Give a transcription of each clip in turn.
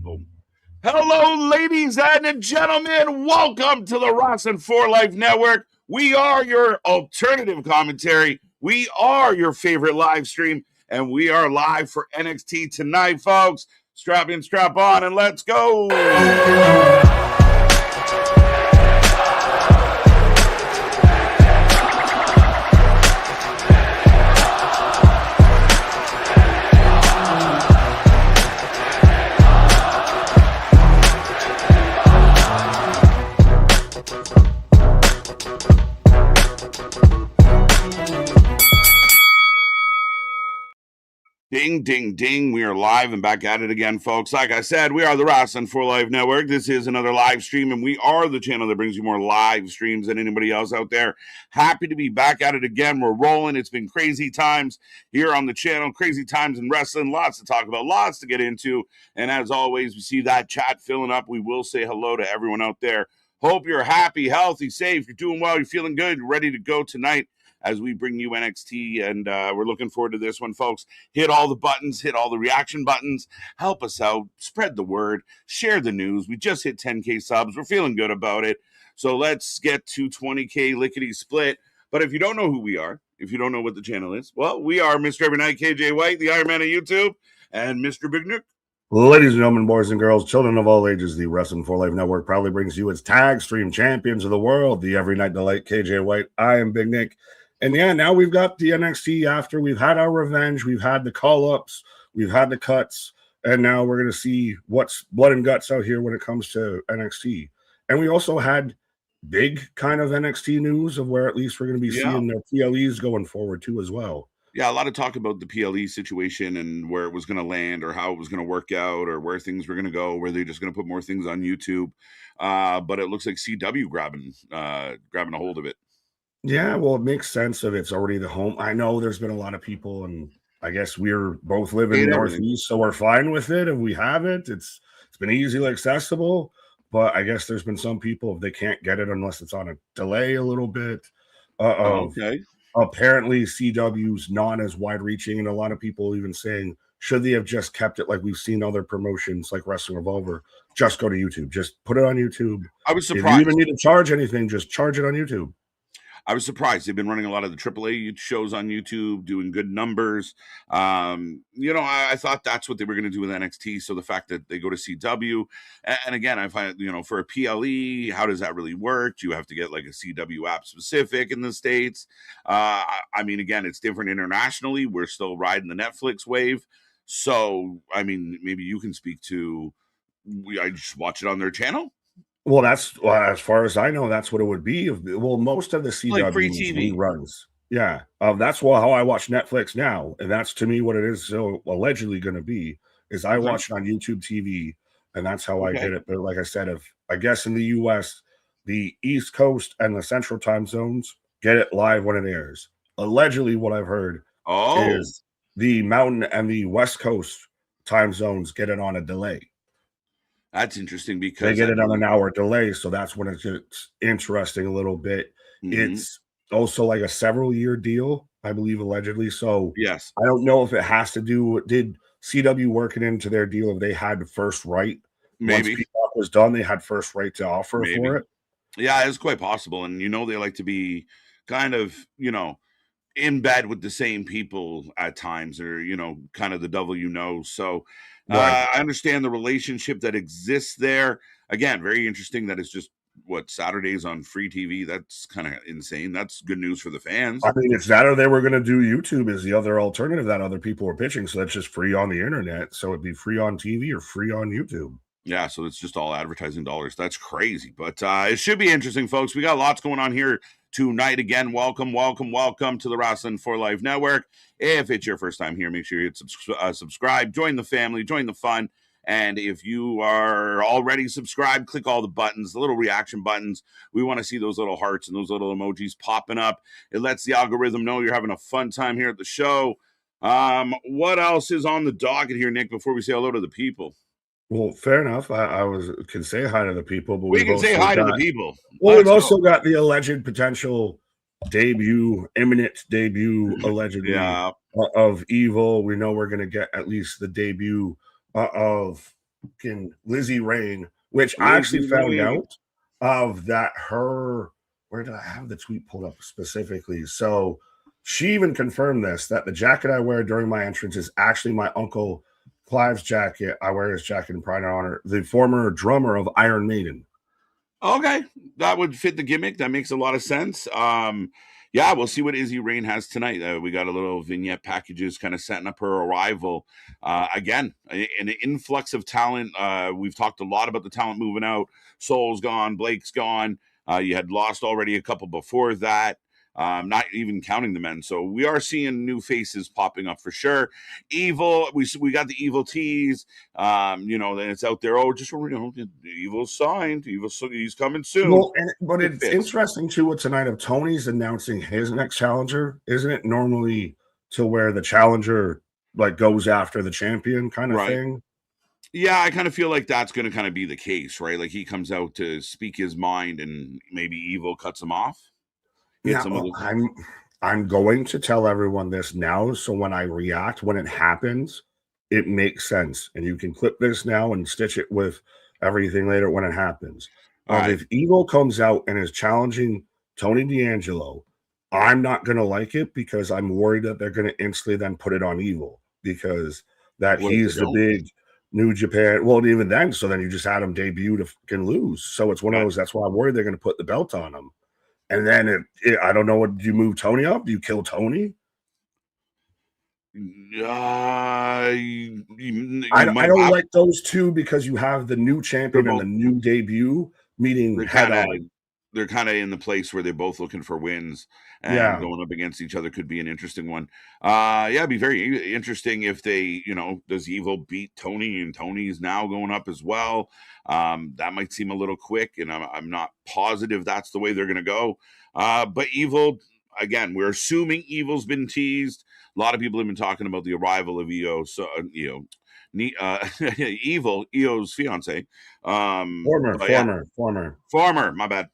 Boom. Hello, ladies and gentlemen. Welcome to the Rossin for Life Network. We are your alternative commentary. We are your favorite live stream, and we are live for NXT tonight, folks. Strap in, strap on, and let's go. Ding, ding, ding. We are live and back at it again, folks. Like I said, we are the Rossin for Life Network. This is another live stream, and we are the channel that brings you more live streams than anybody else out there. Happy to be back at it again. We're rolling. It's been crazy times here on the channel, crazy times in wrestling. Lots to talk about, lots to get into. And as always, we see that chat filling up. We will say hello to everyone out there. Hope you're happy, healthy, safe. You're doing well. You're feeling good. You're ready to go tonight as we bring you NXT, and we're looking forward to this one, folks. Hit all the buttons, hit all the reaction buttons, help us out, spread the word, share the news. We just hit 10K subs. We're feeling good about it. So let's get to 20K lickety split. But if you don't know who we are, if you don't know what the channel is, well, we are Mr. Every Night, KJ White, the Iron Man of YouTube, and Mr. Big Nick. Ladies and gentlemen, boys and girls, children of all ages, the Wrestling for Life Network proudly brings you its tag stream champions of the world, the Every Night Delight, KJ White. I am Big Nick. And yeah, now we've got the NXT after we've had our revenge, we've had the call-ups, we've had the cuts, and now we're going to see what's blood and guts out here when it comes to NXT. And we also had big kind of NXT news of where at least we're going to be seeing their PLEs going forward too as well. Yeah, a lot of talk about the PLE situation and where it was going to land or how it was going to work out or where things were going to go, where they're just going to put more things on YouTube. But it looks like CW grabbing a hold of it. Yeah, well, it makes sense if it's already the home. I know there's been a lot of people, and I guess we're both living in Northeast, so we're fine with it. If we have it, it's been easily accessible. But I guess there's been some people, if they can't get it unless it's on a delay a little bit. Okay. Apparently, CW's not as wide-reaching, and a lot of people even saying, should they have just kept it like we've seen other promotions like Wrestling Revolver, just go to YouTube. Just put it on YouTube. I was surprised. If you even need to charge anything, just charge it on YouTube. I was surprised. They've been running a lot of the AAA shows on YouTube, doing good numbers. I thought that's what they were going to do with NXT. So the fact that they go to CW, and again, I find, for a PLE, how does that really work? Do you have to get like a CW app specific in the States? Again, it's different internationally. We're still riding the Netflix wave. So, maybe you can speak to, I just watch it on their channel. Well, that's as far as I know, that's what it would be. Well, most of the CW runs. Yeah. That's how I watch Netflix now. And that's to me what it is so allegedly going to be is I watch it on YouTube TV, and that's how I get it. But like I said, I guess in the US, the East Coast and the Central time zones get it live when it airs. Allegedly, what I've heard is the Mountain and the West Coast time zones get it on a delay. That's interesting because they get it on an hour delay, so that's when it gets interesting a little bit. Mm-hmm. It's also like a several-year deal, I believe, allegedly. So yes, I don't know if it has to do. Did CW work it into their deal if they had first right? Maybe once Peacock was done, they had first right to offer for it. Yeah, it's quite possible, and they like to be kind of in bed with the same people at times, or kind of the devil So. Right. I understand the relationship that exists there. Again, very interesting that it's just Saturdays on free TV. That's kind of insane. That's good news for the fans. I mean, it's that or they were going to do YouTube as the other alternative that other people were pitching. So that's just free on the internet. So it'd be free on TV or free on YouTube. Yeah, so it's just all advertising dollars. That's crazy. But it should be interesting, folks. We got lots going on here tonight. Again, welcome to the Wrestling for Life Network. If it's your first time here, make sure you hit subscribe, join the family, join the fun. And if you are already subscribed, click all the buttons, the little reaction buttons. We want to see those little hearts and those little emojis popping up. It lets the algorithm know you're having a fun time here at the show. What else is on the docket here, Nick, before we say hello to the people? Well, fair enough. I can say hi to the people, but we can say hi to the people. Well, we've also got the alleged potential imminent debut, allegedly, of Evil. We know we're going to get at least the debut of Lizzie Rain, which I actually found out of that her. Where did I have the tweet pulled up specifically? So she even confirmed this, that the jacket I wear during my entrance is actually my uncle Clive's jacket. I wear his jacket in pride and honor, the former drummer of Iron Maiden. Okay, that would fit the gimmick. That makes a lot of sense. Yeah, we'll see what Izzy Rain has tonight. We got a little vignette packages kind of setting up her arrival. Again, an influx of talent. We've talked a lot about the talent moving out. Soul's gone, Blake's gone. You had lost already a couple before that. Not even counting the men. So we are seeing new faces popping up for sure. Evil, we got the Evil tease. You know, then it's out there. Oh, just Evil's signed. He's coming soon. Well, but it's interesting too with tonight of Tony's announcing his next challenger. Isn't it normally to where the challenger like goes after the champion kind of thing? Yeah, I kind of feel like that's going to kind of be the case, right? Like he comes out to speak his mind, and maybe Evil cuts him off. Yeah, I'm going to tell everyone this now, so when I react, when it happens, it makes sense, and you can clip this now and stitch it with everything later when it happens. If Evil comes out and is challenging Tony D'Angelo, I'm not going to like it because I'm worried that they're going to instantly then put it on Evil because he's the big New Japan. Well, even then, so then you just had him debut to fucking lose. So it's one of those. That's why I'm worried they're going to put the belt on him. And then I don't know. Do you move Tony up? Do you kill Tony? I don't like those two because you have the new champion and the new debut meeting head on. They're kind of in the place where they're both looking for wins, and going up against each other could be an interesting one. It'd be very interesting if they, does Evil beat Tony and Tony's now going up as well. That might seem a little quick, and I'm not positive that's the way they're going to go. But Evil, again, we're assuming Evil's been teased. A lot of people have been talking about the arrival of Io. So, Evil, Io's fiance. Former. My bad.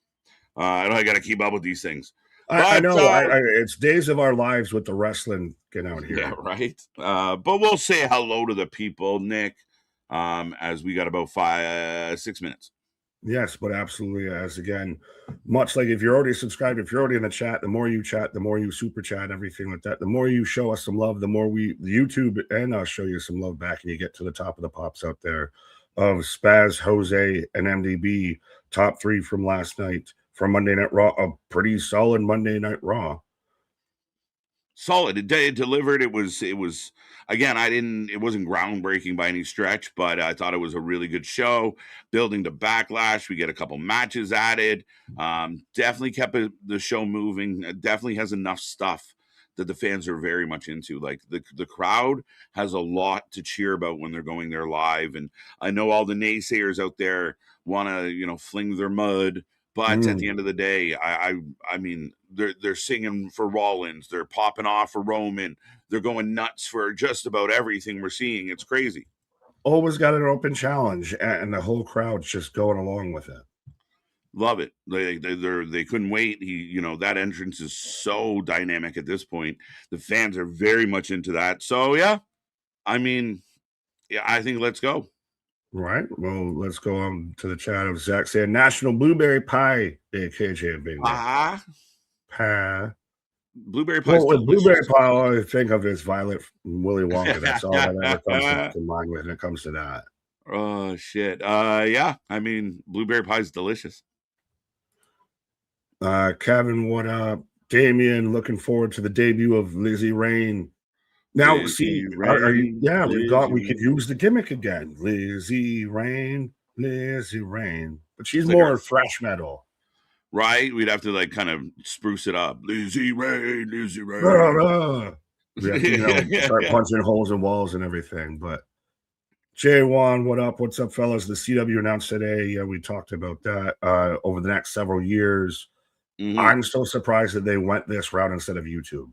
I got to keep up with these things. I know. It's days of our lives with the wrestling getting out here. Yeah, right. But we'll say hello to the people, Nick, as we got about 6 minutes. Yes, but absolutely. As again, much like if you're already subscribed, if you're already in the chat, the more you chat, the more you super chat, everything like that, the more you show us some love, the more YouTube and I'll show you some love back, and you get to the top of the pops out there of Spaz, Jose, and MDB, top 3 from last night. From Monday Night Raw, a pretty solid Monday Night Raw. Solid. It delivered. It was again, it wasn't groundbreaking by any stretch, but I thought it was a really good show. Building to Backlash. We get a couple matches added. Definitely kept the show moving. It definitely has enough stuff that the fans are very much into. Like the crowd has a lot to cheer about when they're going there live. And I know all the naysayers out there want to, fling their mud. But at the end of the day, I mean, they're singing for Rollins. They're popping off for Roman. They're going nuts for just about everything we're seeing. It's crazy. Always got an open challenge, and the whole crowd's just going along with it. Love it. They couldn't wait. That entrance is so dynamic at this point. The fans are very much into that. So, I think let's go. Right. Well, let's go on to the chat of Zach saying National Blueberry Pie Day, KJ Bingo. Pie. Blueberry pie. Well, with blueberry pie, all I think of is Violet Willy Wonka. That's all that ever comes to mind when it comes to that. Oh shit. Blueberry pie is delicious. Kevin, what up? Damien, looking forward to the debut of Lizzie Rain. Now, we could use the gimmick again. Lizzie Rain. But she's like more thrash metal. Right? We'd have to kind of spruce it up. Lizzie Rain. We have to, start punching holes in walls and everything. But J1, what up? What's up, fellas? The CW announced today. Yeah, we talked about that over the next several years. Mm-hmm. I'm so surprised that they went this route instead of YouTube.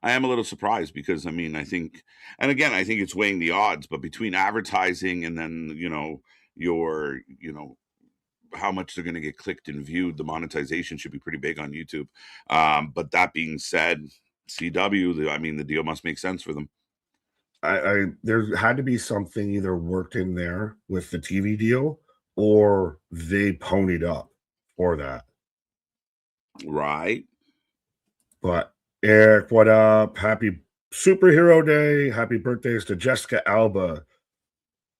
I am a little surprised because I think it's weighing the odds, but between advertising and then, how much they're going to get clicked and viewed, the monetization should be pretty big on YouTube. But that being said, CW, the deal must make sense for them. there had to be something either worked in there with the TV deal or they ponied up for that. Right. But Eric, what up? Happy Superhero Day. Happy birthdays to Jessica Alba.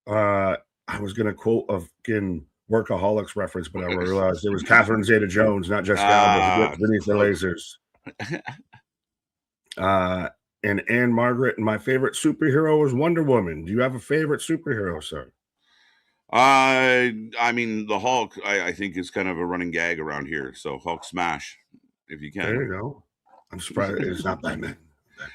I was going to quote a fucking Workaholics reference, but I realized it was Catherine Zeta-Jones, not Jessica Alba, who gets beneath the lasers. And Anne Margaret, and my favorite superhero is Wonder Woman. Do you have a favorite superhero, sir? I mean, the Hulk, I think, is kind of a running gag around here. So Hulk smash, if you can. There you go. I'm surprised it's not Batman.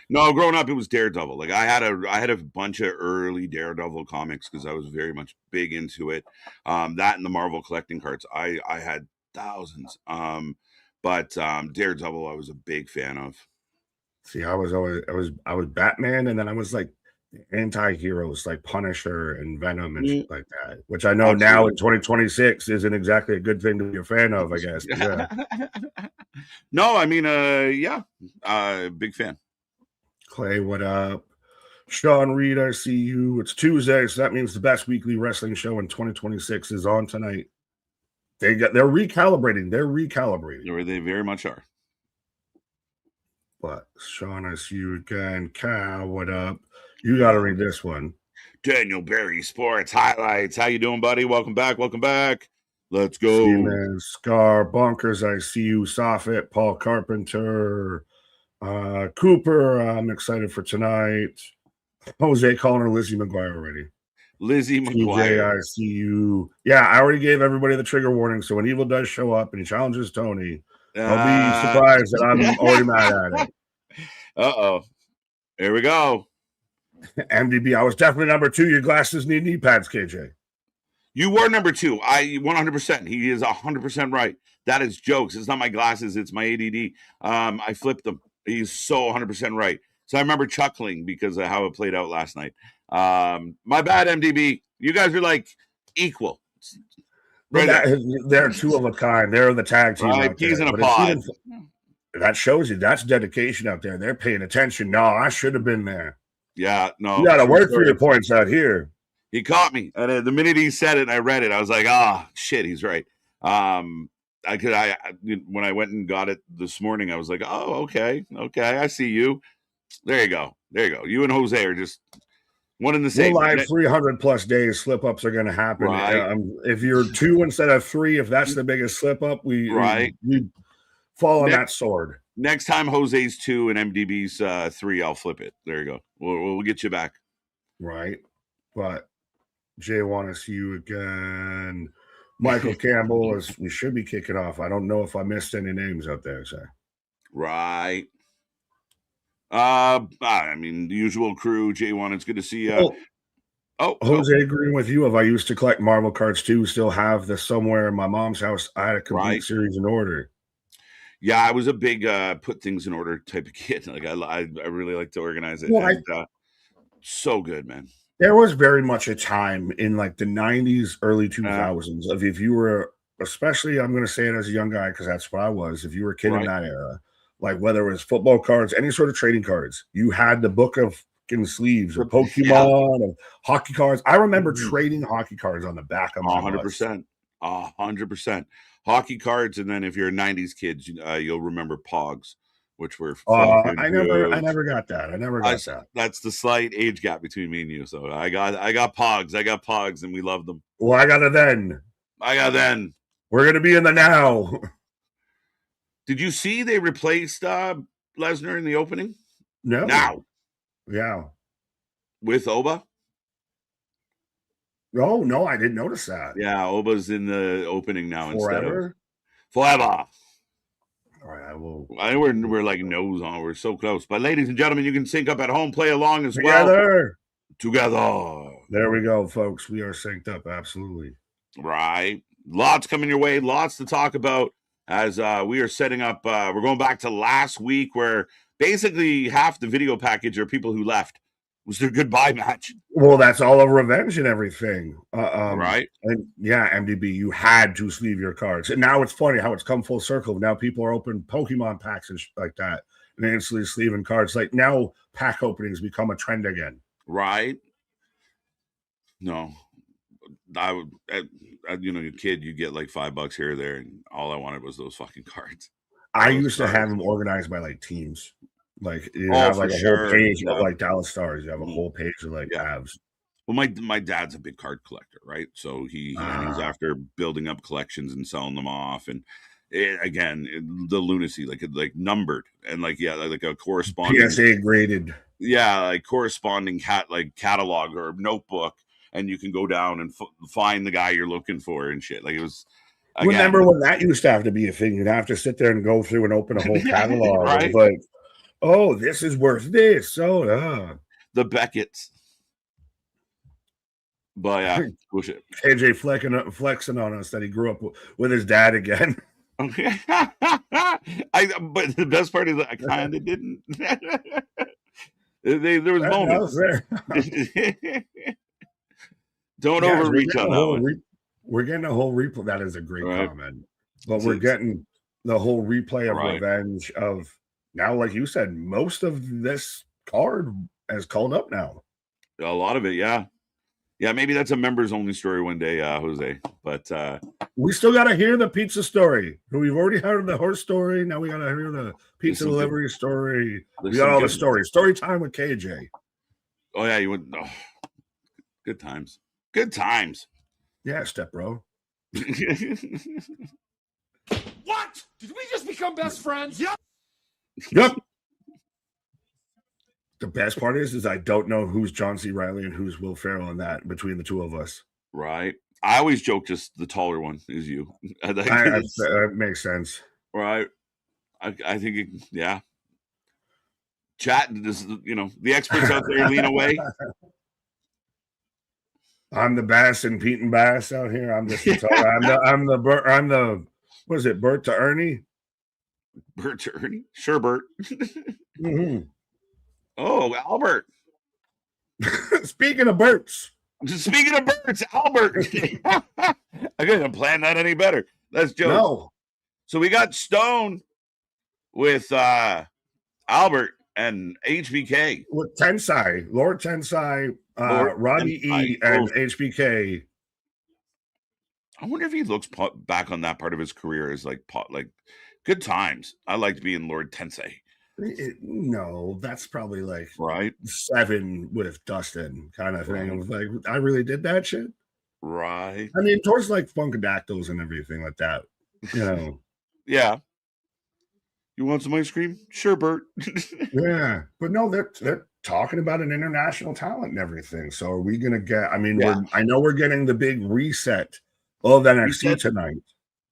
No, growing up, it was Daredevil. Like I had a bunch of early Daredevil comics because I was very much big into it. That and the Marvel collecting cards, I had thousands. But Daredevil, I was a big fan of. See, I was Batman, and then I was like anti-heroes like Punisher and Venom and shit like that, which I know now in 2026 isn't exactly a good thing to be a fan of, I guess. Yeah. No, I mean, big fan. Clay, what up? Sean Reed, I see you. It's Tuesday, so that means the best weekly wrestling show in 2026 is on tonight. They're recalibrating. They very much are. But Sean, I see you again. Cal, what up? You got to read this one. Daniel Berry Sports Highlights. How you doing, buddy? Welcome back. Let's go. Steven Scar Bunkers, I see you. Soffit, Paul Carpenter, Cooper. I'm excited for tonight. Jose calling her Lizzie McGuire already. Lizzie McGuire. I see you. Yeah, I already gave everybody the trigger warning. So when Evil does show up and he challenges Tony, I'll be surprised that I'm already mad at it. Uh-oh. Here we go. MDB, I was definitely number 2. Your glasses need knee pads, KJ. You were number 2. 100%. He is 100% right. That is jokes. It's not my glasses. It's my ADD. I flipped them. He's so 100% right. So I remember chuckling because of how it played out last night. My bad, MDB. You guys are like equal. They're two of a kind. They're the tag team. Right, peas in a pod. That shows you that's dedication out there. They're paying attention. No, I should have been there. Yeah, no. You got to work for your points out here. He caught me. And the minute he said it and I read it, I was like, shit, he's right. When I went and got it this morning, I was like, oh, okay, I see you. There you go. You and Jose are just one in the same. We're live 300 plus days. Slip ups are going to happen. Right. If you're 2 instead of 3, if that's the biggest slip up, we fall on that sword. Next time Jose's 2 and MDB's 3, I'll flip it. There you go. We'll get you back. Right. But Jay, want to see you again. Michael Campbell, we should be kicking off. I don't know if I missed any names out there, sir. Right. I mean, the usual crew. J1, it's good to see you. Jose, agreeing with you. If I used to collect Marvel cards too, still have this somewhere in my mom's house. I had a complete series in order. Yeah, I was a big put things in order type of kid. Like I really like to organize it. Well, so good, man. There was very much a time in like the 90s, early 2000s of if you were, especially I'm going to say it as a young guy because that's what I was. If you were a kid in that era, like whether it was football cards, any sort of trading cards, you had the book of sleeves or Pokemon or hockey cards. I remember trading hockey cards on the back of my 100%. 100%. Hockey cards, and then if you're a 90s kid, you'll remember Pogs, which were I never got that. That's the slight age gap between me and you. So I got Pogs and we loved them. Well, I got a then. We're gonna be in the now. Did you see they replaced Lesnar in the opening? No. Now. Yeah. With Oba? Oh, no, I didn't notice that. Yeah, Oba's in the opening now Forever? Forever. All right, I will. We're like nose on. We're so close. But ladies and gentlemen, you can sync up at home, play along as well. Together. There we go, folks. We are synced up. Absolutely. Right. Lots coming your way. Lots to talk about as we are setting up. We're going back to last week where basically half the video package are people who left. Was their goodbye match. Well, that's all of revenge and everything. Right. And yeah, MDB, you had to sleeve your cards. And now it's funny how it's come full circle. Now people are opening Pokemon packs and like that. And instantly sleeving cards. Like now pack openings become a trend again. Right? No. I would, your kid, you get like $5 here or there, and all I wanted was those fucking cards. I used to have them organized by like teams. Like you Oh, have for like a sure. whole page Yeah. of like Dallas Stars. You have a whole page of like Avs. Well, my dad's a big card collector, right? So he's after building up collections and selling them off, and the lunacy, like numbered and like a corresponding PSA graded, like corresponding catalog or notebook, and you can go down and find the guy you're looking for and shit. Like it was. Again, remember when that used to have to be a thing? You'd have to sit there and go through and open a whole catalog. Right? Of like, oh, this is worth this. So the Beckett's. But yeah, bullshit. KJ flexing on us that he grew up with his dad again. Okay. But the best part is I kind of didn't. There was moments. Don't overreach on that one. We're getting a whole replay. That is a great comment. But we're getting the whole replay of revenge of now, like you said, most of this card has called up now. A lot of it, yeah. Yeah, maybe that's a members only story one day, Jose. But we still got to hear the pizza story. We've already heard the horse story. Now we got to hear the pizza delivery story. We got all the stories. Story time with KJ. Oh yeah, you went. Oh, good times. Good times. Yeah, step bro. What? Did we just become best friends? Yep. The best part is I don't know who's John C. Reilly and who's Will Ferrell in that between the two of us. Right. I always joke just the taller one is you. That makes sense. Right. I think, yeah. Chat, this, the experts out there lean away. I'm the Bass and Pete and Bass out here. I'm just I'm the what is it, Bert to Ernie? Bert to Ernie? Sure, Bert. Mm-hmm. Oh, Albert. Speaking of Berts, Albert. I couldn't plan that any better. That's joke. No. So we got Stone with Albert and HBK. With Tensai, Lord Tensai, Robbie E, and HBK. I wonder if he looks back on that part of his career as like good times. I liked being Lord Tensai. No, that's probably like 7 with Dustin kind of thing. I was like, I really did that shit. Right. I mean, towards like Funkadactyls and everything like that. Yeah. You want some ice cream? Sure, Bert. Yeah, but no, they're talking about an international talent and everything. So are we gonna get? I mean, I know we're getting the big reset of NXT tonight.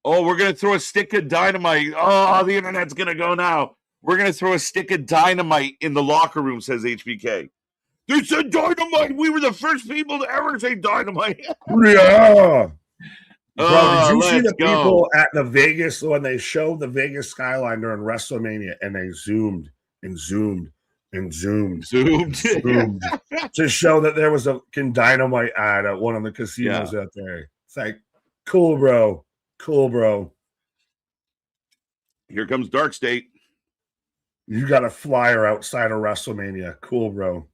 Oh, we're gonna throw a stick of dynamite. Oh, the internet's gonna go now. We're going to throw a stick of dynamite in the locker room, says HBK. They said dynamite. We were the first people to ever say dynamite. Yeah. Bro, did you see the people at the Vegas when they showed the Vegas skyline during WrestleMania and they zoomed and zoomed and zoomed to show that there was a dynamite ad at one of the casinos out there? It's like, cool, bro. Cool, bro. Here comes Dark State. You got a flyer outside of WrestleMania. Cool, bro.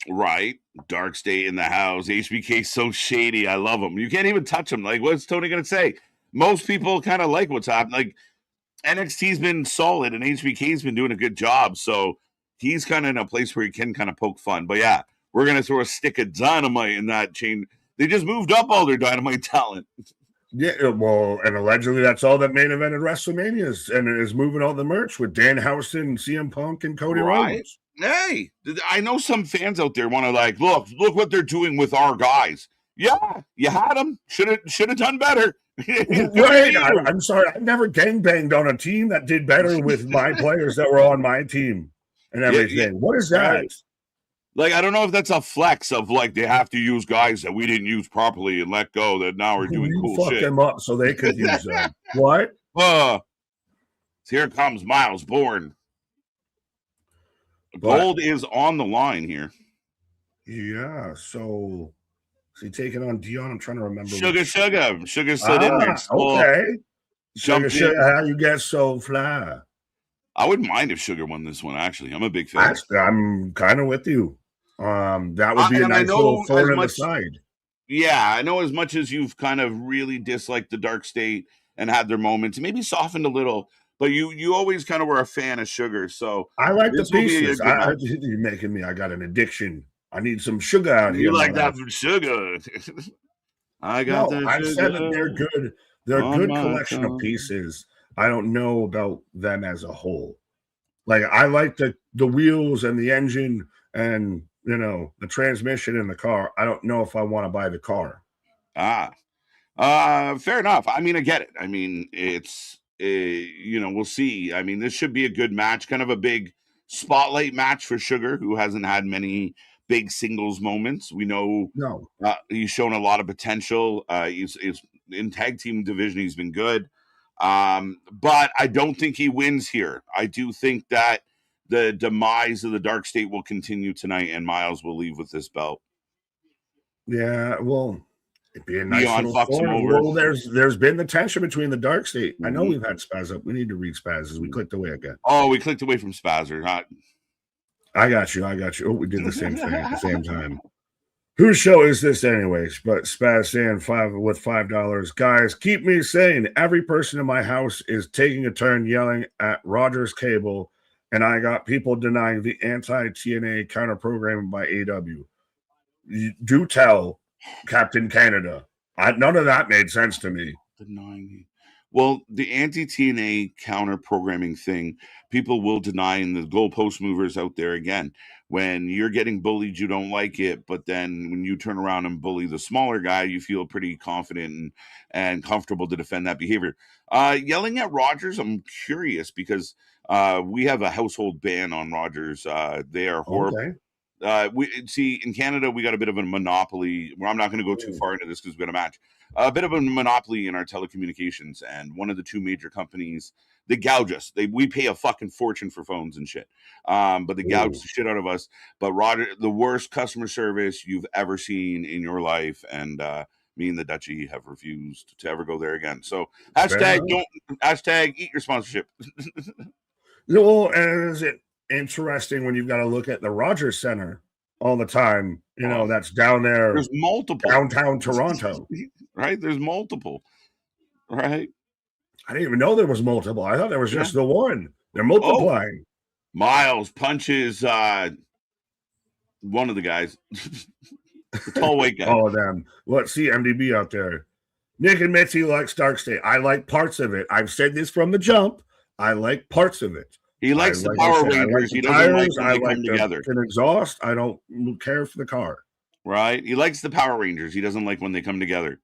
Right. Dark State in the house. HBK's so shady. I love him. You can't even touch him. Like, what's Tony going to say? Most people kind of like what's happening. Like, NXT's been solid and HBK's been doing a good job. So he's kind of in a place where he can kind of poke fun. But yeah, we're going to throw a stick of dynamite in that chain. They just moved up all their dynamite talent. Yeah, well, and allegedly that's all that main evented WrestleMania and it is moving all the merch with Dan Houston, CM Punk, and Cody Rhodes. Hey, I know some fans out there want to like, look what they're doing with our guys. Yeah, you had them. Should have done better. Right. I'm sorry. I never gangbanged on a team that did better with my players that were on my team and everything. Yeah. What is that? Right. Like, I don't know if that's a flex of like they have to use guys that we didn't use properly and let go that now we're doing cool fuck shit. Them up so they could use them. What? Here comes Miles Bourne. Gold is on the line here. Yeah, so is he taking on Dion? I'm trying to remember. Sugar slid in there. Okay. Sugar, how you get so fly? I wouldn't mind if Sugar won this one, actually. I'm a big fan. I'm kind of with you. That would be a nice little thorn in the side. Yeah, I know as much as you've kind of really disliked the Dark State and had their moments, maybe softened a little, but you always kind of were a fan of Sugar. So I like the pieces. You're making me. I got an addiction. I need some sugar out here. You like that from Sugar? I got that. I've said that they're good. They're a good collection of pieces. I don't know about them as a whole. Like I like the wheels and the engine and the transmission in the car. I don't know if I want to buy the car. Fair enough. I mean, I get it. I mean, it's we'll see. I mean, this should be a good match, kind of a big spotlight match for Sugar, who hasn't had many big singles moments. We know he's shown a lot of potential. He's in tag team division. He's been good. But I don't think he wins here. I do think that the demise of the Dark State will continue tonight, and Miles will leave with this belt. Yeah, well, it'd be a nice little form. Well, there's been the tension between the Dark State. I know we've had Spaz up. We need to read Spaz as we clicked away again. Oh, we clicked away from Spazzer. I got you. Oh, we did the same thing at the same time. Whose show is this anyways? But Spaz saying $5. Guys, keep me sane. Every person in my house is taking a turn yelling at Rogers Cable, and I got people denying the anti-TNA counter-programming by AW. Do tell Captain Canada. None of that made sense to me. Denying. Well, the anti-TNA counter-programming thing, people will deny, and the goalpost movers out there again. When you're getting bullied, you don't like it, but then when you turn around and bully the smaller guy, you feel pretty confident and comfortable to defend that behavior. Yelling at Rogers, I'm curious because we have a household ban on Rogers. They are horrible. Okay. We see in Canada, we got a bit of a monopoly. I'm not going to go too far into this because we've got a match. A bit of a monopoly in our telecommunications, and one of the two major companies, they gouge us. We pay a fucking fortune for phones and shit. But they gouge the shit out of us. But Roger, the worst customer service you've ever seen in your life, and me and the Dutchie have refused to ever go there again. So hashtag eat your sponsorship. Well, and is it interesting when you've got to look at the Rogers Center all the time? That's down there. There's multiple downtown Toronto. Right? There's multiple. Right? I didn't even know there was multiple. I thought there was just the one. They're multiplying. Miles punches one of the guys. The tall white guy. All of them. Let's see MDB out there. Nick admits he likes Dark State. I like parts of it. I've said this from the jump. I like parts of it. He likes the Power Rangers. He doesn't like when they come together. An exhaust. I don't care for the car. Right? He likes the Power Rangers. He doesn't like when they come together.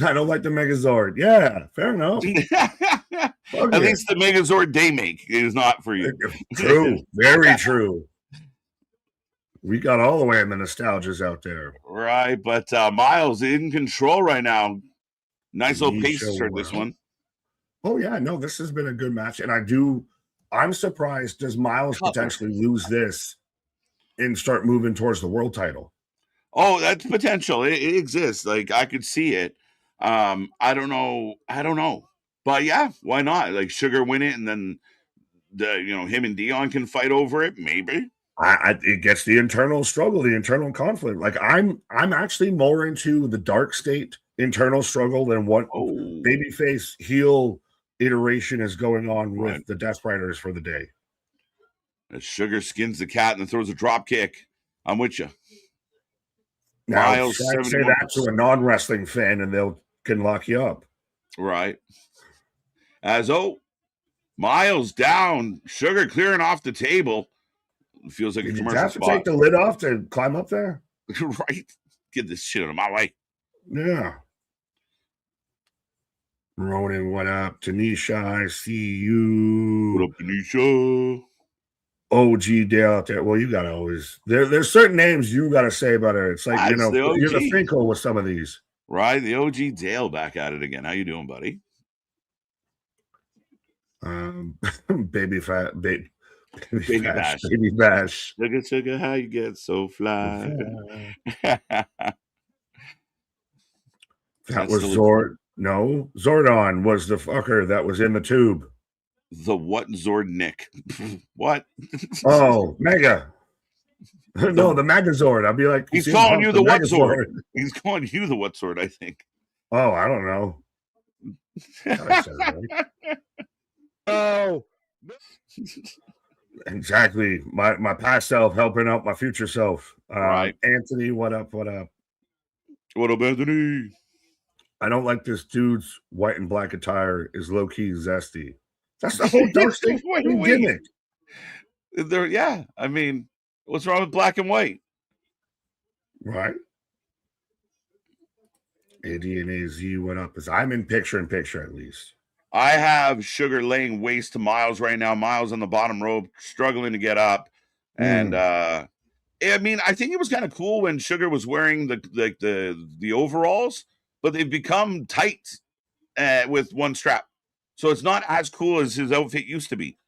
I don't like the Megazord. Yeah, fair enough. At least the Megazord they make is not for you. True. Very true. We got all the way in the nostalgias out there. Right, but Miles in control right now. Nice little pace to start this one. Oh, yeah. No, this has been a good match. And I'm surprised. Does Miles potentially lose this and start moving towards the world title? Oh, that's potential. It exists. Like, I could see it. I don't know. But yeah, why not? Like Sugar win it, and then him and Dion can fight over it. Maybe it gets the internal struggle, the internal conflict. Like I'm actually more into the Dark State internal struggle than what babyface heel iteration is going on with the Death Riders for the day. As Sugar skins the cat and then throws a drop kick. I'm with you. Now, Miles, say that to a non-wrestling fan, and they can lock you up. Right. Miles down, Sugar clearing off the table. It feels like a commercial have to take the lid off to climb up there? Right. Get this shit out of my way. Yeah. Ronan, what up? Tanisha, I see you. What up, Tanisha? OG Dale out there. Well, you gotta always there's certain names you gotta say about it. It's like, you're the Finkel with some of these. Right. The OG Dale back at it again. How you doing, buddy? Baby bash. Sugar, how you get so fly? That was Zord. No, Zordon was the fucker that was in the tube. The what Zord Nick? What? Oh, Mega. No, the Megazord. I'll be like, he's calling you the what sword? He's calling you the what sword, I think. Oh, I don't know. Oh, exactly. My past self helping out my future self. Right. Anthony, what up? What up? What up, Anthony? I don't like this dude's white and black attire is low key zesty. That's the whole dark stick gimmick. Yeah, I mean, what's wrong with black and white? Right. AD and AZ, what up? I'm in picture at least. I have Sugar laying waste to Miles right now. Miles on the bottom rope, struggling to get up. And I mean, I think it was kind of cool when Sugar was wearing the overalls, but they've become tight with one strap. So it's not as cool as his outfit used to be.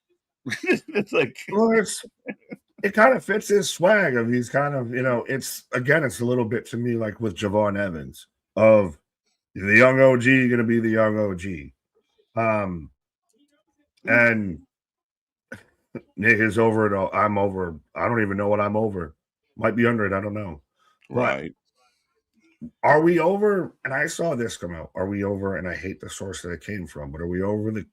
It's like, well, it kind of fits his swag of he's kind of, it's a little bit to me like with Javon Evans of the young OG going to be the young OG. And Nick is over it all. I'm over. I don't even know what I'm over. Might be under it. I don't know. Right. But are we over? And I saw this come out. Are we over? And I hate the source that it came from, but are we over the,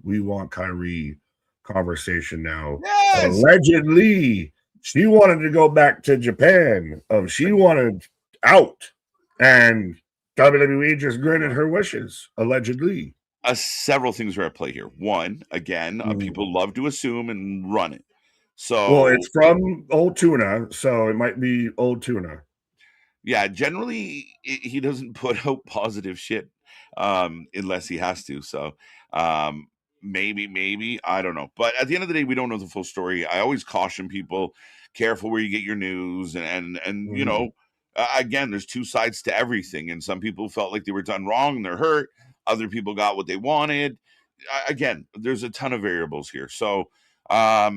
we want Kyrie conversation now? Yes. Allegedly, she wanted to go back to Japan. She wanted out. And WWE just granted her wishes, allegedly. Several things are at play here. One, again, people love to assume and run it. So, well, it's from Old Tuna, so it might be Old Tuna. Yeah, generally he doesn't put out positive shit unless he has to. So maybe I don't know. But at the end of the day, we don't know the full story. I always caution people: careful where you get your news, and again, there's two sides to everything. And some people felt like they were done wrong and they're hurt. Other people got what they wanted. Again, there's a ton of variables here. So, I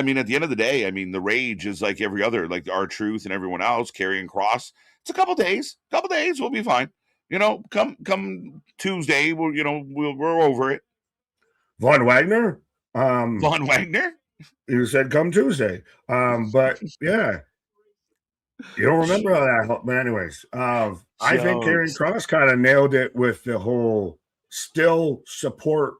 mean, at the end of the day, I mean, the rage is like every other, like R-Truth and everyone else, Karrion Kross. It's a couple days, we'll be fine. Come Tuesday, we're over it. Von Wagner? Von Wagner? You said come Tuesday. But yeah. You don't remember all that, but anyways, I think Karrion Kross kind of nailed it with the whole still support.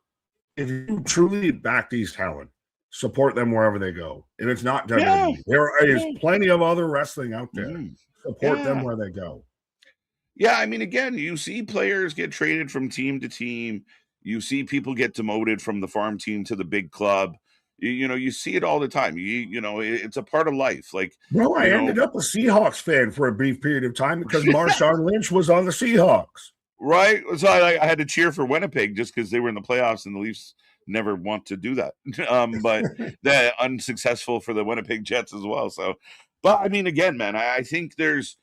If you truly back these talent, support them wherever they go. And it's not WWE. Yeah. There is plenty of other wrestling out there. Support them where they go. Yeah, I mean, again, you see players get traded from team to team. You see people get demoted from the farm team to the big club. You see it all the time. It's a part of life. Like, bro, I ended up a Seahawks fan for a brief period of time because Marshawn Lynch was on the Seahawks. Right. So I had to cheer for Winnipeg just because they were in the playoffs and the Leafs never want to do that. But they're unsuccessful for the Winnipeg Jets as well. So, but I mean, again, man, I think there's,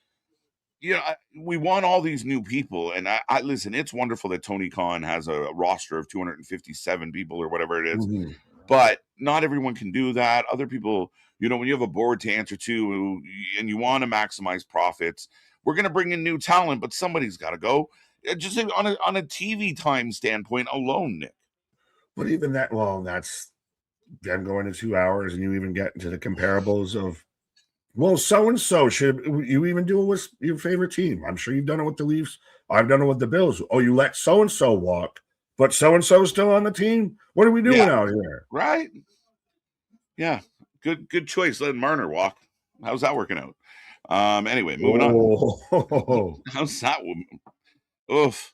we want all these new people. And I listen, it's wonderful that Tony Khan has a roster of 257 people or whatever it is. Mm-hmm. But not everyone can do that. Other people, when you have a board to answer to and you want to maximize profits, we're going to bring in new talent, but somebody's got to go. Just on a TV time standpoint alone, Nick. But even that, that's them going to 2 hours, and you even get into the comparables of, so-and-so, should you even do it with your favorite team? I'm sure you've done it with the Leafs. I've done it with the Bills. Oh, you let so-and-so walk, but so-and-so still on the team? What are we doing out here? Right. Yeah. Good choice. Letting Marner walk. How's that working out? Anyway, moving on. How's that? Oof.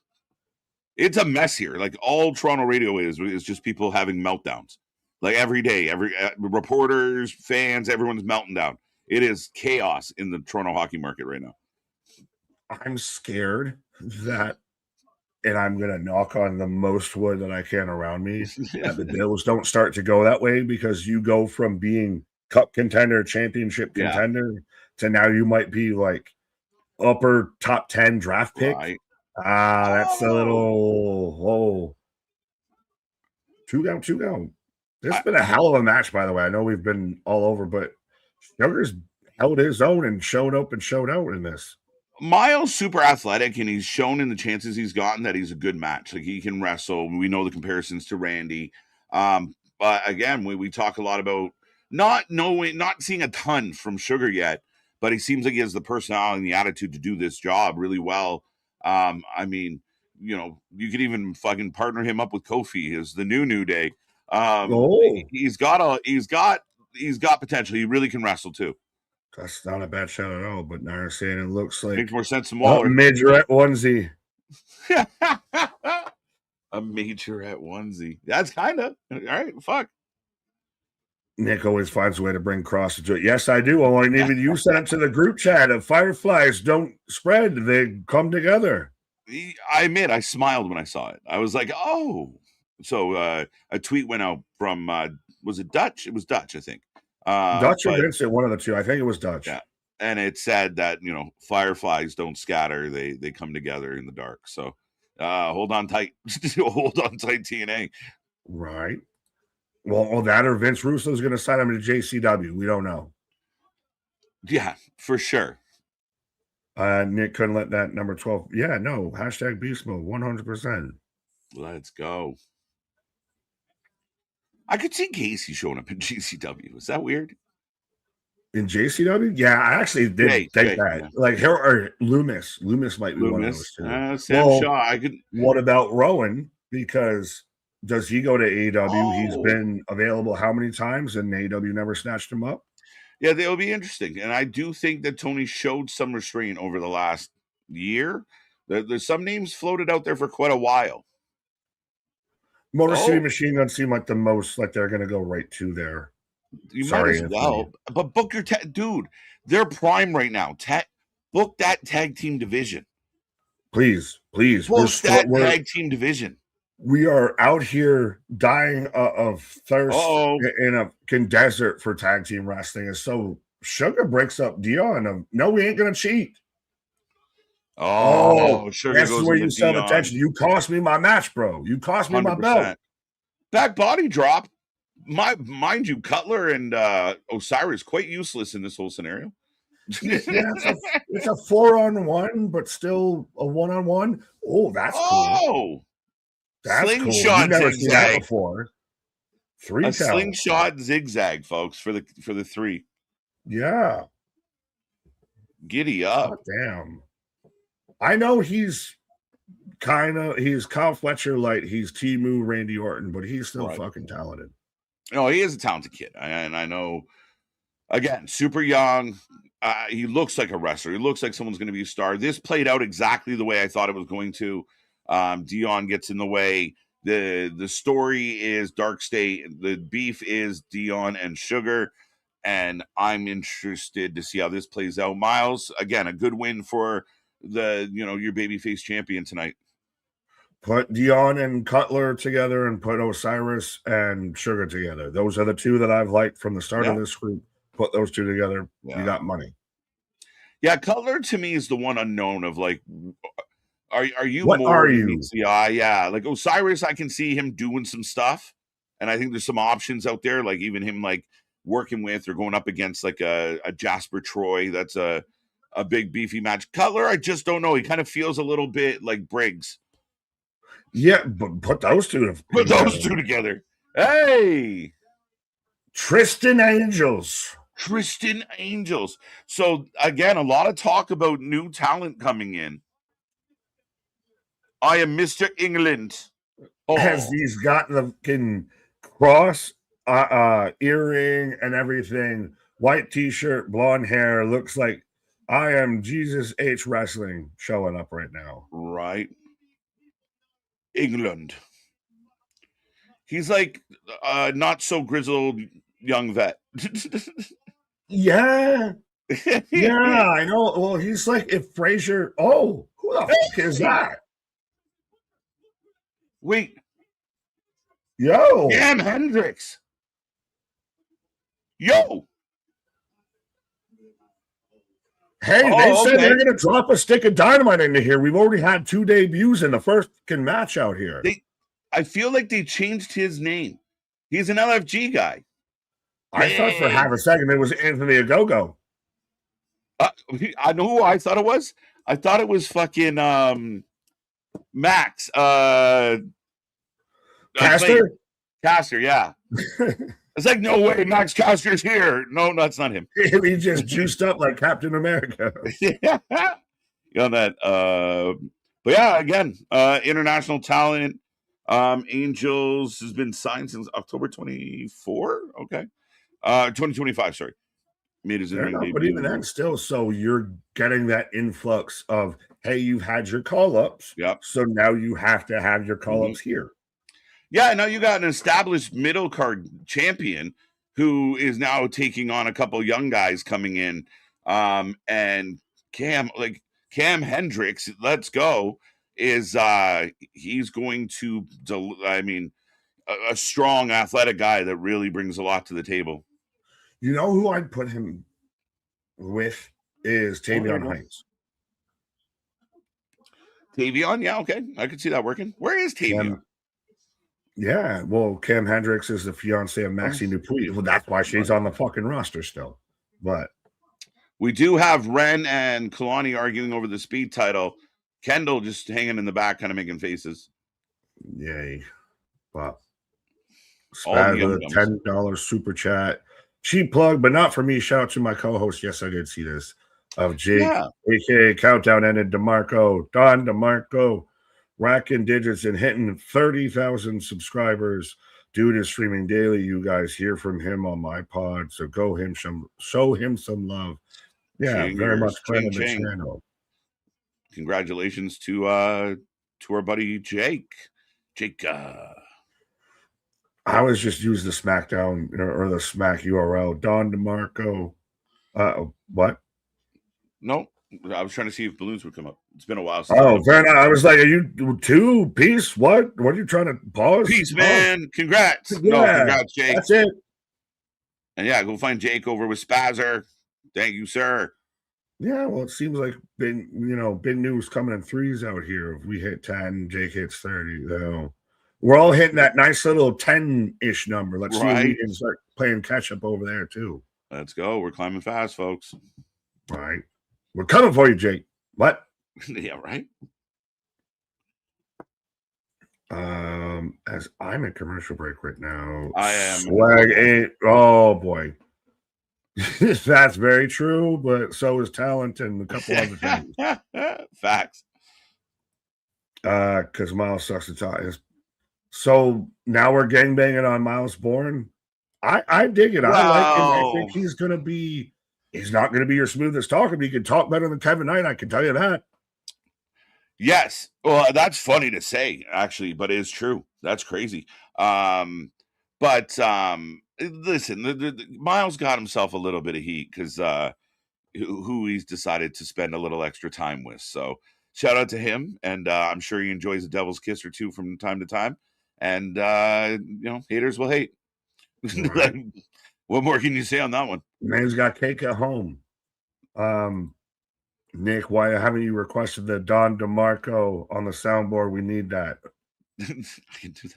It's a mess here. Like all Toronto radio is just people having meltdowns. Like every day, reporters, fans, everyone's melting down. It is chaos in the Toronto hockey market right now. I'm scared that, and I'm going to knock on the most wood that I can around me, that the Bills don't start to go that way, because you go from being cup contender, championship contender, to now you might be like upper top 10 draft pick. Right. That's a little, two down. This has been a hell of a match, by the way. I know we've been all over, but Sugar's held his own and showed up and showed out in this. Miles super athletic, and he's shown in the chances he's gotten that he's a good match. Like, he can wrestle. We know the comparisons to Randy. But again, we talk a lot about not seeing a ton from Sugar yet, but he seems like he has the personality and the attitude to do this job really well. I mean, you know, you could even fucking partner him up with Kofi as the New Day. He's got potential. He really can wrestle too. That's not a bad shot at all, but now you're saying it looks like makes more sense than Waller. Majorette onesie. A majorette onesie. That's kind of all right. Fuck. Nick always finds a way to bring Cross into it. Yes, I do. Oh, and even you sent it to the group chat of Fireflies don't spread; they come together. I admit, I smiled when I saw it. I was like, "Oh!" So a tweet went out from was it Dutch? It was Dutch, I think. Dutch or Vincent, one of the two. I think it was Dutch. Yeah, and it said that fireflies don't scatter; they come together in the dark. So hold on tight, hold on tight, TNA. Right. Well, that or Vince Russo is going to sign him to JCW. We don't know. Yeah, for sure. Nick couldn't let that number 12. Yeah, no. Hashtag Beast Mode, 100%. Let's go. I could see Casey showing up in JCW. Is that weird? In JCW? Yeah, I actually did think that. Yeah. Like, or Loomis. Loomis might be one of those two. Sam Shaw. I could. What about Rowan? Because does he go to AEW? He's been available how many times, and AEW never snatched him up? Yeah, they'll be interesting. And I do think that Tony showed some restraint over the last year. There's some names floated out there for quite a while. Motor City Machine Gun seem like the most like they're going to go right to there. You might as well. But book your dude. They're prime right now. Book that tag team division. Please. Book that tag team division. We are out here dying of thirst in a desert for tag team wrestling. And so Sugar breaks up Dion. No, we ain't going to cheat. Sugar that's goes where you sell the tension. You cost me my match, bro. You cost me 100%. My belt. Back body drop. Mind you, Cutler and Osiris quite useless in this whole scenario. Yeah, it's a 4-on-1, but still a 1-on-1. Oh, that's cool. That's slingshot cool. You've never seen that before. Slingshot zigzag, folks, for the 3. Yeah. Giddy up. Oh, damn. I know he's Kyle Fletcher light. He's Timu Randy Orton, but he's still fucking talented. No, he is a talented kid. And I know, again, super young. He looks like a wrestler. He looks like someone's going to be a star. This played out exactly the way I thought it was going to. Dion gets in the way. The story is Dark State. The beef is Dion and Sugar. And I'm interested to see how this plays out. Miles, again, a good win for your babyface champion tonight. Put Dion and Cutler together and put Osiris and Sugar together. Those are the two that I've liked from the start of this group. Put those two together. Yeah. You got money. Yeah, Cutler to me is the one unknown of like, are you what more are you? Yeah, like Osiris, I can see him doing some stuff, and I think there's some options out there, like even him like working with or going up against like a Jasper Troy. That's a big beefy match. Cutler, I just don't know. He kind of feels a little bit like Briggs. Yeah, but put those two together. Hey, Tristan Angels. So again, a lot of talk about new talent coming in. I am Mr. England. As he's got the fucking cross, earring and everything, white t-shirt, blonde hair, looks like I am Jesus H Wrestling showing up right now. Right. England. He's like not so grizzled young vet. Yeah. Yeah, I know. Well, he's like if Frazier. Oh, who the fuck is that? Wait. Yo. Damn Hendricks. Yo. Hey, they said they're going to drop a stick of dynamite into here. We've already had 2 debuts in the first match out here. I feel like they changed his name. He's an LFG guy. I thought for half a second it was Anthony Ogogo. I know who I thought it was. I thought it was fucking Max. Caster, yeah. It's like, no way, Max Caster's here. No, that's not him. He just juiced up like Captain America. Yeah. On that. But yeah, again, international talent. Angels has been signed since October 24. Okay. 2025, sorry. Made his in-ring debut. But even then, still, so you're getting that influx of, hey, you've had your call-ups. Yep. So now you have to have your call-ups here. Yeah, now you got an established middle card champion who is now taking on a couple young guys coming in. And Cam Hendricks, let's go, is he's going to, a strong athletic guy that really brings a lot to the table. You know who I'd put him with is Tavion Hines. Tavion, yeah, okay. I could see that working. Where is Tavion? Yeah, well, Cam Hendricks is the fiance of Maxie Dupuis. Well, that's why she's on the fucking roster still. But we do have Ren and Kalani arguing over the speed title. Kendall just hanging in the back, kind of making faces. Yay. But Spaz with a $10 super chat. Cheap plug, but not for me. Shout out to my co-host. Yes, I did see this. Of Jake, aka Countdown ended DeMarco, Don DeMarco, racking digits and hitting 30,000 subscribers. Dude is streaming daily. You guys hear from him on my pod, so show him some love. Yeah, very much fan of the channel. Congratulations to our buddy Jake. I always just use the SmackDown or the Smack URL. Don DeMarco. What? No, I was trying to see if balloons would come up. It's been a while since. Oh, fair enough. I was like, are you two? Peace? What? What are you trying to pause? Peace, man. Oh. Congrats. Yeah, no, congrats, Jake. That's it. And yeah, go find Jake over with Spazzer. Thank you, sir. Yeah, well, it seems like big news coming in threes out here. If we hit 10, Jake hits 30. We're all hitting that nice little 10-ish number. Let's see if we can start playing catch up over there too. Let's go. We're climbing fast, folks. All right. We're coming for you, Jake. What? Yeah, right. As I'm in commercial break right now. I am. Swag 8. Oh boy. That's very true, but so is talent and a couple other things. Facts. Because Miles sucks to talk. So now we're gangbanging on Miles Bourne. I dig it. Wow. I like him. I think he's not going to be your smoothest talker, but he can talk better than Kevin Knight. I can tell you that. Yes. Well, that's funny to say, actually, but it is true. That's crazy. Listen, Miles got himself a little bit of heat because who he's decided to spend a little extra time with. So shout out to him. And I'm sure he enjoys a devil's kiss or two from time to time. And, haters will hate. Right. What more can you say on that one? Man's got cake at home. Nick, why haven't you requested the Don DeMarco on the soundboard? We need that. I can do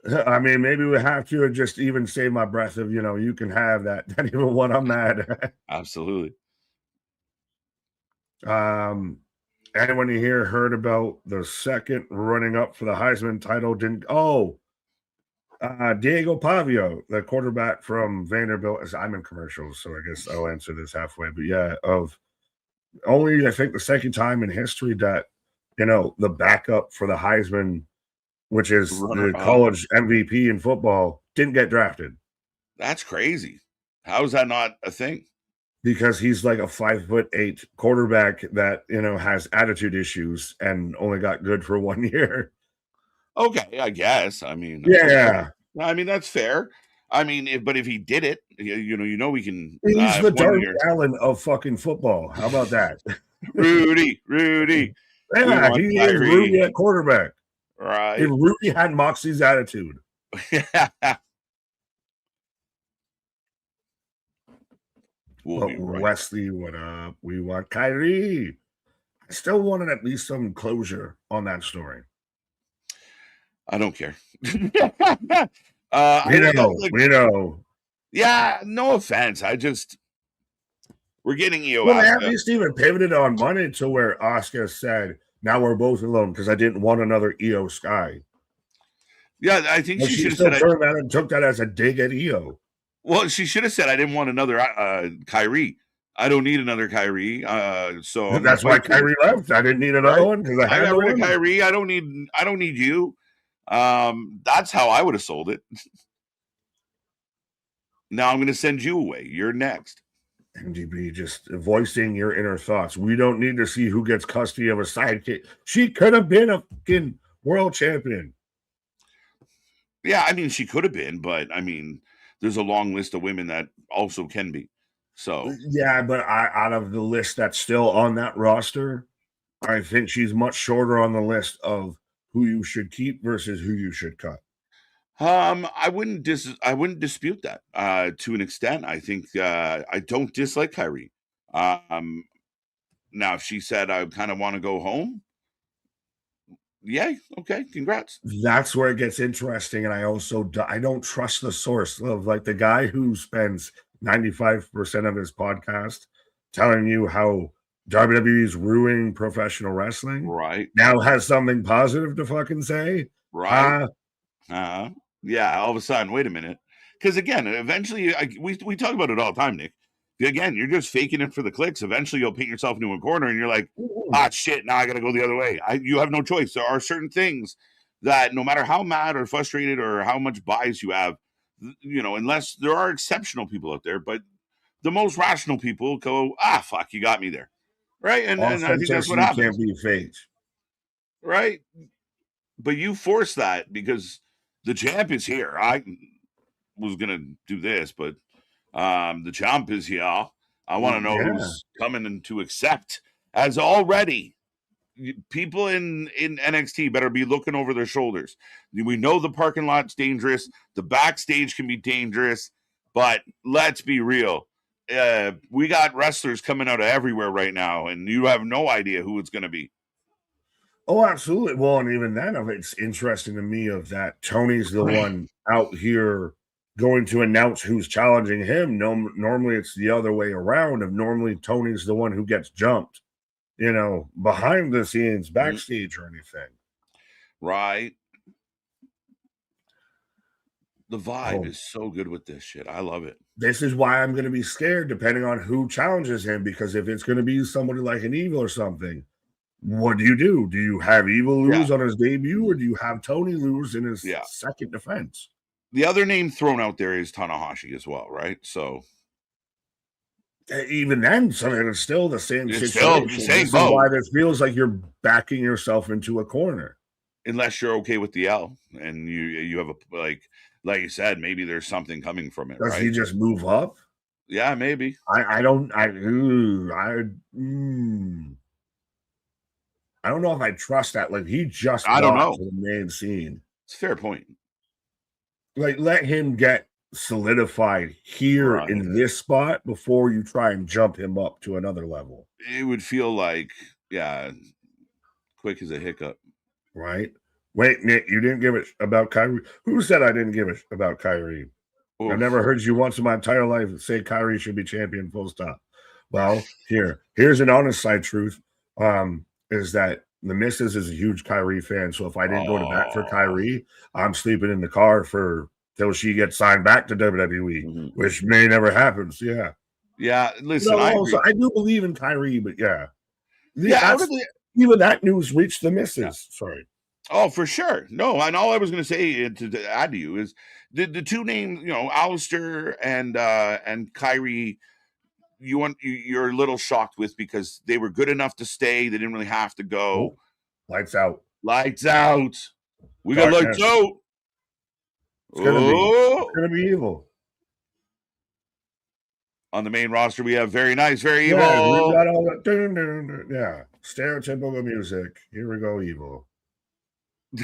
that. I mean, maybe we have to just even save my breath of, you can have that. Not even when I'm mad. Absolutely. Anyone here heard about the second running up for the Heisman title? Diego Pavio, the quarterback from Vanderbilt. I'm in commercials, so I guess I'll answer this halfway. But yeah, of only, I think, the second time in history that, the backup for the Heisman, which is the college MVP in football, didn't get drafted. That's crazy. How is that not a thing? Because he's like a 5'8" quarterback that, has attitude issues and only got good for 1 year. Okay, I guess. I mean, yeah. I mean, that's fair. I mean, but if he did it, we can. He's the Darby Allin of fucking football. How about that? Rudy. Yeah, he is Rudy at quarterback. Right. If Rudy had Moxie's attitude. Wesley, what up? We want Kyrie. I still wanted at least some closure on that story. I don't care. We know. Yeah, no offense. We're getting you. Well, at least even pivoted on Monday to where Asuka said, "Now we're both alone," because I didn't want another Io Sky. Yeah, I think she should have turned that and took that as a dig at Io. Well, she should have said, I didn't want another Kyrie. I don't need another Kyrie. So that's why Kyrie left. I didn't need another one because I got rid of Kyrie. I don't need you. That's how I would have sold it. Now I'm going to send you away. You're next. MGB just voicing your inner thoughts. We don't need to see who gets custody of a sidekick. She could have been a fucking world champion. Yeah, I mean, she could have been, but I mean, there's a long list of women that also can be. So yeah, but out of the list that's still on that roster, I think she's much shorter on the list of who you should keep versus who you should cut. I wouldn't dispute that to an extent. I think I don't dislike Kyrie. Now if she said I kind of want to go home, yeah, okay, congrats. That's where it gets interesting, and I don't trust the source of like the guy who spends 95% of his podcast telling you how WWE is ruining professional wrestling. Right now has something positive to fucking say. Right. Yeah, all of a sudden, wait a minute. Because again, eventually, we talk about it all the time, Nick. Again, you're just faking it for the clicks. Eventually, you'll paint yourself into a corner and you're like, shit, now I got to go the other way. You have no choice. There are certain things that no matter how mad or frustrated or how much bias you have, unless there are exceptional people out there, but the most rational people go, fuck, you got me there. Right? And I think that's what happens. Can't be faked. Right? But you force that because the champ is here. I was going to do this, but the champ is here. I want to know who's coming in to accept. As already, people in NXT better be looking over their shoulders. We know the parking lot's dangerous. The backstage can be dangerous. But let's be real. We got wrestlers coming out of everywhere right now, and you have no idea who it's going to be. Oh, absolutely. Well, and even then, it's interesting to me of that Tony's the one out here going to announce who's challenging him. Normally it's the other way around. Normally Tony's the one who gets jumped, behind the scenes, backstage or anything. Right. The vibe is so good with this shit. I love it. This is why I'm going to be scared depending on who challenges him, because if it's going to be somebody like an Evil or something, what do? Do you have Evil lose on his debut, or do you have Tony lose in his second defense? The other name thrown out there is Tanahashi as well, right? So even then, it's still the same situation. Still the same boat. Why this feels like you're backing yourself into a corner, unless you're okay with the L and you have a like you said, maybe there's something coming from it. Does he just move up? Yeah, maybe. I don't know if I trust that. Like, he just I don't know the main scene. It's a fair point. Like, let him get solidified here in this spot before you try and jump him up to another level. It would feel like, quick as a hiccup. Right? Wait, Nick, you didn't give it about Kyrie. Who said I didn't give it about Kyrie? Oof. I've never heard you once in my entire life say Kyrie should be champion, full stop. Well, here's an honest side truth. Is that the missus is a huge Kyrie fan. So if I didn't go to bat for Kyrie, I'm sleeping in the car till she gets signed back to WWE, which may never happen. So yeah. Listen, I do believe in Kyrie, but even that news reached the missus. Yeah. Sorry. Oh, for sure. No, and all I was going to say to add to you is the two names, Alistair and Kyrie. You're a little shocked with because they were good enough to stay. They didn't really have to go. Lights out. Lights out. We got lights out. It's gonna be Evil. On the main roster, we have Very Nice, Very Evil. We got all that. Stereotypical music. Here we go, Evil. Be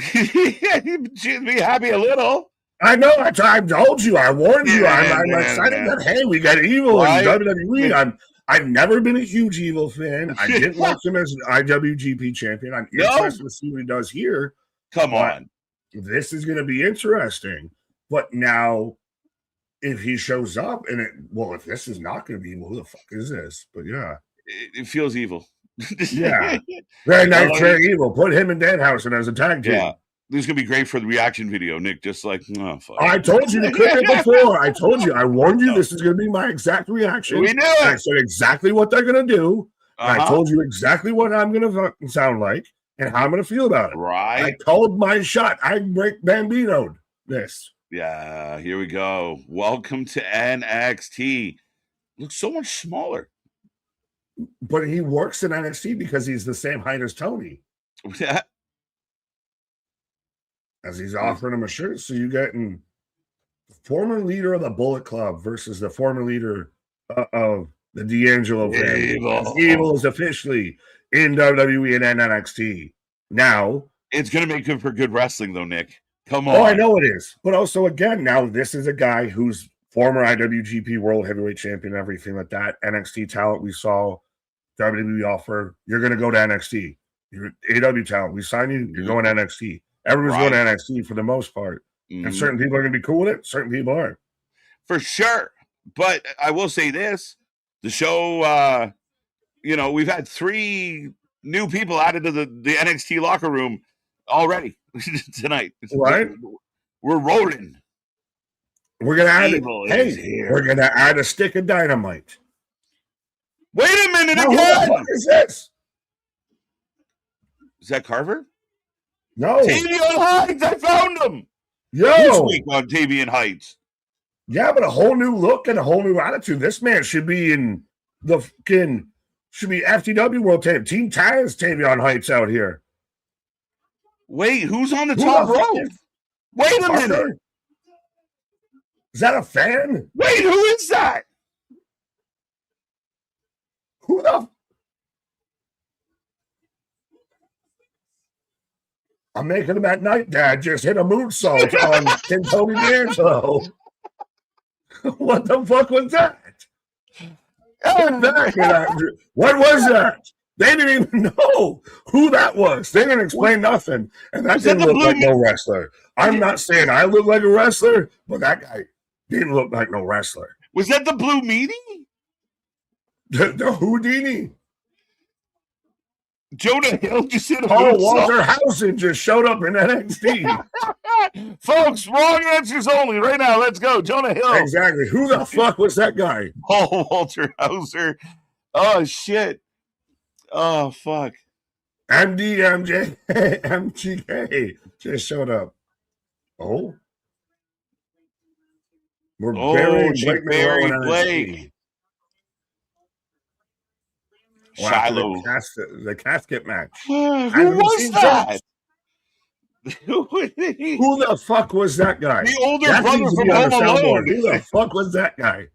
happy a little. I know. I told you. I warned you. I'm excited that, hey, we got Evil in WWE. I've never been a huge Evil fan. I didn't watch him as an IWGP champion. I'm interested to see what he does here. Come on. This is going to be interesting. But now, if he shows up if this is not going to be Evil, who the fuck is this? But it feels evil. Very nice, very evil. Put him and Danhausen as a tag team. Yeah. This is gonna be great for the reaction video, Nick. Just like, oh, fuck. I told you to click it before. I told you. I warned you. This is gonna be my exact reaction. We knew it. I said exactly what they're gonna do. I told you exactly what I'm gonna sound like and how I'm gonna feel about it. Right. I called my shot. I Bambino'd this. Yeah. Here we go. Welcome to NXT. Looks so much smaller. But he works in NXT because he's the same height as Tony. Yeah. As he's offering him a shirt. So you getting the former leader of the Bullet Club versus the former leader of the D'Angelo family. Evil is officially in WWE and NXT. Now. It's going to make good for good wrestling, though, Nick. Come on. Oh, I know it is. But also, again, now this is a guy who's former IWGP World Heavyweight Champion, everything like that. NXT talent we saw, WWE offer. You're going to go to NXT. You're AW talent. We sign you. You're going to NXT. Everyone's going to NXT for the most part. And certain people are going to be cool with it. Certain people aren't. For sure. But I will say this. The show, we've had 3 new people added to the NXT locker room already tonight. Right? We're rolling. We're going to add we're going to add a stick of dynamite. Wait a minute now, again. What is this? Is that Carver? No. Tavion Heights, I found him. This week on Tavion Heights. Yeah, but a whole new look and a whole new attitude. This man should be in the FTW World Team Taz Tavion Heights out here. Wait, who's on the top rope? Wait a minute. Is that a fan? Wait, who is that? Who the? I'm making him at night, Dad. Just hit a moonsault on Tony D'Angelo. What the fuck was that? What was that? They didn't even know who that was. They didn't explain nothing. And that didn't look like no wrestler. I'm not saying I look like a wrestler, but that guy didn't look like no wrestler. Was that the Blue Meanie? The Houdini. Jonah Hill just hit a Walter Hausen just showed up in NXT. Folks, wrong answers only. Right now, let's go. Jonah Hill. Exactly. Who the fuck was that guy? Oh, Walter Hauser. Oh, shit. Oh, fuck. MGK just showed up. Oh. We're Barry Blake. Shiloh. The casket match. Who was that? Who the fuck was that guy? The older brother from Home Alone. Who the fuck was that guy?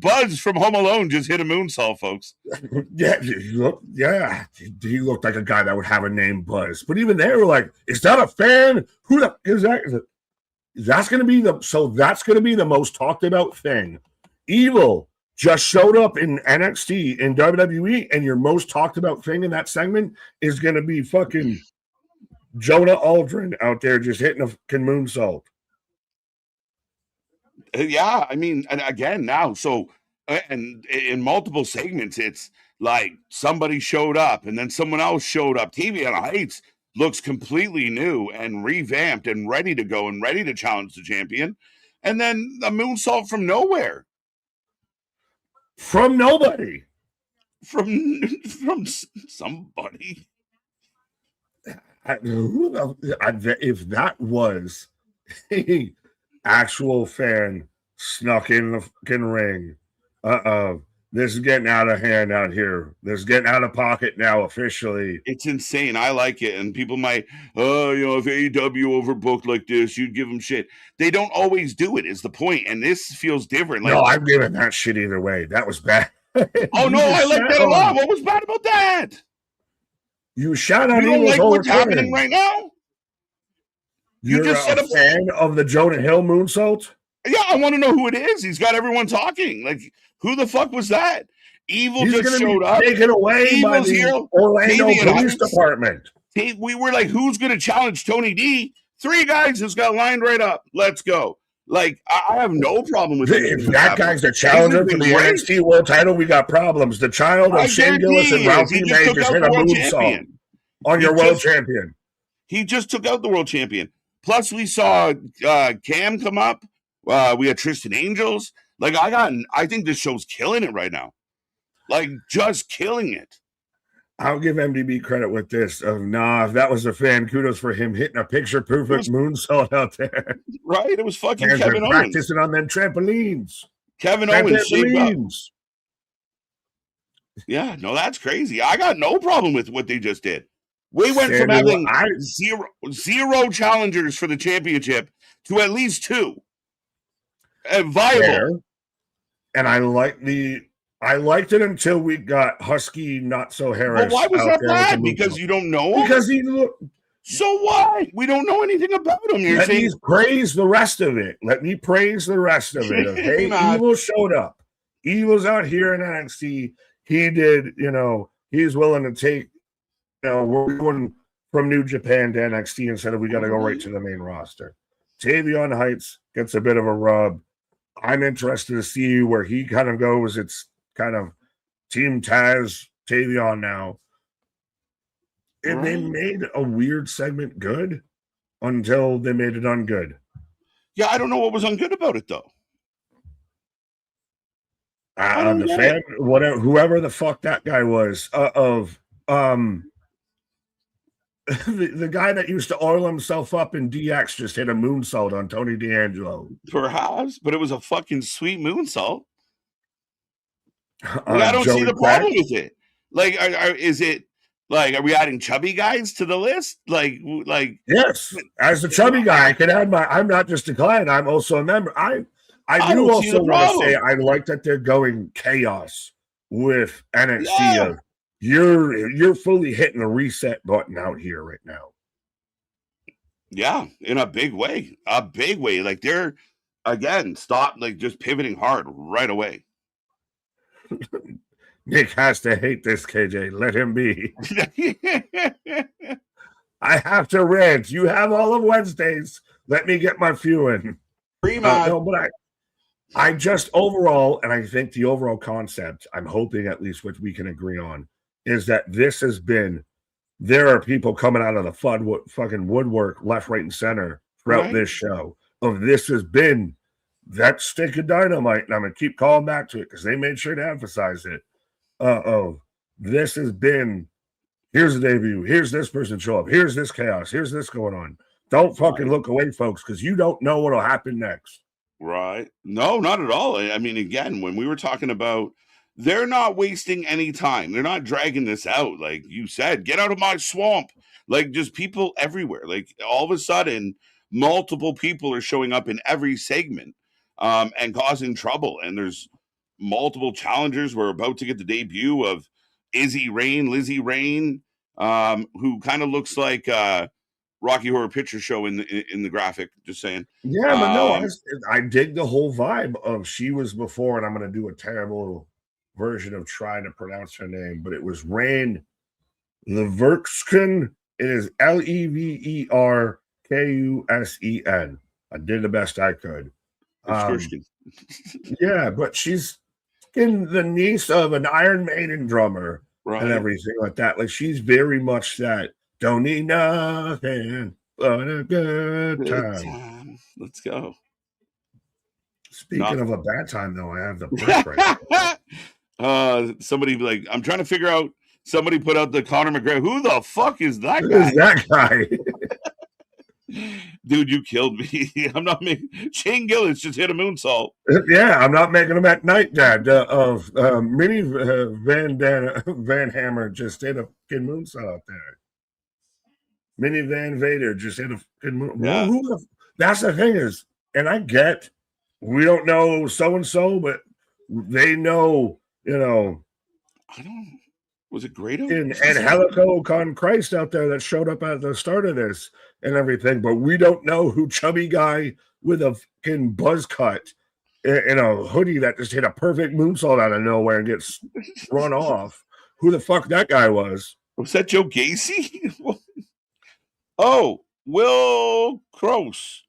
Buzz from Home Alone just hit a moonsault, folks. Yeah, he looked like a guy that would have a name Buzz. But even they were like, "Is that a fan? Who the is that?" That's going to be the most talked about thing. Evil just showed up in NXT in WWE, and your most talked about thing in that segment is going to be fucking Jonah Aldrin out there just hitting a fucking moonsault. Yeah, I mean, and again now, so and in multiple segments, it's like somebody showed up and then someone else showed up. Tavion Heights looks completely new and revamped and ready to go and ready to challenge the champion, and then a moonsault from nowhere. From nobody. From somebody. If that was an actual fan snuck in the fucking ring, this is getting out of hand out here. This is getting out of pocket now officially. It's insane. I like it. And people might, if AEW overbooked like this, you'd give them shit. They don't always do it, is the point. And this feels different. Like, no, I'm giving that shit either way. That was bad. Oh, no, I like that a lot. What was bad about that? You shot on You don't like what's happening right now? You just said a fan of the Jonah Hill moonsault? Yeah, I want to know who it is. He's got everyone talking. Like, who the fuck was that? Evil just showed up. Taken away by the Orlando Police Department. We were like, who's going to challenge Tony D? 3 guys just got lined right up. Let's go. Like, I have no problem with it. If that guy's the challenger for the NXT World Title, we got problems. The child of Shane Gillis and Ralphie May just hit a moonsault on your world champion. He just took out the world champion. Plus, we saw Cam come up. We had Tristan Angels. Like, I think this show's killing it right now. Like, just killing it. I'll give MDB credit with this. If that was a fan, kudos for him hitting a picture-perfect moonsault out there. Right? It was fucking Kevin Owens. Practicing on them trampolines. Kevin Owens shaved up. Yeah, no, that's crazy. I got no problem with what they just did. We went from having zero challengers for the championship to at least 2. Viable. Fair. And I liked it until we got Husky Not So Harris. But why was that bad? Because you don't know him? Because he looked. So why? We don't know anything about him. Let me praise the rest of it. Hey, Evil showed up. Evil's out here in NXT. He did, he's willing to take, we're going from New Japan to NXT instead of we got to go right to the main roster. Tavion Heights gets a bit of a rub. I'm interested to see where he kind of goes. It's kind of Team Taz, Tavion now. And they made a weird segment good until they made it ungood. Yeah, I don't know what was ungood about it, though. The fan, whoever the fuck that guy was, the guy that used to oil himself up in DX just hit a moonsault on Tony D'Angelo. Perhaps, but it was a fucking sweet moonsault. I don't see the problem with it. Like, is it like, are we adding chubby guys to the list? Like, yes, as a chubby guy, I can add I'm not just a client, I'm also a member. I do also want to say I like that they're going chaos with NXT. Yeah. You're fully hitting the reset button out here right now. Yeah, in a big way. Like, they're again just pivoting hard right away. Nick has to hate this, KJ. Let him be. I have to rant. You have all of Wednesdays. Let me get my few in. No, but I just overall, and I think the overall concept, I'm hoping at least which we can agree on, is that this has been, there are people coming out of the fucking woodwork, left, right, and center throughout this show. This has been that stick of dynamite, and I'm going to keep calling back to it because they made sure to emphasize it. This has been, here's the debut, here's this person show up, here's this chaos, here's this going on. Don't fucking look away, folks, because you don't know what will happen next. Right. No, not at all. I mean, again, when we were talking about, they're not wasting any time. They're not dragging this out. Like you said, get out of my swamp. Like, just people everywhere. Like, all of a sudden, multiple people are showing up in every segment and causing trouble. And there's multiple challengers. We're about to get the debut of Lizzie Rain, who kind of looks like Rocky Horror Picture Show in the graphic, just saying. Yeah, but no, I dig the whole vibe of she was before, and I'm going to do a terrible version of trying to pronounce her name, but it was Rain Leverkusen. It is Leverkusen. I did the best I could. Yeah, but she's the niece of an Iron Maiden drummer and everything like that. Like, she's very much that. Don't need nothing but a good time. Let's go. Speaking of a bad time, though, I have the break right now. Somebody I'm trying to figure out. Somebody put out the Conor McGregor. Who the fuck is that guy? Who is that guy? Dude, you killed me. I'm not making. Shane Gillis just hit a moonsault. Yeah, I'm not making him at night, Dad. Mini Van Hammer just hit a fucking moonsault out there. Mini Van Vader just hit a fucking moonsault. Yeah. That's the thing is, and I get, we don't know so and so, but they know, I don't. Was it Grado? And Helico Con Christ out there that showed up at the start of this and everything, but we don't know who chubby guy with a fucking buzz cut in a hoodie that just hit a perfect moonsault out of nowhere and gets run off. Who the fuck that guy was? Was that Joe Gacy? Oh, Will Kroos,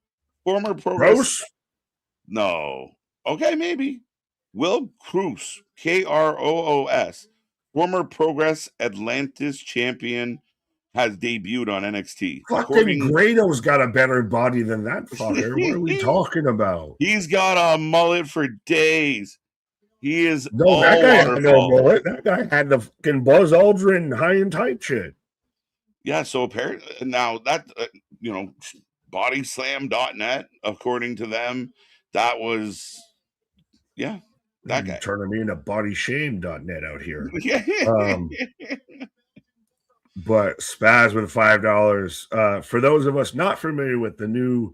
former Progress. No. Okay, maybe. Will Kroos, Kroos. Former Progress Atlantis champion, has debuted on NXT. Fucking Grado's got a better body than that fucker. What are we talking about? He's got a mullet for days. He is that guy had no mullet. That guy had the fucking Buzz Aldrin high and tight shit. Yeah, so apparently now that bodyslam.net, according to them, that was that guy turning me into bodyshame.net out here. But Spaz with $5. For those of us not familiar with the new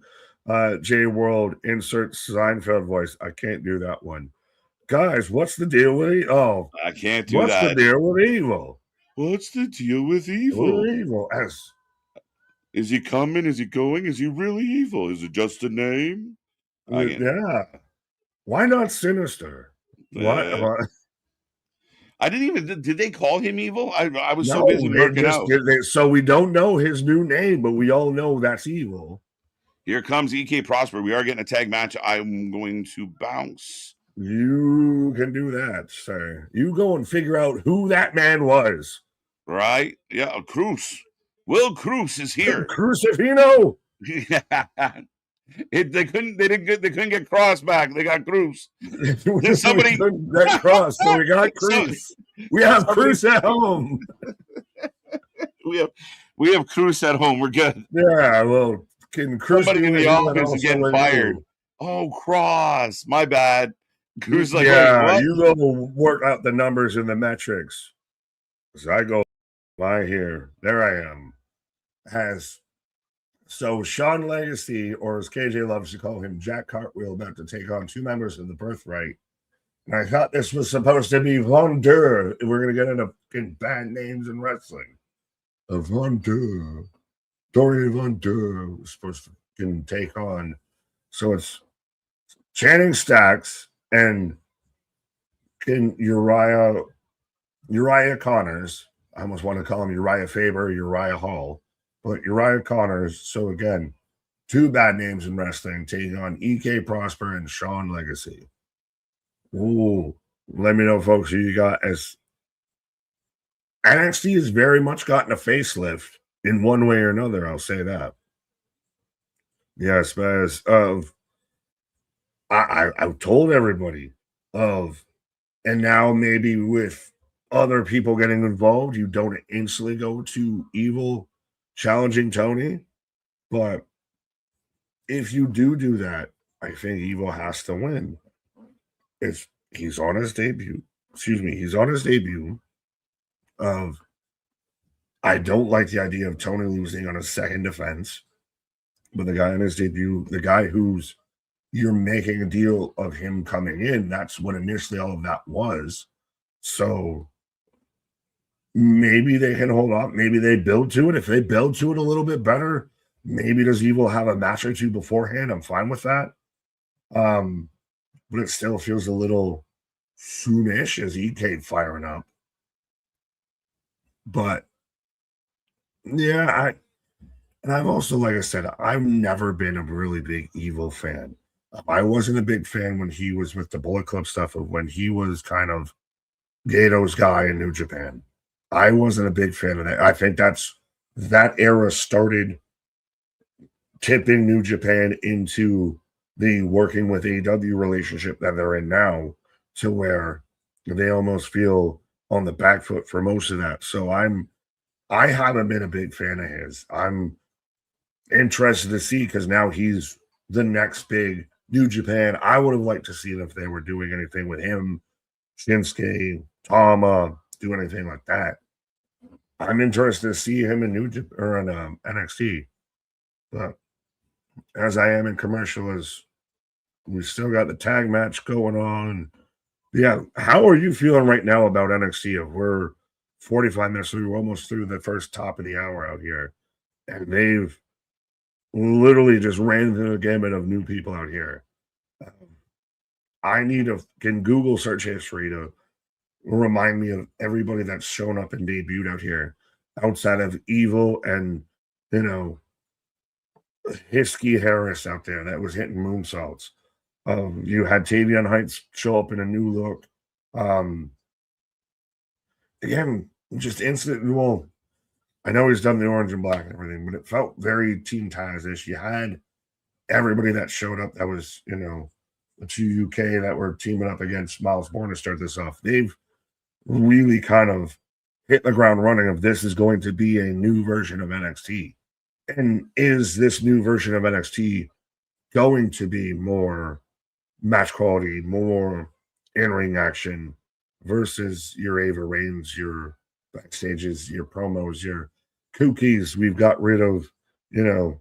J World, insert Seinfeld voice. I can't do that one. Guys, what's the deal with Evil? Oh, I can't do that. What's the deal with Evil? What's the deal with Evil? Is he coming? Is he going? Is he really evil? Is it just a name? Yeah. Why not Sinister? What? I didn't even. Did they call him evil? I was so busy working out. So we don't know his new name, but we all know that's Evil. Here comes EK Prosper. We are getting a tag match. I'm going to bounce. You can do that, sir. You go and figure out who that man was. Right? Yeah, Cruz. Will Cruz is here. Crucifino. They couldn't get Cross back. They got Cruz. Somebody that Cross, so we got Cruz. We have Cruz at home. we have Cruz at home. We're good. Yeah, well, somebody in the office is getting fired. Oh, Cross. My bad. Cruz like, yeah, you go work out the numbers and the metrics. So I go by here. There I am. So Sean Legacy, or as KJ loves to call him, Jack Cartwheel, about to take on two members of the Birthright. And I thought this was supposed to be Von Dur. We're going to get into fucking bad names in wrestling. Von Dur. Dorian Von Dur was supposed to take on. So it's Channing Stacks and Uriah Connors. I almost want to call him Uriah Faber, Uriah Hall. But Uriah Connors, so again, two bad names in wrestling, taking on EK Prosper and Sean Legacy. Ooh, let me know, folks, who you got. As NXT has very much gotten a facelift in one way or another, I'll say that. Yes, as of I've told everybody of, and now maybe with other people getting involved, you don't instantly go to Evil challenging Tony, but if you do that, I think Evil has to win. He's on his debut. He's on his debut. I don't like the idea of Tony losing on a second defense, but the guy on his debut, the guy who's you're making a deal of him coming in, that's what initially all of that was. So maybe they can hold up. Maybe they build to it. If they build to it a little bit better, maybe does Evil have a match or two beforehand? I'm fine with that. But it still feels a little soonish as EK firing up. But yeah, I've also, like I said, I've never been a really big Evil fan. I wasn't a big fan when he was with the Bullet Club stuff, of when he was kind of Gato's guy in New Japan. I wasn't a big fan of that. I think that era started tipping New Japan into the working with AEW relationship that they're in now, to where they almost feel on the back foot for most of that. So I haven't been a big fan of his. I'm interested to see, because now he's the next big New Japan. I would have liked to see if they were doing anything with him, Shinsuke, Tama, do anything like that. I'm interested to see him in NXT. But as I am in commercial, as we still got the tag match going on. Yeah, how are you feeling right now about NXT? We're 45 minutes through, we're almost through the first top of the hour out here, and they've literally just ran through the gamut of new people out here. I need can Google search history to remind me of everybody that's shown up and debuted out here, outside of Evil and Hisky Harris out there that was hitting moonsaults. You had Tavion Heights show up in a new look. Again, just instant. Well, I know he's done the orange and black and everything, but it felt very Team Taz-ish. You had everybody that showed up that was, you know, the two UK that were teaming up against Miles Bourne to start this off. They've really kind of hit the ground running of this is going to be a new version of NXT. And is this new version of NXT going to be more match quality, more in-ring action versus your Ava Reigns, your backstages, your promos, your kookies? We've got rid of, you know,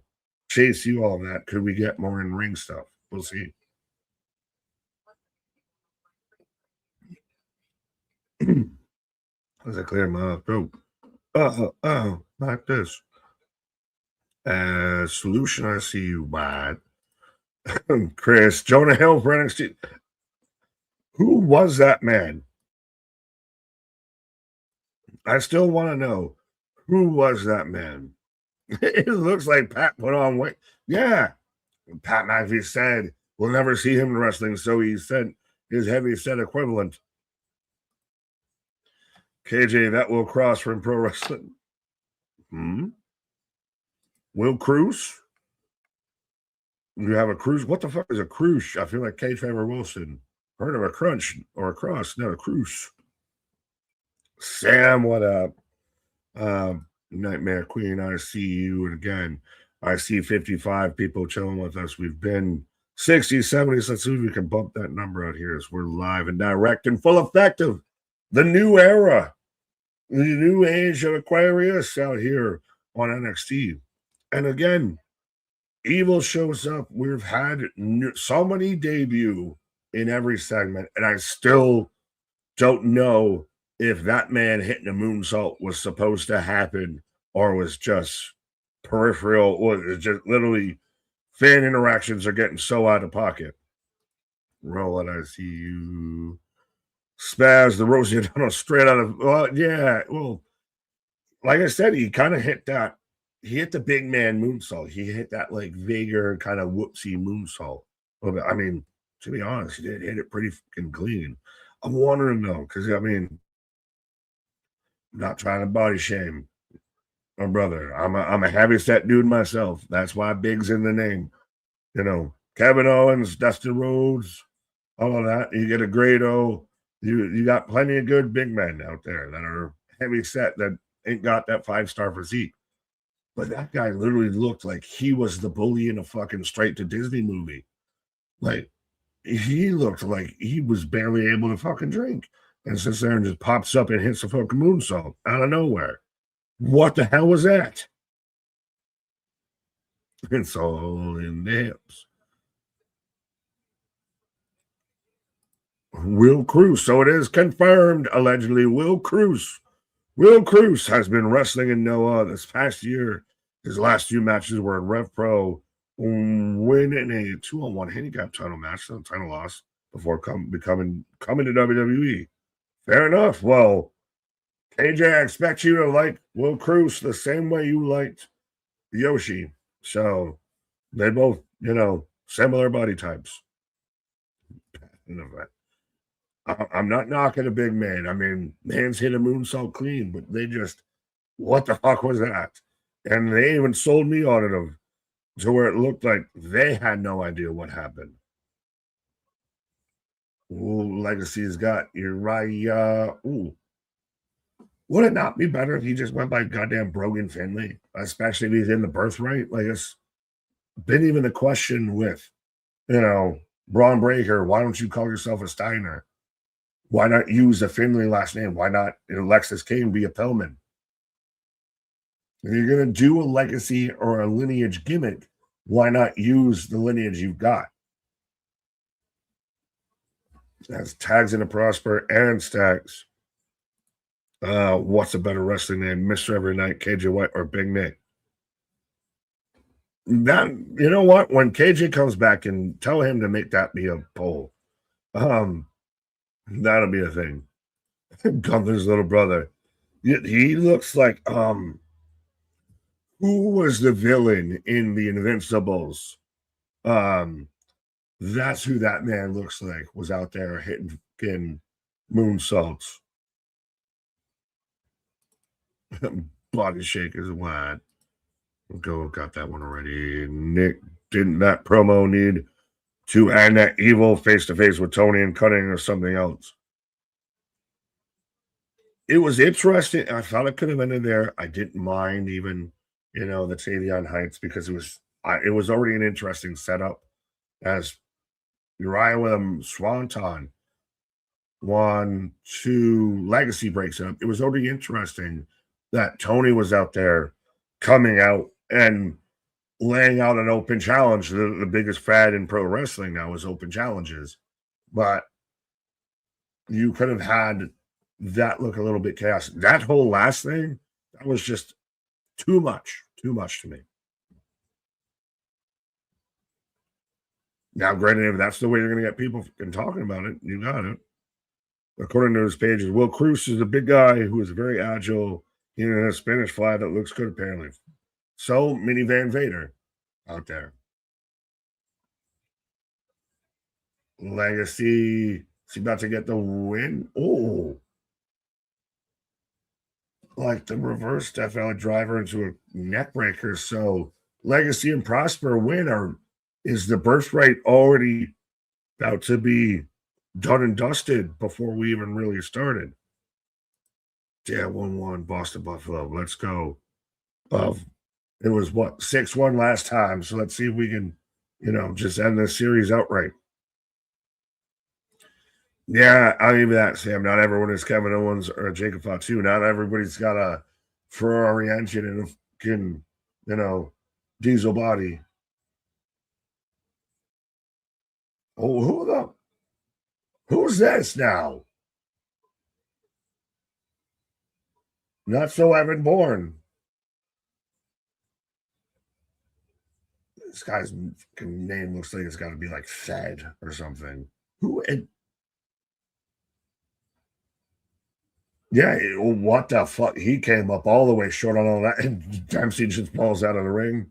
Chase you, all of that. Could we get more in-ring stuff? We'll see. As I clear my throat. Like this. Solution, I see you, bad. Chris, Jonah Hill for NXT. Who was that man? I still want to know who was that man. It looks like Pat put on weight. Yeah. Pat McAfee said we'll never see him in wrestling, so he said his heavy set equivalent. KJ, that will cross from pro wrestling. Will Cruz? You have a cruise? What the fuck is a cruise? I feel like K. Trevor Wilson. Heard of a crunch or a cross, not a cruise. Sam, what up? Nightmare Queen, I see you. And again, I see 55 people chilling with us. We've been 60, 70. So let's see if we can bump that number out here as we're live and direct and full effect of the new era, the new age of Aquarius out here on NXT. And again, Evil shows up. We've had somebody debut in every segment, and I still don't know if that man hitting a moonsault was supposed to happen or was just peripheral, or just literally fan interactions are getting so out of pocket. Roll it, I see you. Spaz, the Rosie O'Donnell straight out of, well, like I said, he kind of hit that. He hit the big man moonsault. He hit that like vaguer kind of whoopsie moonsault. I mean, to be honest, he did hit it pretty fucking clean. I'm wondering though, because I mean, I'm not trying to body shame my brother. I'm a heavy set dude myself. That's why Big's in the name. You know, Kevin Owens, Dustin Rhodes, all of that. You get a Grado. You got plenty of good big men out there that are heavy set that ain't got that 5-star physique. But that guy literally looked like he was the bully in a fucking straight to Disney movie. Like, he looked like he was barely able to fucking drink. And sits there and just pops up and hits a fucking moonsault out of nowhere. What the hell was that? It's all in the hips. Will Cruz. So it is confirmed, allegedly, Will Cruz. Will Cruz has been wrestling in Noah this past year. His last few matches were in Rev Pro, winning a 2-on-1 handicap title match, so title loss, before coming to WWE. Fair enough. Well, KJ, I expect you to like Will Cruz the same way you liked Yoshi. So they both, you know, similar body types. I'm not knocking a big man. I mean, man's hit a moonsault clean, but they just, what the fuck was that? And they even sold me on it to where it looked like they had no idea what happened. Ooh, Legacy's got Uriah. Ooh. Would it not be better if he just went by goddamn Brogan Finley? Especially if he's in the birthright? Like, it's been even a question with, you know, Braun Breaker. Why don't you call yourself a Steiner? Why not use a Finley last name? Why not, you know, Lexus King be a Pillman? If you're going to do a legacy or a lineage gimmick, why not use the lineage you've got? That's Tags in the Prosper and Stacks. What's a better wrestling name? Mr. Every Night, KJ White, or Big Nick? That, you know what? When KJ comes back, and tell him to make that be a poll. That'll be a thing. Gunther's little brother. He looks like who was the villain in the Invincibles? That's who that man looks like, was out there hitting fucking moonsaults. body shake is wide. Go, got that one already. Nick, didn't that promo need to end that evil face-to-face with Tony and Cunning or something else? It was interesting. I thought it could have ended there. I didn't mind even, the Tavion Heights because it was already an interesting setup as Uriah with a swanton. 1, 2, Legacy breaks up. It was already interesting that Tony was out there coming out and laying out an open challenge. The biggest fad in pro wrestling now is open challenges. But you could have had that look a little bit chaotic. That whole last thing, that was just too much to me. Now, granted, if that's the way you're going to get people talking about it, you got it. According to his pages, Will Cruz is a big guy who is very agile in a Spanish fly that looks good, apparently. So, Minivan Vader out there. Legacy, is he about to get the win? Oh. Like the reverse Death Valley driver into a neck breaker. So, Legacy and Prosper win, is the birthright already about to be done and dusted before we even really started? Yeah, 1-1 Boston Buffalo. Let's go. It was 6-1 last time. So let's see if we can, just end this series outright. Yeah, I'll give you that, Sam. Not everyone is Kevin Owens or Jacob Fatu. Not everybody's got a Ferrari engine and a fucking, diesel body. Oh, who's this now? Not so Evan Bourne. This guy's name looks like it's got to be like Fed or something. What the fuck? He came up all the way short on all that, and Dempsey just falls out of the ring.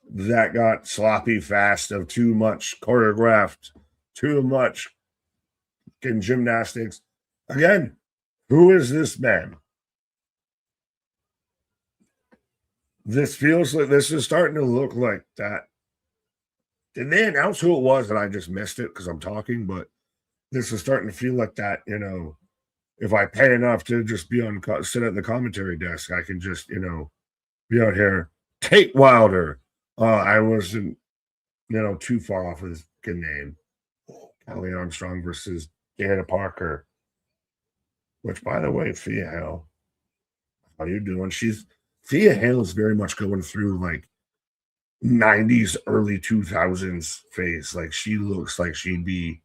That got sloppy fast of too much choreographed, too much in gymnastics. Again, who is this man? This feels like this is starting to look like that. Did they announce who it was and I just missed it because I'm talking? But this is starting to feel like that, if I pay enough to just be sit at the commentary desk, I can just, be out here. Tate Wilder. I wasn't, too far off of his name. Kelly Armstrong versus Dana Parker. Which, by the way, Thea Hale, how you doing? Thea Hale is very much going through like 90s, early 2000s phase. Like she looks like she'd be,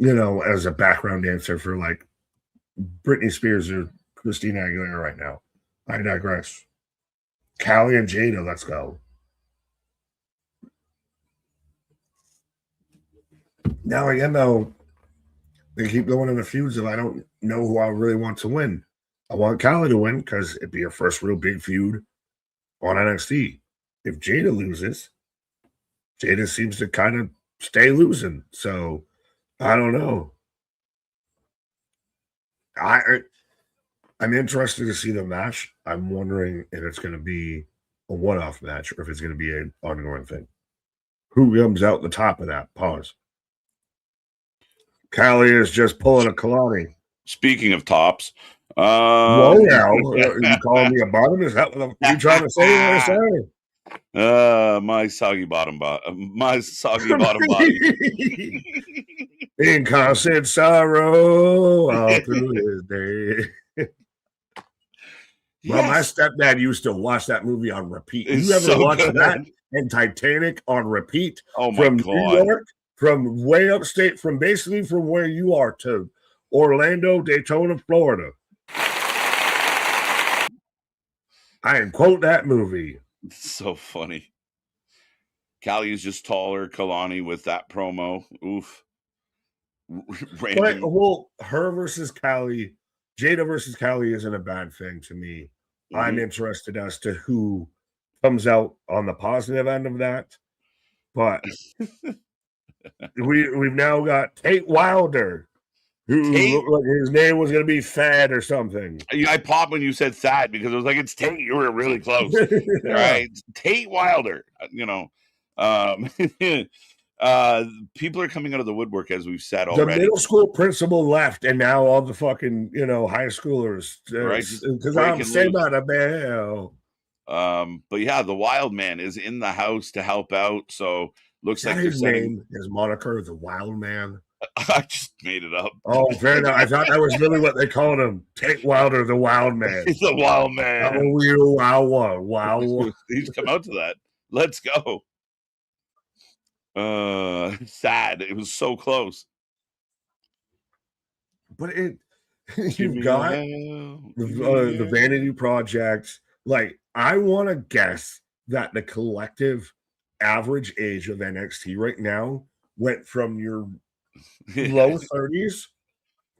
as a background dancer for like Britney Spears or Christina Aguilera right now. I digress. Callie and Jada, let's go. Now again, though, they keep going in the feuds if I don't know who I really want to win. I want Callie to win because it'd be her first real big feud on NXT. If Jada loses, Jada seems to kind of stay losing. So I don't know. I'm interested to see the match. I'm wondering if it's going to be a one-off match or if it's going to be an ongoing thing. Who comes out the top of that? Pause. Callie is just pulling a Kalani. Speaking of tops, whoa, now you calling me a bottom? Is that what you trying to say? My soggy bottom my soggy bottom body. In constant sorrow all through his day. Well, my stepdad used to watch that movie on repeat. You ever watch that and Titanic on repeat? Oh my God. New York, from way upstate, from basically from where you are to Orlando, Daytona, Florida. I can quote that movie. It's so funny. Callie is just taller. Kalani with that promo. Oof. But, her versus Callie, Jada versus Callie isn't a bad thing to me. Mm-hmm. I'm interested as to who comes out on the positive end of that. But we've now got Tate Wilder Who looked like his name was going to be Thad or something. I popped when you said Thad because it was like, it's Tate. You were really close. Yeah. Right? Tate Wilder, people are coming out of the woodwork, as we've said already. The middle school principal left, and now all the fucking, high schoolers. Right? Because I'm saying about a bell. But yeah, the Wild Man is in the house to help out. So looks like his name, his moniker, the Wild Man. I just made it up. Oh, fair enough. I thought that was really what they called him. Tate Wilder, the Wild Man. He's the Wild Man. I'm a real wild one. Wow. He's come out to that. Let's go. Sad. It was so close. But you've got the Vanity Project. Like, I want to guess that the collective average age of NXT right now went from your low 30s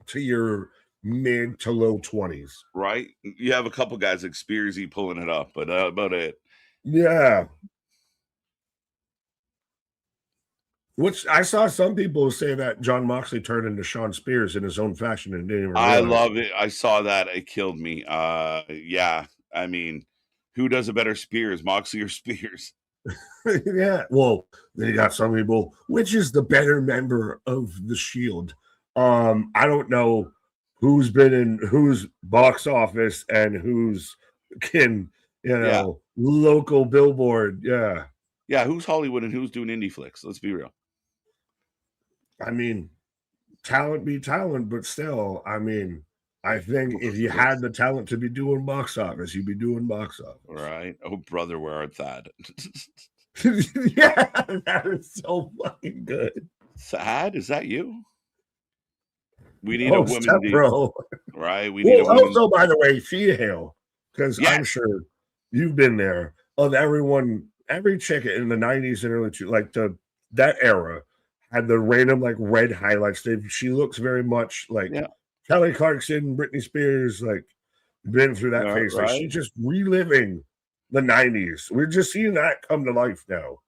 to your mid to low 20s. Right? You have a couple guys like Spearsy pulling it up, but about it. Yeah. Which I saw some people say that John Moxley turned into Sean Spears in his own fashion and didn't even realize. I love it. I saw that. It killed me. Yeah. I mean, who does a better Spears, Moxley or Spears? Yeah. Well, then you got some people, which is the better member of the Shield? I don't know who's been in whose box office and who's local billboard. Yeah. Yeah. Who's Hollywood and who's doing indie flicks? Let's be real. I mean, talent be talent, but still, I mean, I think if you had the talent to be doing box office, you'd be doing box office. Right. Oh, brother, where art Thad? Yeah, that is so fucking good. Thad, is that you? We need a woman. Bro. Right. We need a woman. Also, by the way, Thea Hale, because I'm sure you've been there. Of every chick in the 90s and early that era had the random red highlights. She looks very much like Kelly Clarkson, Britney Spears, been through that phase. Right. She's just reliving the 90s. We're just seeing that come to life now.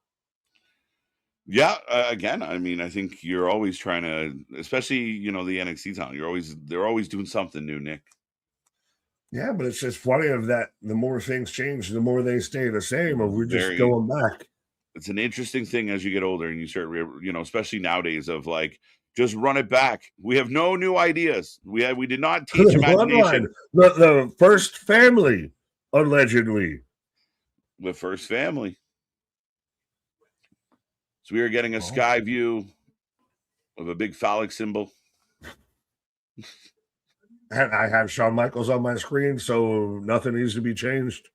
Yeah, again, I mean, I think you're always trying to, especially the NXT talent. They're always doing something new, Nick. Yeah, but it's just funny that the more things change, the more they stay the same. Or we're just going back. It's an interesting thing as you get older and you start, especially nowadays, of just run it back. We have no new ideas. We did not teach imagination. The first family, allegedly. The first family. So we are getting a sky view of a big phallic symbol. And I have Shawn Michaels on my screen, so nothing needs to be changed.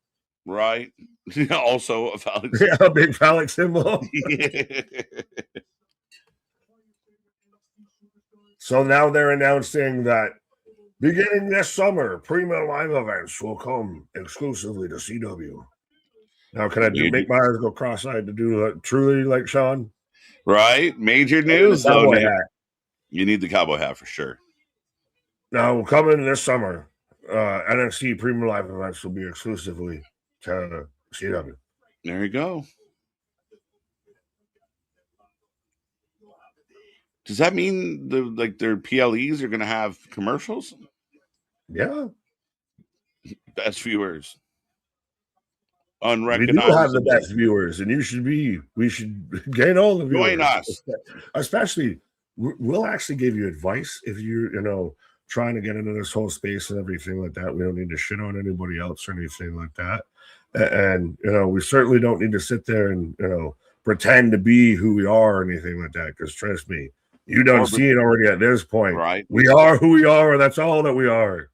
Right. Also a phallic symbol. Yeah, a big phallic symbol. So now they're announcing that beginning this summer, Prima Live events will come exclusively to CW. Now, can I make my eyes go cross-eyed to do truly like Sean? Right. Major news, though. You need the cowboy hat for sure. Now, coming this summer, NXT Prima Live events will be exclusively to CW. There you go. Does that mean their PLEs are going to have commercials? Yeah. Best viewers. Unrecognizable. We do have the best viewers, and we should gain all the viewers. Join us. Especially, we'll actually give you advice if you're, trying to get into this whole space and everything like that. We don't need to shit on anybody else or anything like that. And, we certainly don't need to sit there and, pretend to be who we are or anything like that. Because trust me, you don't see it already at this point. Right. We are who we are. That's all that we are.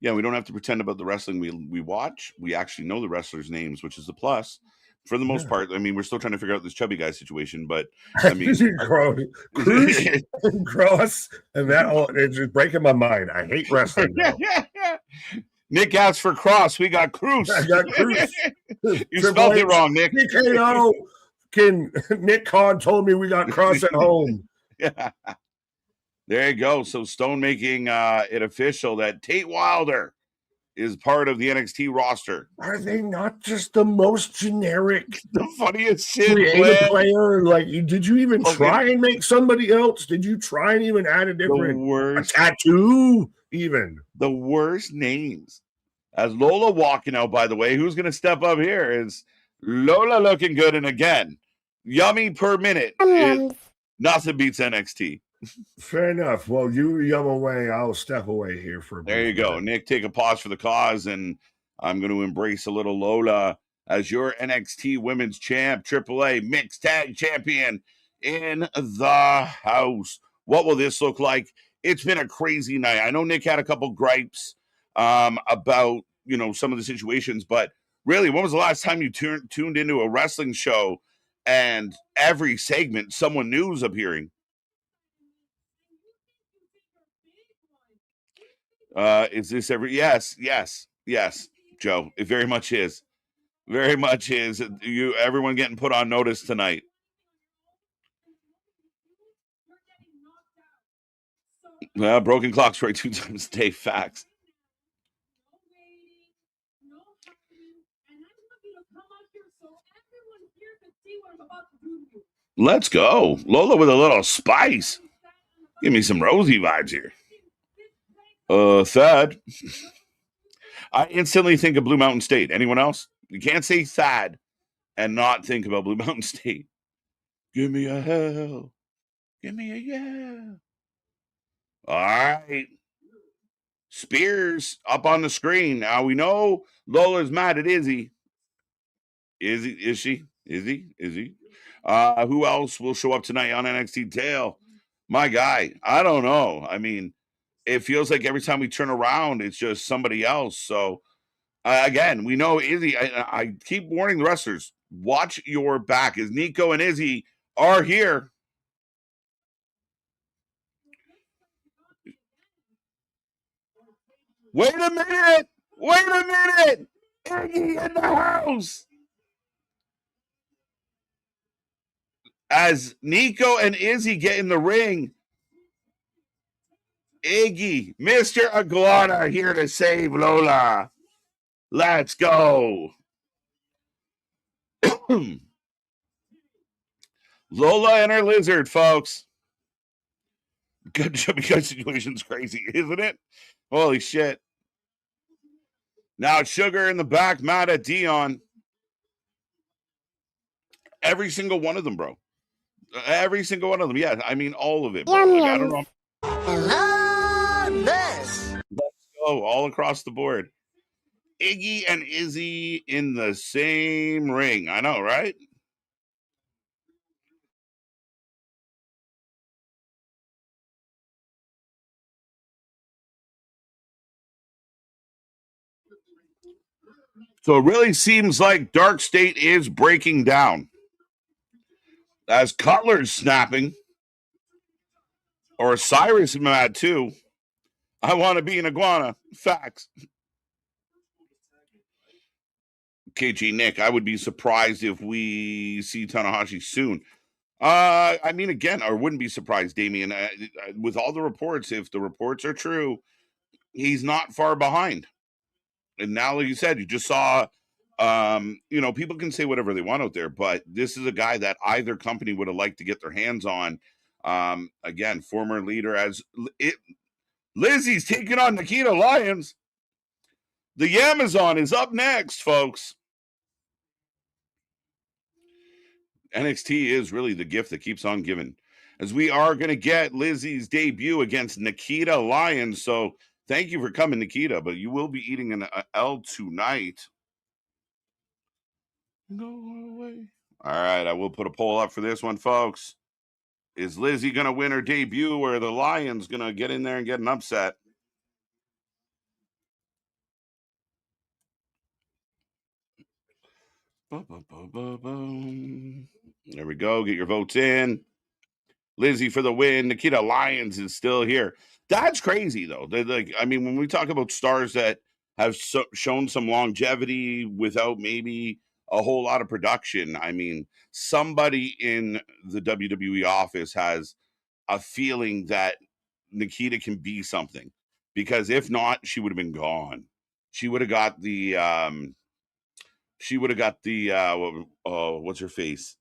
Yeah, we don't have to pretend about the wrestling we watch. We actually know the wrestlers' names, which is the plus. For the most part, I mean, we're still trying to figure out this chubby guy situation, but I mean, Cross, and it's just breaking my mind. I hate wrestling now. Nick asked for Cross. We got Cruz. I got Cruz. You spelled it wrong, Nick. Nick Khan told me we got Cross at home. Yeah. There you go. So Stone making it official that Tate Wilder is part of the NXT roster. Are they not just the most generic, the funniest shit? Create a player. Like, did you even try and make somebody else? Did you try and even add a different tattoo? Even the worst names. As Lola walking out, by the way, who's going to step up here is Lola looking good. And again, yummy per minute. Nothing beats NXT. Fair enough. Well, you yum away. I'll step away here for a bit. There you go. Nick, take a pause for the cause. And I'm going to embrace a little Lola as your NXT Women's Champ, AAA Mixed Tag Champion in the house. What will this look like? It's been a crazy night. I know Nick had a couple gripes about, some of the situations, but really, when was the last time you tuned into a wrestling show and every segment someone new is appearing? Is this every? Yes, Joe. It very much is. Very much is. Everyone getting put on notice tonight. Broken clocks right 2 times a day. Facts. Let's go. Lola with a little spice. Give me some Rosie vibes here. Thad. I instantly think of Blue Mountain State. Anyone else? You can't say Thad and not think about Blue Mountain State. Give me a hell. Give me a yeah. All right. Spears up on the screen. Now we know Lola's mad at Izzy. Is she? Is he? Who else will show up tonight on NXT Tail? My guy. I don't know. I mean, it feels like every time we turn around, it's just somebody else. So, again, we know Izzy. I keep warning the wrestlers, watch your back as Nico and Izzy are here. Wait a minute. Iggy in the house. As Nico and Izzy get in the ring, Iggy, Mr. Iguana here to save Lola. Let's go. Lola and her lizard, folks. Good job because situation's crazy, isn't it? Holy shit. Now Sugar in the back, mad at Dion. Every single one of them, bro. Every single one of them. Yeah, I mean, all of it. Bro. Like, I don't know. Let's go all across the board. Iggy and Izzy in the same ring. I know, right? So it really seems like Dark State is breaking down. As Cutler's snapping. Or Cyrus is mad too. I want to be an iguana. Facts. KG Nick, I would be surprised if we see Tanahashi soon. I mean, again, I wouldn't be surprised, Damian. With all the reports, if the reports are true, he's not far behind. And now, like you said, you just saw, people can say whatever they want out there, but this is a guy that either company would have liked to get their hands on. Again, former leader Lizzie's taking on Nikita Lyons. The Amazon is up next, folks. NXT is really the gift that keeps on giving. As we are going to get Lizzie's debut against Nikita Lyons. So thank you for coming, Nikita, but you will be eating an L tonight. Go away. All right, I will put a poll up for this one, folks. Is Lizzie going to win her debut, or are the Lions going to get in there and get an upset? There we go. Get your votes in. Lizzie for the win. Nikita Lyons is still here. That's crazy, though. When we talk about stars that have shown some longevity without maybe a whole lot of production, I mean, somebody in the WWE office has a feeling that Nikita can be something. Because if not, she would have been gone. she would have got the what's her face?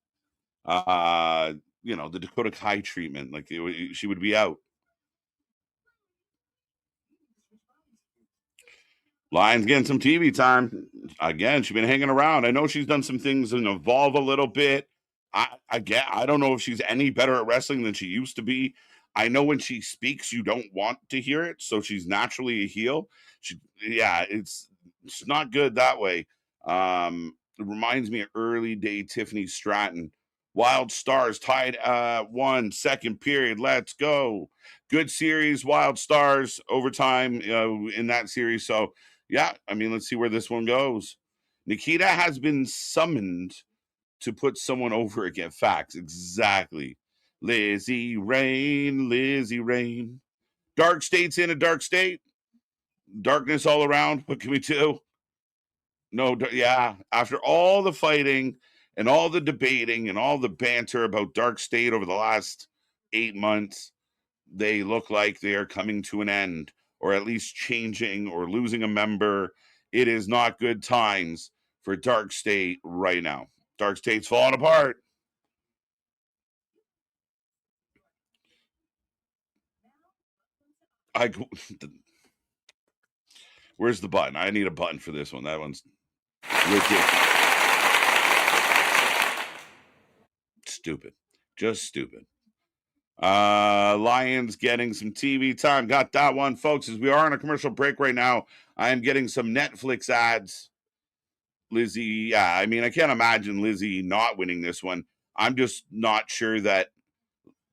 The Dakota Kai treatment. Like she would be out. Lions getting some TV time. Again, she's been hanging around. I know she's done some things and evolve a little bit. I don't know if she's any better at wrestling than she used to be. I know when she speaks, you don't want to hear it, so she's naturally a heel. It's not good that way. It reminds me of early day Tiffany Stratton. Wild Stars tied 1 second period. Let's go. Good series, Wild Stars overtime in that series. So yeah, I mean, let's see where this one goes. Nikita has been summoned to put someone over again. Facts, exactly. Lizzie Rain. Dark State's in a dark state. Darkness all around. What can we do? No, yeah. After all the fighting and all the debating and all the banter about Dark State over the last 8 months, they look like they are coming to an end, or at least changing or losing a member. It is not good times for Dark State right now. Dark State's falling apart. Where's the button? I need a button for this one. That one's ridiculous. Stupid. Just stupid. Lions getting some TV time. Got that one, folks. As we are on a commercial break right now, I am getting some Netflix ads. Lizzie, yeah, I mean, I can't imagine Lizzie not winning this one. I'm just not sure that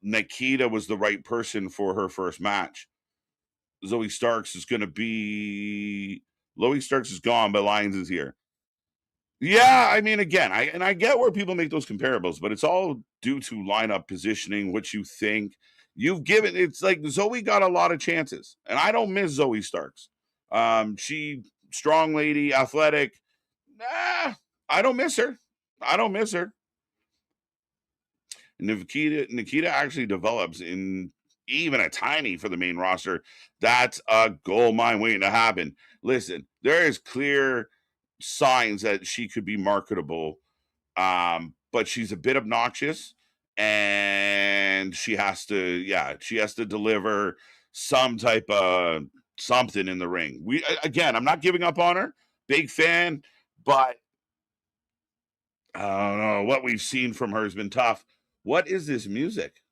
Nikita was the right person for her first match. Zoe Starks is going to be... Zoe Starks is gone, but Lions is here. Yeah, I mean, again, I get where people make those comparables, but it's all due to lineup positioning, what you think. It's like Zoe got a lot of chances, and I don't miss Zoe Starks. She, strong lady, athletic. I don't miss her. Nikita actually develops in even a tiny for the main roster. That's a gold mine waiting to happen. Listen, there is clear signs that she could be marketable, but she's a bit obnoxious, and she has to deliver some type of something in the ring. I'm not giving up on her. Big fan, but I don't know. What we've seen from her has been tough. What is this music?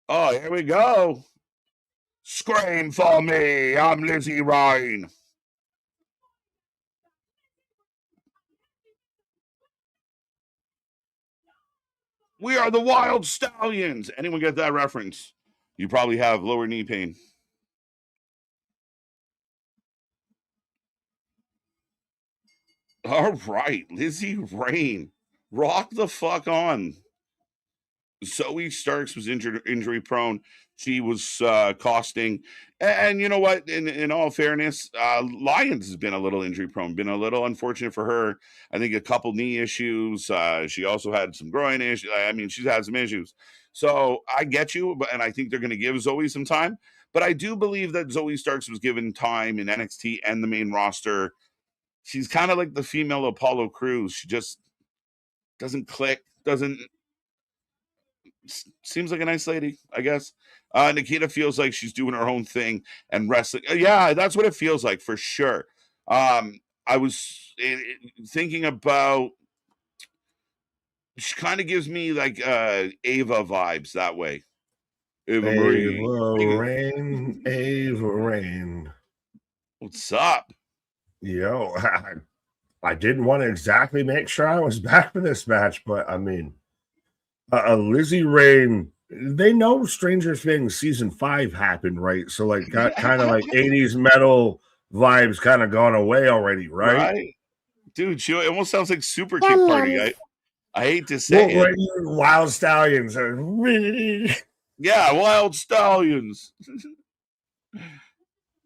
Oh, here we go. Scream for me. I'm Lizzie Ryan. We are the Wild Stallions. Anyone get that reference? You probably have lower knee pain. All right, Lizzie Rain. Rock the fuck on. Zoe Starks was injury prone. She was costing. And you know what? In all fairness, Lyons has been a little injury prone, been a little unfortunate for her. I think a couple knee issues. She also had some groin issues. I mean, she's had some issues. So I get you, and I think they're going to give Zoe some time. But I do believe that Zoe Starks was given time in NXT and the main roster. She's kind of like the female Apollo Crews. She just doesn't click, seems like a nice lady, I guess. Nikita feels like she's doing her own thing and wrestling. Yeah, that's what it feels like for sure. I was thinking about, she kind of gives me like Ava vibes that way. Ava Rain. What's up? Yo, I didn't want to exactly make sure I was back for this match, but I mean, Lizzie Rain, they know Stranger Things season 5 happened, right? So like got kind of like 80s metal vibes kind of gone away already, right? Dude, she almost sounds like Super Kick Party. I hate to say it. Wild Stallions. Yeah, Wild Stallions.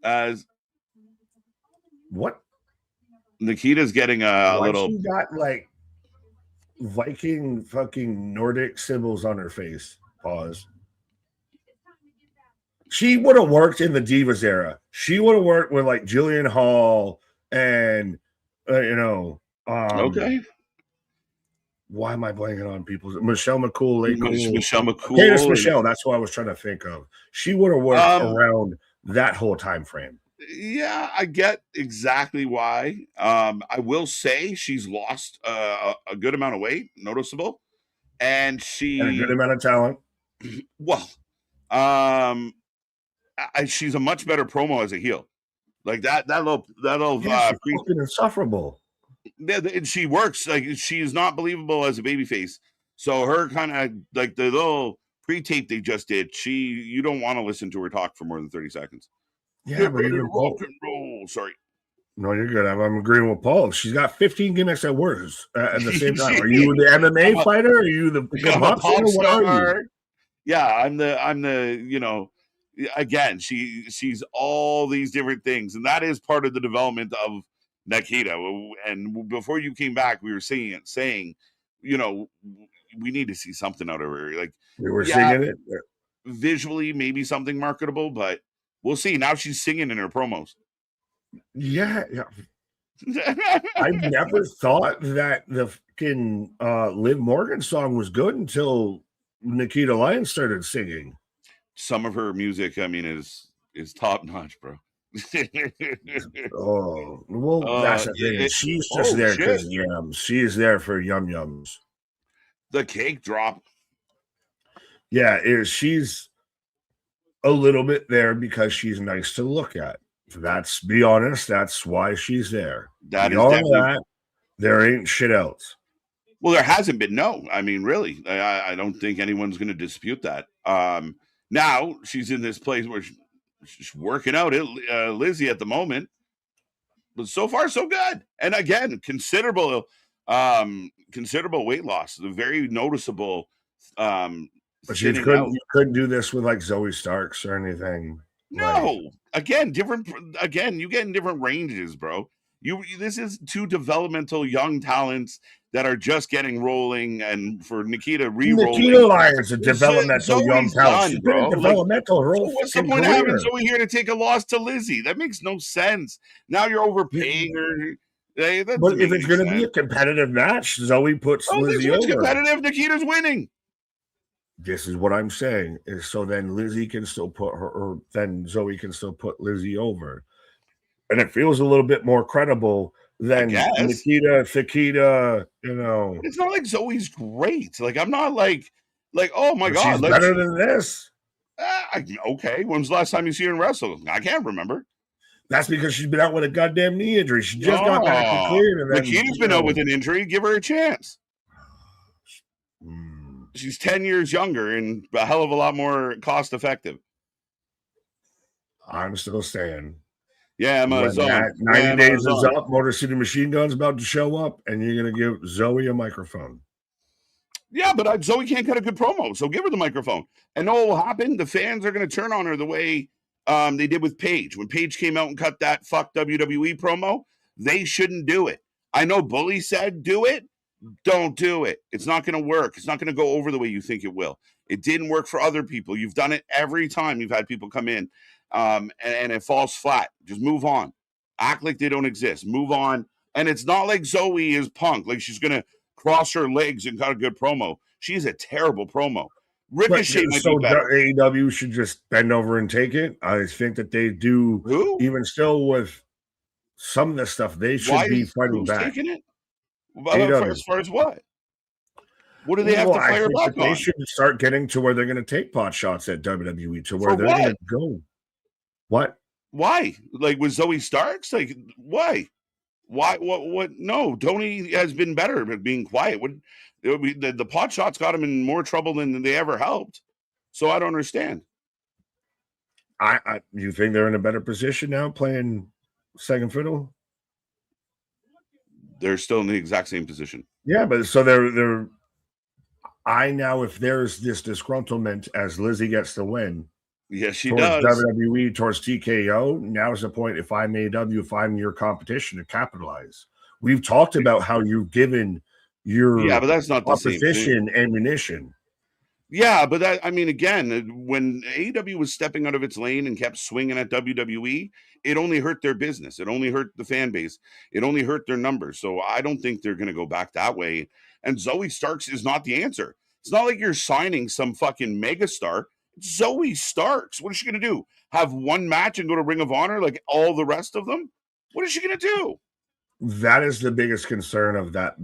As what? Nikita's getting a little. She got like Viking fucking Nordic symbols on her face. Pause. She would have worked in the Divas era. She would have worked with like Jillian Hall and Okay. Why am I blanking on people? Michelle McCool, Michelle McCool. Candace Michelle, that's what I was trying to think of. She would have worked around that whole time frame. Yeah, I get exactly why. I will say she's lost a good amount of weight, noticeable, and a good amount of talent. Well, she's a much better promo as a heel. Like that little she's fucking insufferable. And she works like she's not believable as a babyface. So her kind of like the little pre-tape they just did, you don't want to listen to her talk for more than 30 seconds. Yeah, but even rock and roll. Sorry. No, you're good. I'm agreeing with Paul. She's got 15 gimmicks at works at the same time. Are you the MMA fighter? Are you the pop star? What are you? Yeah, I'm the again, she's all these different things, and that is part of the development of Nikita. And before you came back, we were saying, we need to see something out of her. Like we were singing it visually, maybe something marketable, but we'll see. Now she's singing in her promos. Yeah. I never thought that the fucking Liv Morgan song was good until Nikita Lyons started singing. Some of her music, I mean, is top notch, bro. Oh well, that's the thing. She's just there because yums. She is there for yums. The cake drop. Yeah, she's a little bit there because she's nice to look at. That's be honest. That's why she's there. That there ain't shit else. Well, there hasn't been. No, I mean, really, I don't think anyone's going to dispute that. Now she's in this place where she's working out Lizzie at the moment, but so far so good. And again, considerable weight loss. Very noticeable. But you couldn't do this with like Zoe Starks or anything. No, again, you get in different ranges, bro. This is two developmental young talents that are just getting rolling, and for Nikita re-rolling. Nikita Lyons, a develomental young talent. She's been developmental her whole what's the point of having Zoe here to take a loss to Lizzie? That makes no sense. Now you're overpaying her. But if it's going to be a competitive match, Zoe puts Lizzie over. Competitive, Nikita's winning. This is what I'm saying. Is so then Lizzie can still put her, or then Zoe can still put Lizzie over, and it feels a little bit more credible than Nikita, Fakita. It's not like Zoe's great. Like I'm not like oh my god, she's better than this. Okay, when's the last time you see her wrestle? I can't remember. That's because she's been out with a goddamn knee injury. She just got back and cleared. Nikita's been out with an injury. Give her a chance. She's 10 years younger and a hell of a lot more cost effective. I'm still saying. Yeah, I'm 90 days is up. Motor City Machine Gun's about to show up, and you're going to give Zoe a microphone. Yeah, but Zoe can't cut a good promo, so give her the microphone. And know what will happen? The fans are going to turn on her the way they did with Paige. When Paige came out and cut that fuck WWE promo, they shouldn't do it. I know Bully said do it. Don't do it. It's not going to work. It's not going to go over the way you think it will. It didn't work for other people. You've done it every time you've had people come in and it falls flat. Just move on. Act like they don't exist. Move on. And it's not like Zoe is Punk. Like she's going to cross her legs and cut a good promo. She's a terrible promo. Ricochet might be better. AEW should just bend over and take it. I think that they do. Who? Even still with some of the stuff, they should be fighting back. Taking it? As far as what? What do they have to fire back on? They should start getting to where they're going to take pot shots at WWE to where they're going to go. What? Why? Like with Zoe Starks? Like why? Why? What? No, Tony has been better at being quiet. The pot shots got him in more trouble than they ever helped. So I don't understand. You think they're in a better position now playing second fiddle? They're still in the exact same position. Yeah, but so they're. If there's this disgruntlement as Lizzie gets the win, yes, she does. does. WWE towards TKO. Now's the point. If I'm AEW, if I'm your competition, to capitalize. We've talked about how you've given your but that's not opposition ammunition. Yeah, but that, I mean, again, when AEW was stepping out of its lane and kept swinging at WWE, it only hurt their business. It only hurt the fan base. It only hurt their numbers. So I don't think they're going to go back that way. And Zoe Starks is not the answer. It's not like you're signing some fucking megastar. It's Zoe Starks. What is she going to do? Have one match and go to Ring of Honor like all the rest of them? What is she going to do? That is the biggest concern of that.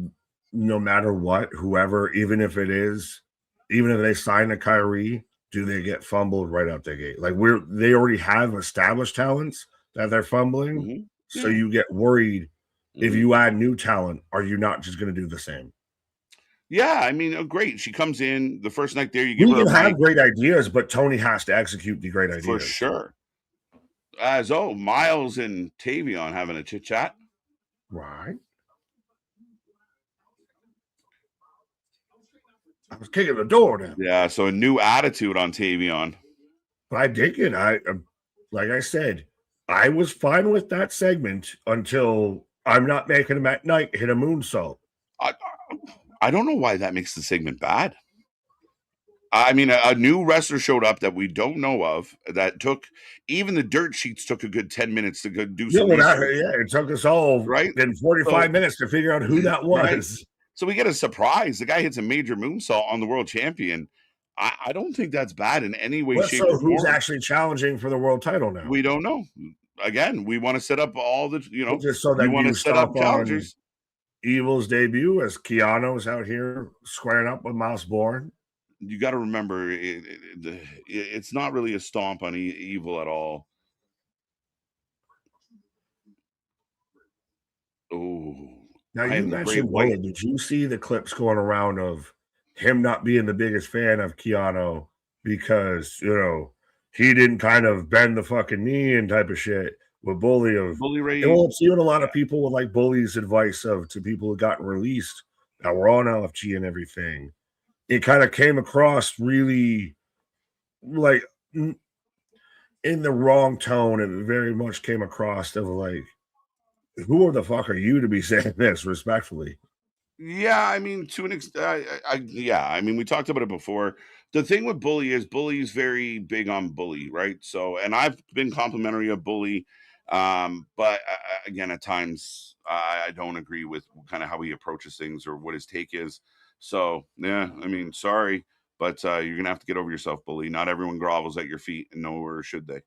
No matter what, whoever, even if they sign a Kyrie, do they get fumbled right out the gate? Like they already have established talents that they're fumbling. Mm-hmm. Yeah. So you get worried if you add new talent, are you not just going to do the same? Yeah, I mean, great. She comes in the first night there. You give her. We can have great ideas, but Tony has to execute the great ideas for sure. Miles and Tavion having a chit chat. Right. I was kicking the door down. Yeah, so a new attitude on Tavion. But I dig it. Like I said, I was fine with that segment until I'm not making him at night hit a moonsault. I don't know why that makes the segment bad. I mean, a new wrestler showed up that we don't know of. That took even the dirt sheets took a good 10 minutes to go do some. It took us all right in 45 minutes to figure out who that was. Right. So we get a surprise. The guy hits a major moonsault on the world champion. I don't think that's bad in any way, shape, or form. Who's actually challenging for the world title now? We don't know. Again, we want to set up all the, just so that you want to set up challengers. Evil's debut as Keanu's out here squaring up with Mouse Bourne. You got to remember, it's not really a stomp on Evil at all. Oh. Now, you mentioned Bully. Did you see the clips going around of him not being the biggest fan of Keanu because, he didn't kind of bend the fucking knee and type of shit with Bully Ray? It's even a lot of people would like Bully's advice to people who got released that were on LFG and everything. It kind of came across really like in the wrong tone, and it very much came across of like, who the fuck are you to be saying this respectfully? Yeah, I mean, to an extent, I mean, we talked about it before. The thing with Bully's very big on Bully, right? So, and I've been complimentary of Bully, but again, at times I don't agree with kind of how he approaches things or what his take is. So, yeah, I mean, sorry, but you're gonna have to get over yourself, Bully. Not everyone grovels at your feet, and nor should they.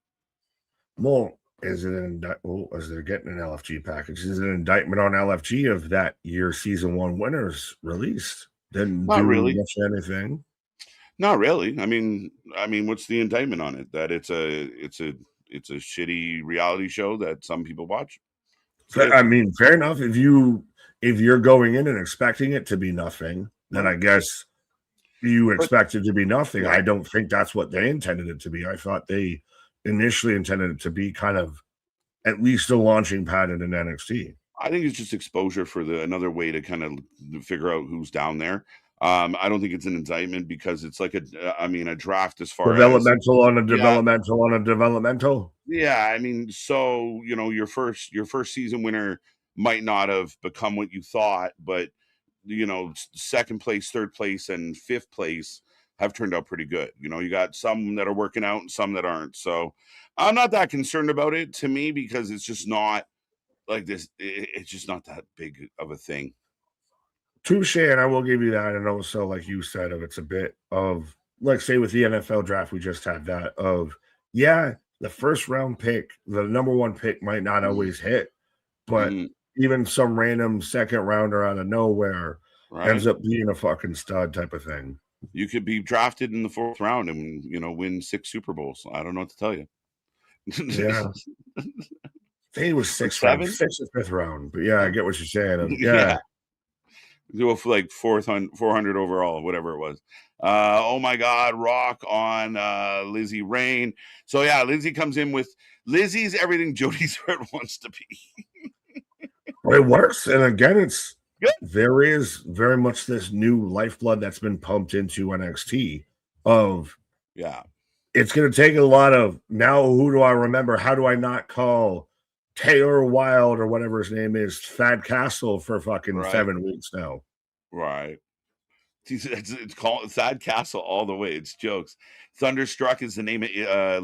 Well, as they're getting an LFG package, is it an indictment on LFG of that year season 1 winners released? Didn't not do really much anything. Not really. I mean, what's the indictment on it? That it's a shitty reality show that some people watch. I mean, fair enough. If you're going in and expecting it to be nothing, then I guess you expect it to be nothing. Right. I don't think that's what they intended it to be. I thought they initially intended it to be kind of at least a launching pad in an NXT. I think it's just exposure for another way to kind of figure out who's down there. I don't think it's an indictment because it's like a draft as far developmental on a developmental on a developmental. Yeah, I mean, so your first season winner might not have become what you thought, but second place, third place, and fifth place have turned out pretty good. You got some that are working out and some that aren't. So I'm not that concerned about it to me because it's just not like this. It's just not that big of a thing. Touche, and I will give you that. And also, like you said, it's a bit of, like, say with the NFL draft, we just had that of, the first round pick, the number 1 pick might not always hit, but even some random second rounder out of nowhere ends up being a fucking stud type of thing. You could be drafted in the 4th round and, win 6 Super Bowls. I don't know what to tell you. Yeah. I think it was 6th round, 6th or 5th round. But I get what you're saying. Do like 400 overall, whatever it was. Oh my God, Rock on Lizzie Rain. So Lizzie comes in with Lizzie's everything Jody Threat wants to be. It works, and again, there is very much this new lifeblood that's been pumped into NXT of it's going to take a lot of, now who do I remember? How do I not call Taylor Wilde or whatever his name is Thad Castle for fucking 7 weeks now? Right. It's called Sad Castle all the way. It's jokes. Thunderstruck is the name of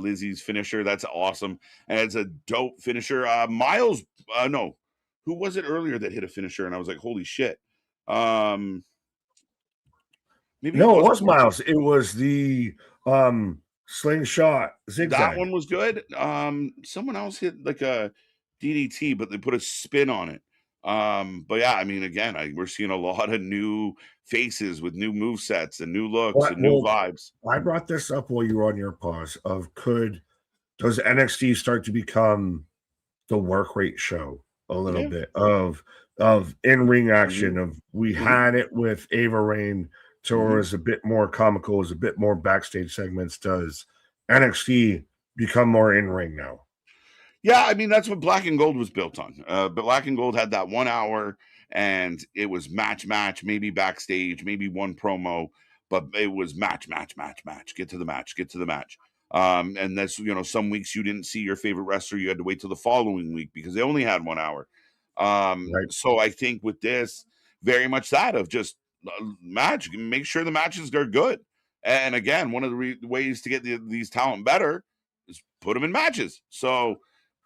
Lizzie's finisher. That's awesome, and it's a dope finisher. Miles, no, who was it earlier that hit a finisher? And I was like, holy shit. Maybe no, it was Miles. It was the slingshot zigzag. That one was good. Someone else hit like a DDT, but they put a spin on it. But yeah, I mean, again, we're seeing a lot of new faces with new move sets and new looks and new vibes. I brought this up while you were on your pause of does NXT start to become the work rate show a little bit of in-ring action of we had it with Ava Raine to is a bit more comical, is a bit more backstage segments. Does NXT become more in-ring now? Yeah, I mean, that's what Black and Gold was built on. But Black and Gold had that 1 hour and it was match, maybe backstage, maybe one promo, but it was match, get to the match. And that's, some weeks you didn't see your favorite wrestler. You had to wait till the following week because they only had 1 hour. Right. So I think with this, very much that of just match, make sure the matches are good. And again, one of the ways to get these talent better is put them in matches. So,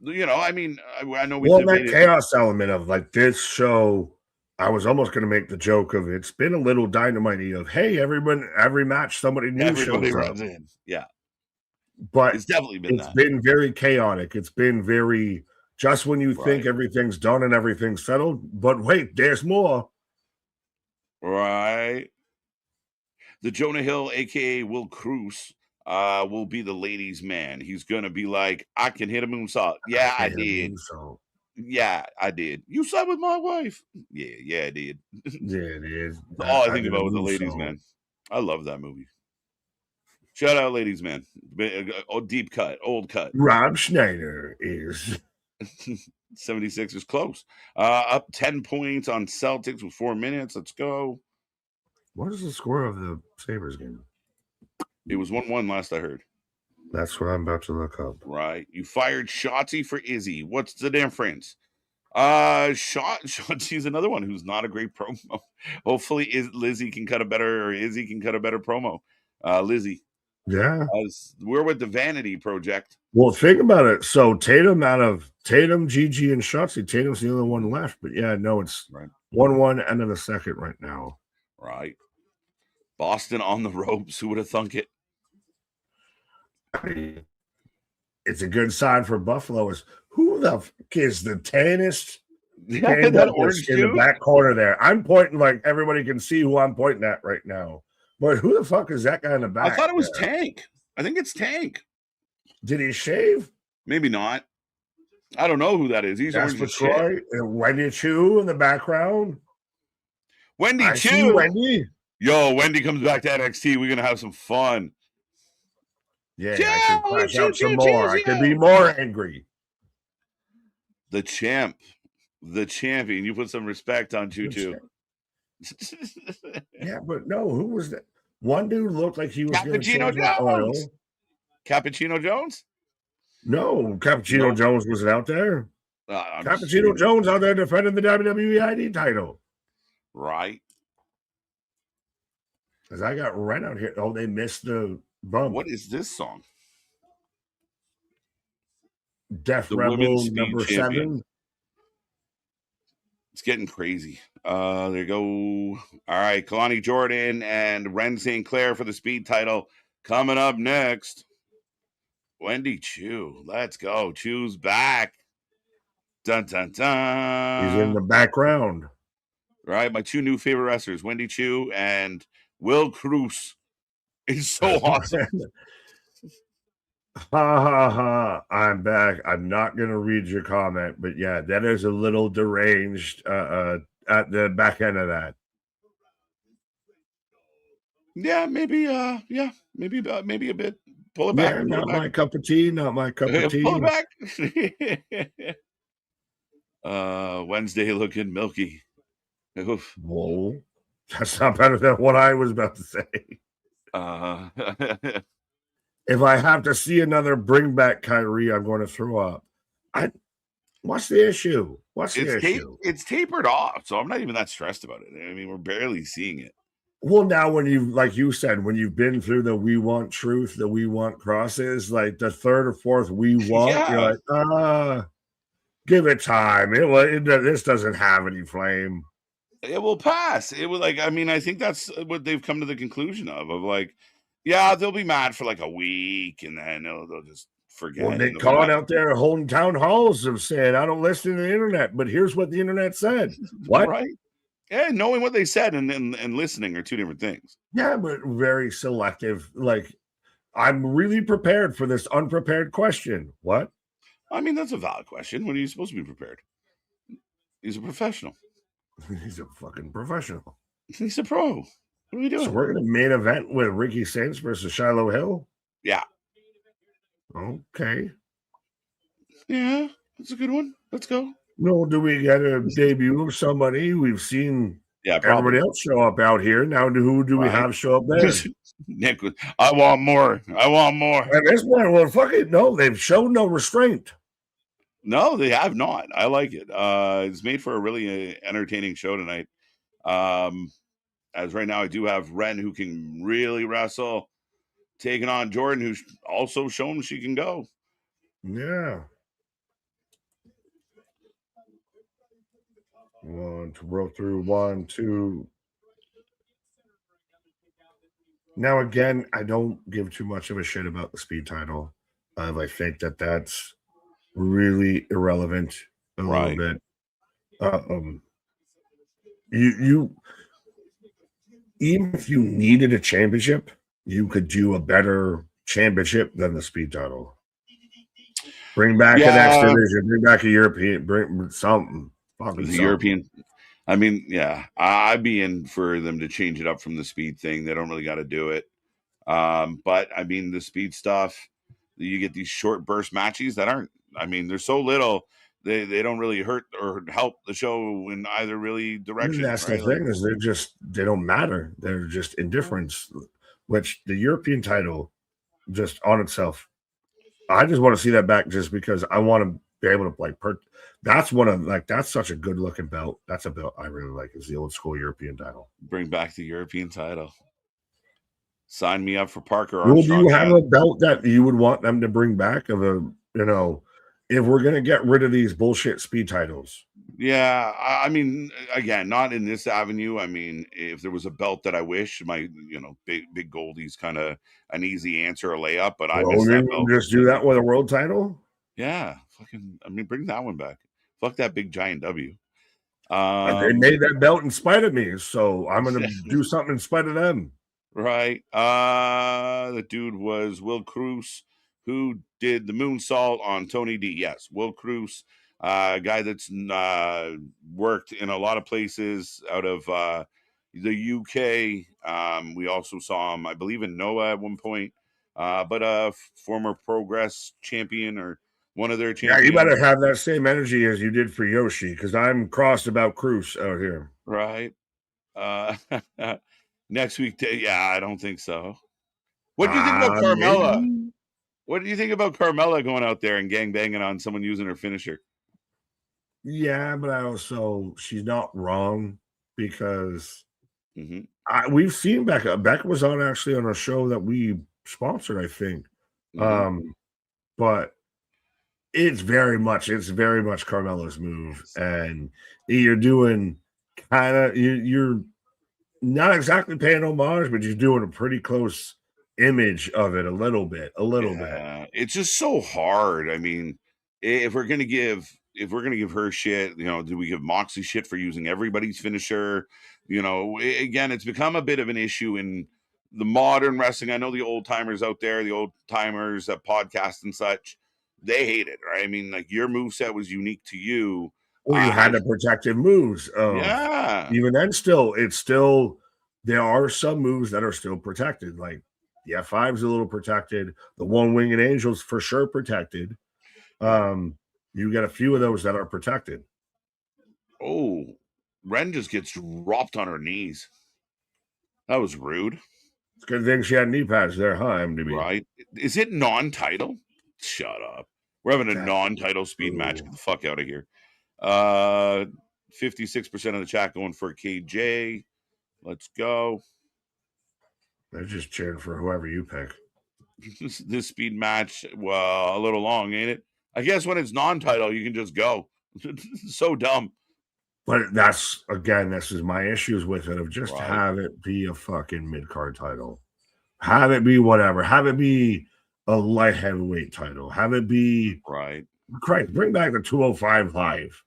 I mean, I know that chaos element of like this show, I was almost going to make the joke of it's been a little dynamite of, hey, every match somebody new shows runs up. In. Yeah. But it's definitely been very chaotic. It's been very just when you think everything's done and everything's settled, but wait, there's more. Right. The Jonah Hill, aka Will Cruz, will be the ladies' man. He's gonna be like, I can hit a moonsault. Yeah, I did. Yeah, I did. You slept with my wife. Yeah, I did. Yeah, it is. All I think about was the ladies' man. I love that movie. Shout out, ladies' man. Deep cut, old cut. Rob Schneider is 76 is close. Up 10 points on Celtics with 4 minutes. Let's go. What is the score of the Sabres game? It was 1-1 last I heard. That's what I'm about to look up. Right. You fired Shotzi for Izzy. What's the difference? Shotzi's another one who's not a great promo. Hopefully Izzy can cut a better promo. Lizzie. Yeah. We're with the Vanity Project. Well, think about it. So Tatum, Gigi, and Shotzi. Tatum's the only one left. But yeah, no, it's 1-1 end of the second right now. Right. Boston on the ropes. Who would have thunk it? It's a good sign for Buffalo. Who the fuck is the tannest? Yeah, that orange in the back corner there. I'm pointing like everybody can see who I'm pointing at right now. But who the fuck is that guy in the back? I thought it was Tank. I think it's Tank. Did he shave? Maybe not. I don't know who that is. He's orange as shit. Wendy Chu in the background. Wendy Chu. Wendy. Yo, Wendy comes back to NXT. We're gonna have some fun. Yeah, I should crash out some more. I could be more angry. The champ, the champion. You put some respect on Choo-Choo. Yeah, but no, who was that? One dude looked like he was Cappuccino Jones. Cappuccino Jones? No, Cappuccino Jones wasn't out there. Cappuccino Jones out there defending the WWE ID title. Right. Because I got right out here. Oh, they missed the bump. What is this song? Death Rebel number 7. It's getting crazy. There you go. All right, Kalani Jordan and Ren St. Clair for the speed title. Coming up next, Wendy Chu. Let's go. Chu's back. Dun, dun, dun. He's in the background. Right, my two new favorite wrestlers, Wendy Chu and Will Cruz. It's so awesome. Ha. I'm back. I'm not going to read your comment, but yeah, that is a little deranged at the back end of that. Yeah, maybe a bit. Pull it back. Yeah, not my cup of tea. Not my cup of tea. Pull it back. Wednesday looking milky. Oof. Whoa. That's not better than what I was about to say. If I have to see another bring back Kyrie, I'm going to throw up. What's the issue? Issue? It's tapered off, so I'm not even that stressed about it. I mean, we're barely seeing it. Well, now when you, like you said, when you've been through the we want truth, the we want crosses, like the third or fourth we want, you're like, give it time. This doesn't have any flame. It will pass. It will, like, I mean, I think that's what they've come to the conclusion of like, yeah, they'll be mad for like a week and then they'll just forget. Well, Nick Khan out there holding town halls of saying, I don't listen to the internet, but here's what the internet said. What? Right. Yeah, knowing what they said and listening are two different things. Yeah, but very selective. Like, I'm really prepared for this unprepared question. What? I mean, that's a valid question. When are you supposed to be prepared? He's a professional. He's a fucking professional. He's a pro. What are we doing? So we're in the main event with Ricky Saints versus Shiloh Hill? Yeah. Okay. Yeah, that's a good one. Let's go. No, do we get a debut of somebody? We've seen everybody else show up out here. Now, who do we have show up there? Nick, I want more. I want more. At this point, well, fuck it. No, they've shown no restraint. No, they have not. I like it. It's made for a really entertaining show tonight. As right now, I do have Ren, who can really wrestle, taking on Jordan, who's also shown she can go. Yeah. One to roll through 1, 2. Now, again, I don't give too much of a shit about the speed title. I think that's really irrelevant a little bit. You even if you needed a championship, you could do a better championship than the speed title. Bring back an X division, bring back a European, bring something. European. I mean, yeah, I'd be in for them to change it up from the speed thing. They don't really got to do it. But I mean, the speed stuff, you get these short burst matches that aren't, I mean, they're so little, they don't really hurt or help the show in either really direction. That's the thing, is they don't matter. They're just indifference, which the European title just on itself, I just want to see that back just because I want to be able to that's one of that's such a good looking belt. That's a belt I really like, is the old school European title. Bring back the European title. Sign me up for Parker Armstrong. Well, do you have a belt that you would want them to bring back of a, if we're going to get rid of these bullshit speed titles? Yeah. I mean, again, not in this avenue. I mean, if there was a belt that I wish big Goldie's kind of an easy answer, a layup, but I miss that belt. Just do that with a world title? Yeah. Bring that one back. Fuck that big giant W. They made that belt in spite of me, so I'm going to do something in spite of them. Right. The dude was Will Cruz, who did the moonsault on Tony D. Yes, Will Cruz, guy that's worked in a lot of places out of the UK. We also saw him, I believe, in Noah at one point, but a former Progress champion or one of their champions. Yeah, you better have that same energy as you did for Yoshi, because I'm crossed about Cruz out here. Right. Next week, I don't think so. What do you think about Carmella? Maybe. What do you think about Carmella going out there and gangbanging on someone using her finisher? Yeah, but she's not wrong, because we've seen Becca. Becca was actually on a show that we sponsored, I think. But it's very much Carmella's move, and you're doing you're not exactly paying homage, but you're doing a pretty close image of it a little bit. It's just so hard. I mean, if we're gonna give her shit, do we give Moxley shit for using everybody's finisher? Again, it's become a bit of an issue in the modern wrestling. I know the old timers out there, the old timers that podcast and such, they hate it, right? I mean, like, your moveset was unique to you. Well, you had the protective moves. Even then, there are some moves that are still protected. Like the F5 is a little protected. The one-winged angel's for sure protected. You get a few of those that are protected. Oh, Ren just gets dropped on her knees. That was rude. It's a good thing she had knee pads there, huh, MDB? Right. Is it non-title? Shut up. We're having a non-title speed match. Get the fuck out of here. 56% of the chat going for KJ. Let's go. They're just cheering for whoever you pick. This speed match, well, a little long, ain't it? I guess when it's non-title, you can just go. So dumb. But that's, again, this is my issues with it, of just have it be a fucking mid-card title. Have it be whatever. Have it be a light heavyweight title. Have it be Christ, bring back the 205 Live.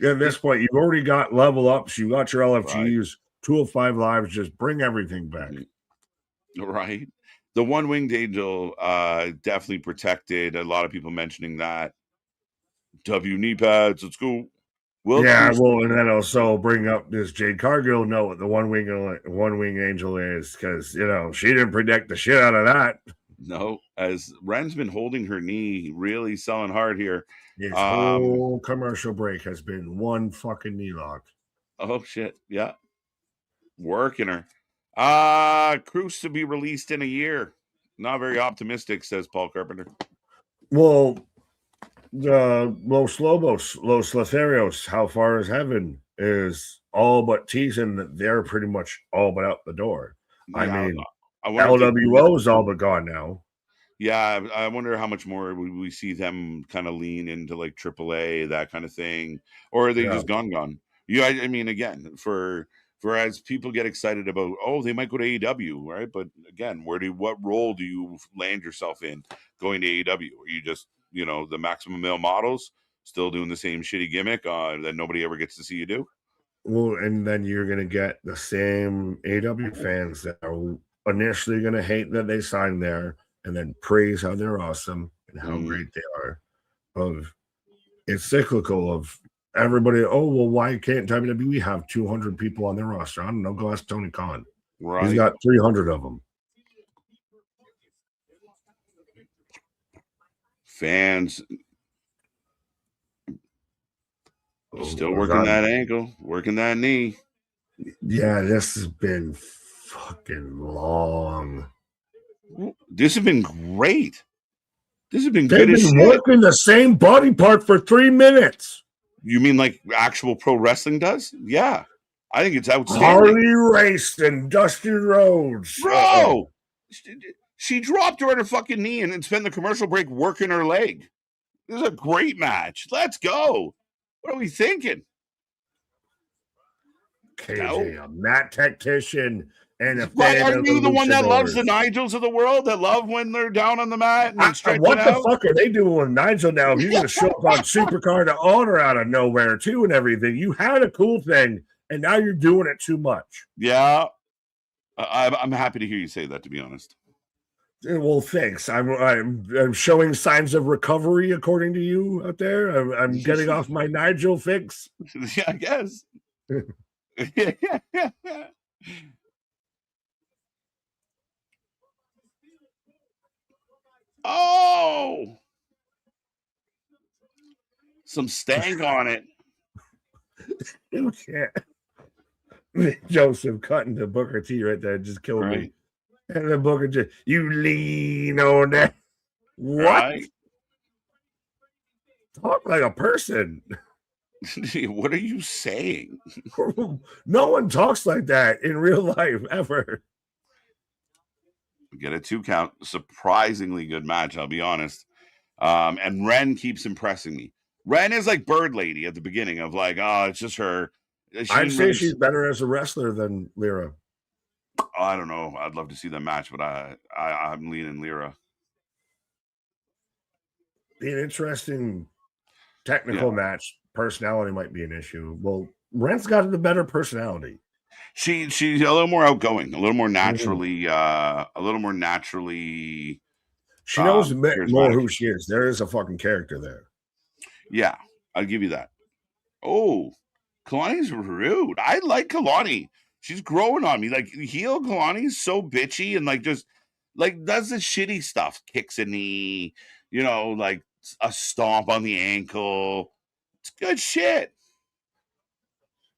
At this point, you've already got level ups, you got your LFGs, 205 Lives, just bring everything back. Right. The one-winged angel definitely protected. A lot of people mentioning that. W knee pads, let's go. And then also bring up this Jade Cargill know what the one wing angel is, because she didn't predict the shit out of that. No, as Ren's been holding her knee, really selling hard here. This whole commercial break has been one fucking knee lock. Oh shit, yeah, working her. Cruz to be released in a year. Not very optimistic, says Paul Carpenter. Well, Los Lotharios, How Far Is Heaven, is all but teasing that they're pretty much all but out the door. Yeah, I mean, LWO is all but gone now. Yeah, I wonder how much more we see them kind of lean into like AAA, that kind of thing, or are they just gone? Yeah, I mean, again, for as people get excited about, they might go to AEW, right? But again, what role do you land yourself in going to AEW? Are you just the maximum male models still doing the same shitty gimmick that nobody ever gets to see you do? Well, and then you're going to get the same AEW fans that are initially going to hate that they signed there and then praise how they're awesome and how great they are. It's cyclical of everybody, why can't WWE have 200 people on their roster? I don't know, go ask Tony Khan. Right. He's got 300 of them. Fans still working that ankle, working that knee. Yeah, this has been fucking long. This has been great. This has been good as shit. They've been working the same body part for 3 minutes. You mean like actual pro wrestling does? Yeah. I think it's outstanding. Harley Race and Dusty Rhodes. Bro! She dropped her on her fucking knee and spent the commercial break working her leg. This is a great match. Let's go. What are we thinking? KJ, a mat tactician and a fan. Are you the one that loves the Nigels of the world, that love when they're down on the mat and what the fuck are they doing with Nigel now? If you're going to show up on Supercard of Honor out of nowhere too and everything, you had a cool thing and now you're doing it too much. Yeah, I'm happy to hear you say that, to be honest. Well, thanks. I'm showing signs of recovery, according to you out there. I'm getting off my Nigel fix. Yeah, I guess. Oh, some stank on it. You can't. Joseph cutting to Booker T right there just killed me. And then Booker just, you lean on that. What? Right. Talk like a person. What are you saying? No one talks like that in real life ever. Get a 2 count. Surprisingly good match, I'll be honest. And Ren keeps impressing me. Ren is like Bird Lady at the beginning of like, it's just her. I'd say she's better as a wrestler than Lyra. I don't know. I'd love to see that match, but I'm leaning Lyra. Be an interesting technical match. Personality might be an issue. Well, Ren's got the better personality. She's a little more outgoing, a little more naturally, She knows more who she is. There is a fucking character there. Yeah, I'll give you that. Oh, Kalani's rude. I like Kalani. She's growing on me. Like, heel Kalani's so bitchy and like just like does the shitty stuff. Kicks a knee, like a stomp on the ankle. It's good shit.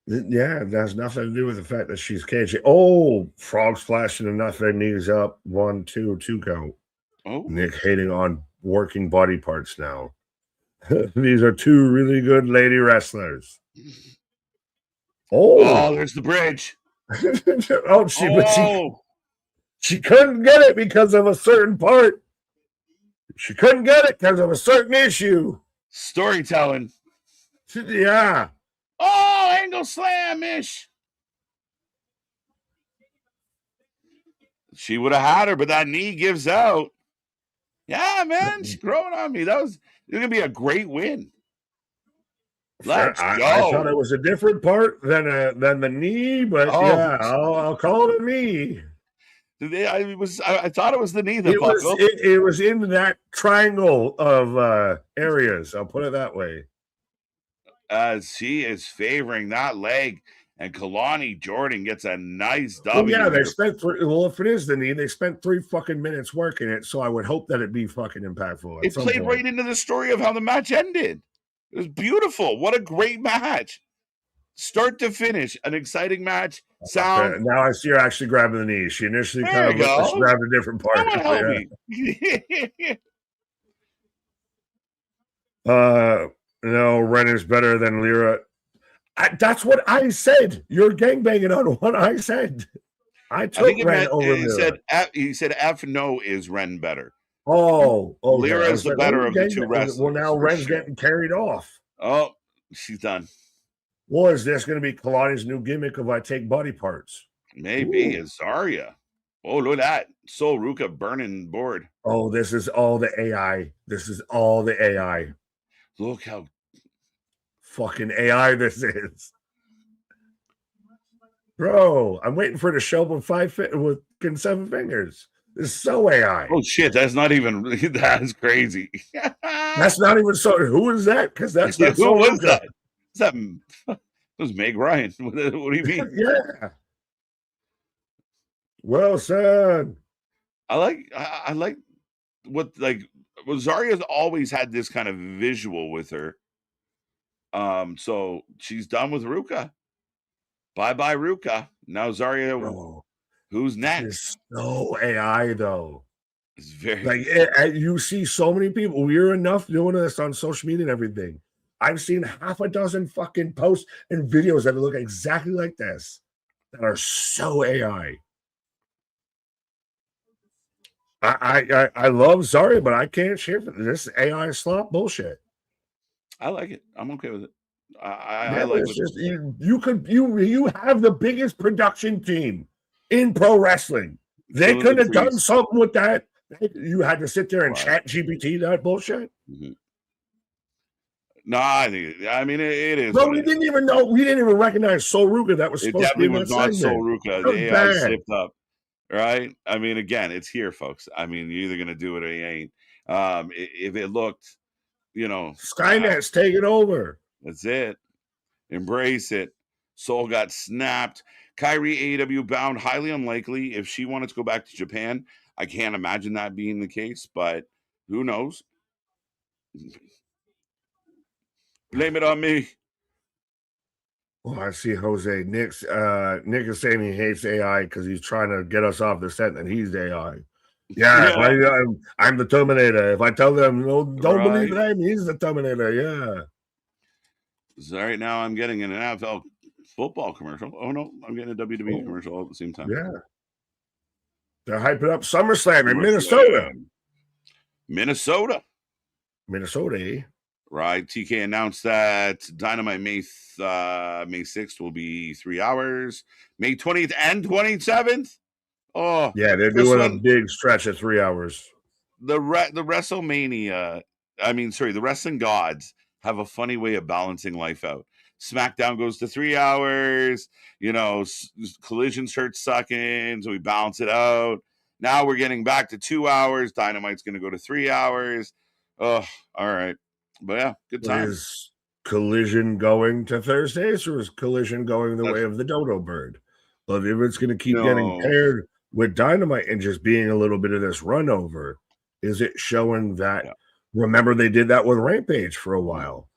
Yeah, it has nothing to do with the fact that she's cagey. Oh, frog splashing and nothing, knees up. 1, 2 count. Oh, Nick hating on working body parts now. These are 2 really good lady wrestlers. Oh, there's the bridge. But She couldn't get it because of a certain part. She couldn't get it because of a certain issue. Storytelling. Yeah. Oh, angle slam-ish. She would have had her, but that knee gives out. Yeah, man, she's growing on me. It's gonna be a great win. Let's go. I thought it was a different part than the knee, but yeah, I'll call it a knee. I thought it was the knee that it was in that triangle of areas. I'll put it that way. She is favoring that leg, and Kalani Jordan gets a nice W. Yeah, they spent if it is the knee, they spent 3 fucking minutes working it, so I would hope that it'd be fucking impactful. It played right into the story of how the match ended. It was beautiful. What a great match. Start to finish, an exciting match. Sound. Okay, now I see her actually grabbing the knee. She initially kind of grabbed a different part. Help me. No, Ren is better than Lyra. That's what I said. You're gangbanging on what I said. I took Ren over Lyra. He said F no is Ren better. Oh, Lyra is the better of the two wrestlers. Well, now Ren's getting carried off. Oh, she's done. Well, is this going to be Kalani's new gimmick of I take body parts? Maybe. It's Zarya. Oh, look at that. Sol Ruka burning board. Oh, this is all the AI. This is all the AI. Look how fucking AI this is. Bro, I'm waiting for it to show up with 7 fingers. This is so AI. Oh shit, that's not even that's crazy. That's not even so. Who is that? Because that's not who was that? It was Meg Ryan. What do you mean? Yeah. Well said. I like Zarya's always had this kind of visual with her. So she's done with Ruka. Bye Ruka. Now Zarya. Bro, who's next? It's so AI though. It's very like you see so many people. We're enough doing this on social media and everything. I've seen half a dozen fucking posts and videos that look exactly like this that are so AI. I love Zarya, but I can't share this AI slop bullshit. I like it. I'm okay with it. I like it. Just, you have the biggest production team in pro wrestling. They could have done something with that. You had to sit there and chat GPT that bullshit. Mm-hmm. No, I mean it is. Bro, we didn't even know. We didn't even recognize Sol Ruka. That was supposed to be was not Sol Ruka. The AI slipped up, right? I mean, again, it's here, folks. I mean, you're either gonna do it or you ain't. If it looked, Skynet's taking over. That's it. Embrace it. Sol got snapped. Kyrie AEW bound, highly unlikely. If she wanted to go back to Japan, I can't imagine that being the case, but who knows? Blame it on me. Well, I see Jose. Nick is saying he hates AI because he's trying to get us off the set and he's AI. Yeah. I'm the Terminator. If I tell them, no, don't believe him, he's the Terminator. Yeah. So right now I'm getting an NFL football commercial. Oh, no, I'm getting a WWE commercial all at the same time. Yeah. They're hyping up SummerSlam in Minnesota. Minnesota, eh? Right. TK announced that Dynamite May 6th will be 3 hours. May 20th and 27th. Oh, yeah, they're doing a big stretch of 3 hours. The WrestleMania, the wrestling gods have a funny way of balancing life out. SmackDown goes to 3 hours. Collision starts sucking, so we balance it out. Now we're getting back to 2 hours. Dynamite's going to go to 3 hours. Oh, all right. But yeah, good time. Is Collision going to Thursdays, or is Collision going the way of the dodo bird? But if it's going to keep getting paired with Dynamite and just being a little bit of this run over, is it showing that? Yeah. Remember, they did that with Rampage for a while.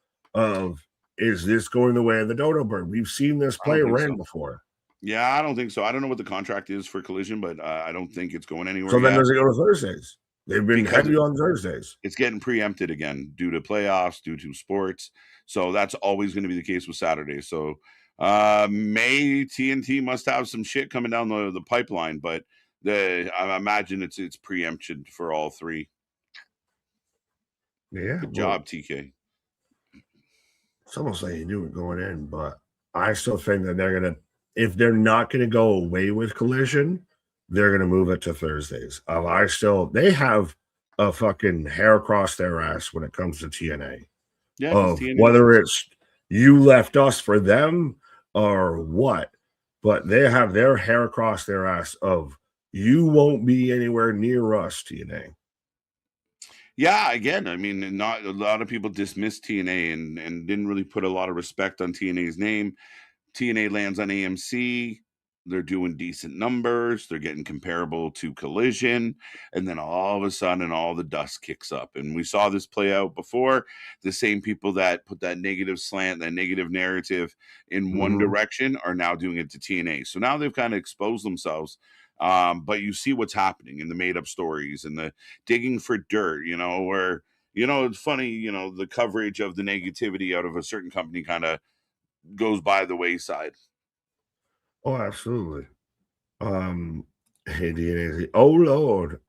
Is this going the way of the dodo bird? We've seen this play around before. Yeah, I don't think so. I don't know what the contract is for Collision, but I don't think it's going anywhere. So then does it go to Thursdays? They've been heavy on Thursdays. It's getting preempted again due to playoffs, due to sports. So that's always going to be the case with Saturdays. So May TNT must have some shit coming down the pipeline, but I imagine it's preemption for all three. Yeah, good job, TK. It's almost like you knew it going in, but I still think that they're gonna, if they're not gonna go away with Collision, they're gonna move it to Thursdays. They have a fucking hair across their ass when it comes to TNA. Yeah, of whether it's you left us for them or what, but they have their hair across their ass of you won't be anywhere near us, TNA. Yeah, again, I mean, not a lot of people dismissed TNA and didn't really put a lot of respect on TNA's name. TNA lands on AMC. They're doing decent numbers. They're getting comparable to Collision. And then all of a sudden, all the dust kicks up. And we saw this play out before. The same people that put that negative slant, that negative narrative in one direction are now doing it to TNA. So now they've kind of exposed themselves. But you see what's happening in the made-up stories and the digging for dirt, where, it's funny, the coverage of the negativity out of a certain company kind of goes by the wayside. Oh, absolutely. Hey, DNA. Oh, Lord.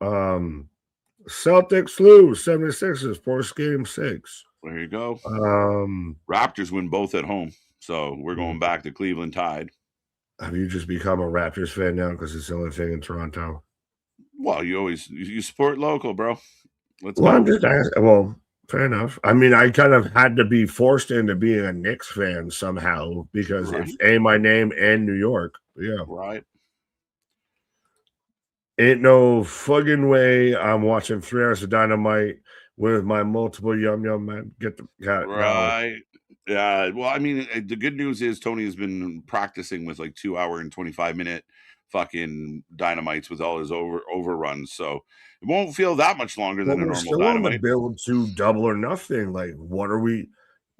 Celtics lose 76ers, force game 6. There you go. Raptors win both at home. So we're going back to Cleveland Tide. Have you just become a Raptors fan now because it's the only thing in Toronto? Well, you support local, bro. Let's go. I'm just asking. Well, fair enough. I mean, I kind of had to be forced into being a Knicks fan somehow because it's my name and New York. Yeah. Right. Ain't no fucking way I'm watching 3 hours of Dynamite with my multiple yum man. Get the cat. Right. No. Yeah. Well, I mean, the good news is Tony has been practicing with like 2 hour and 25-minute fucking Dynamites with all his overruns. So it won't feel that much longer than a normal still Dynamite. On the build to Double or Nothing. Like, what are we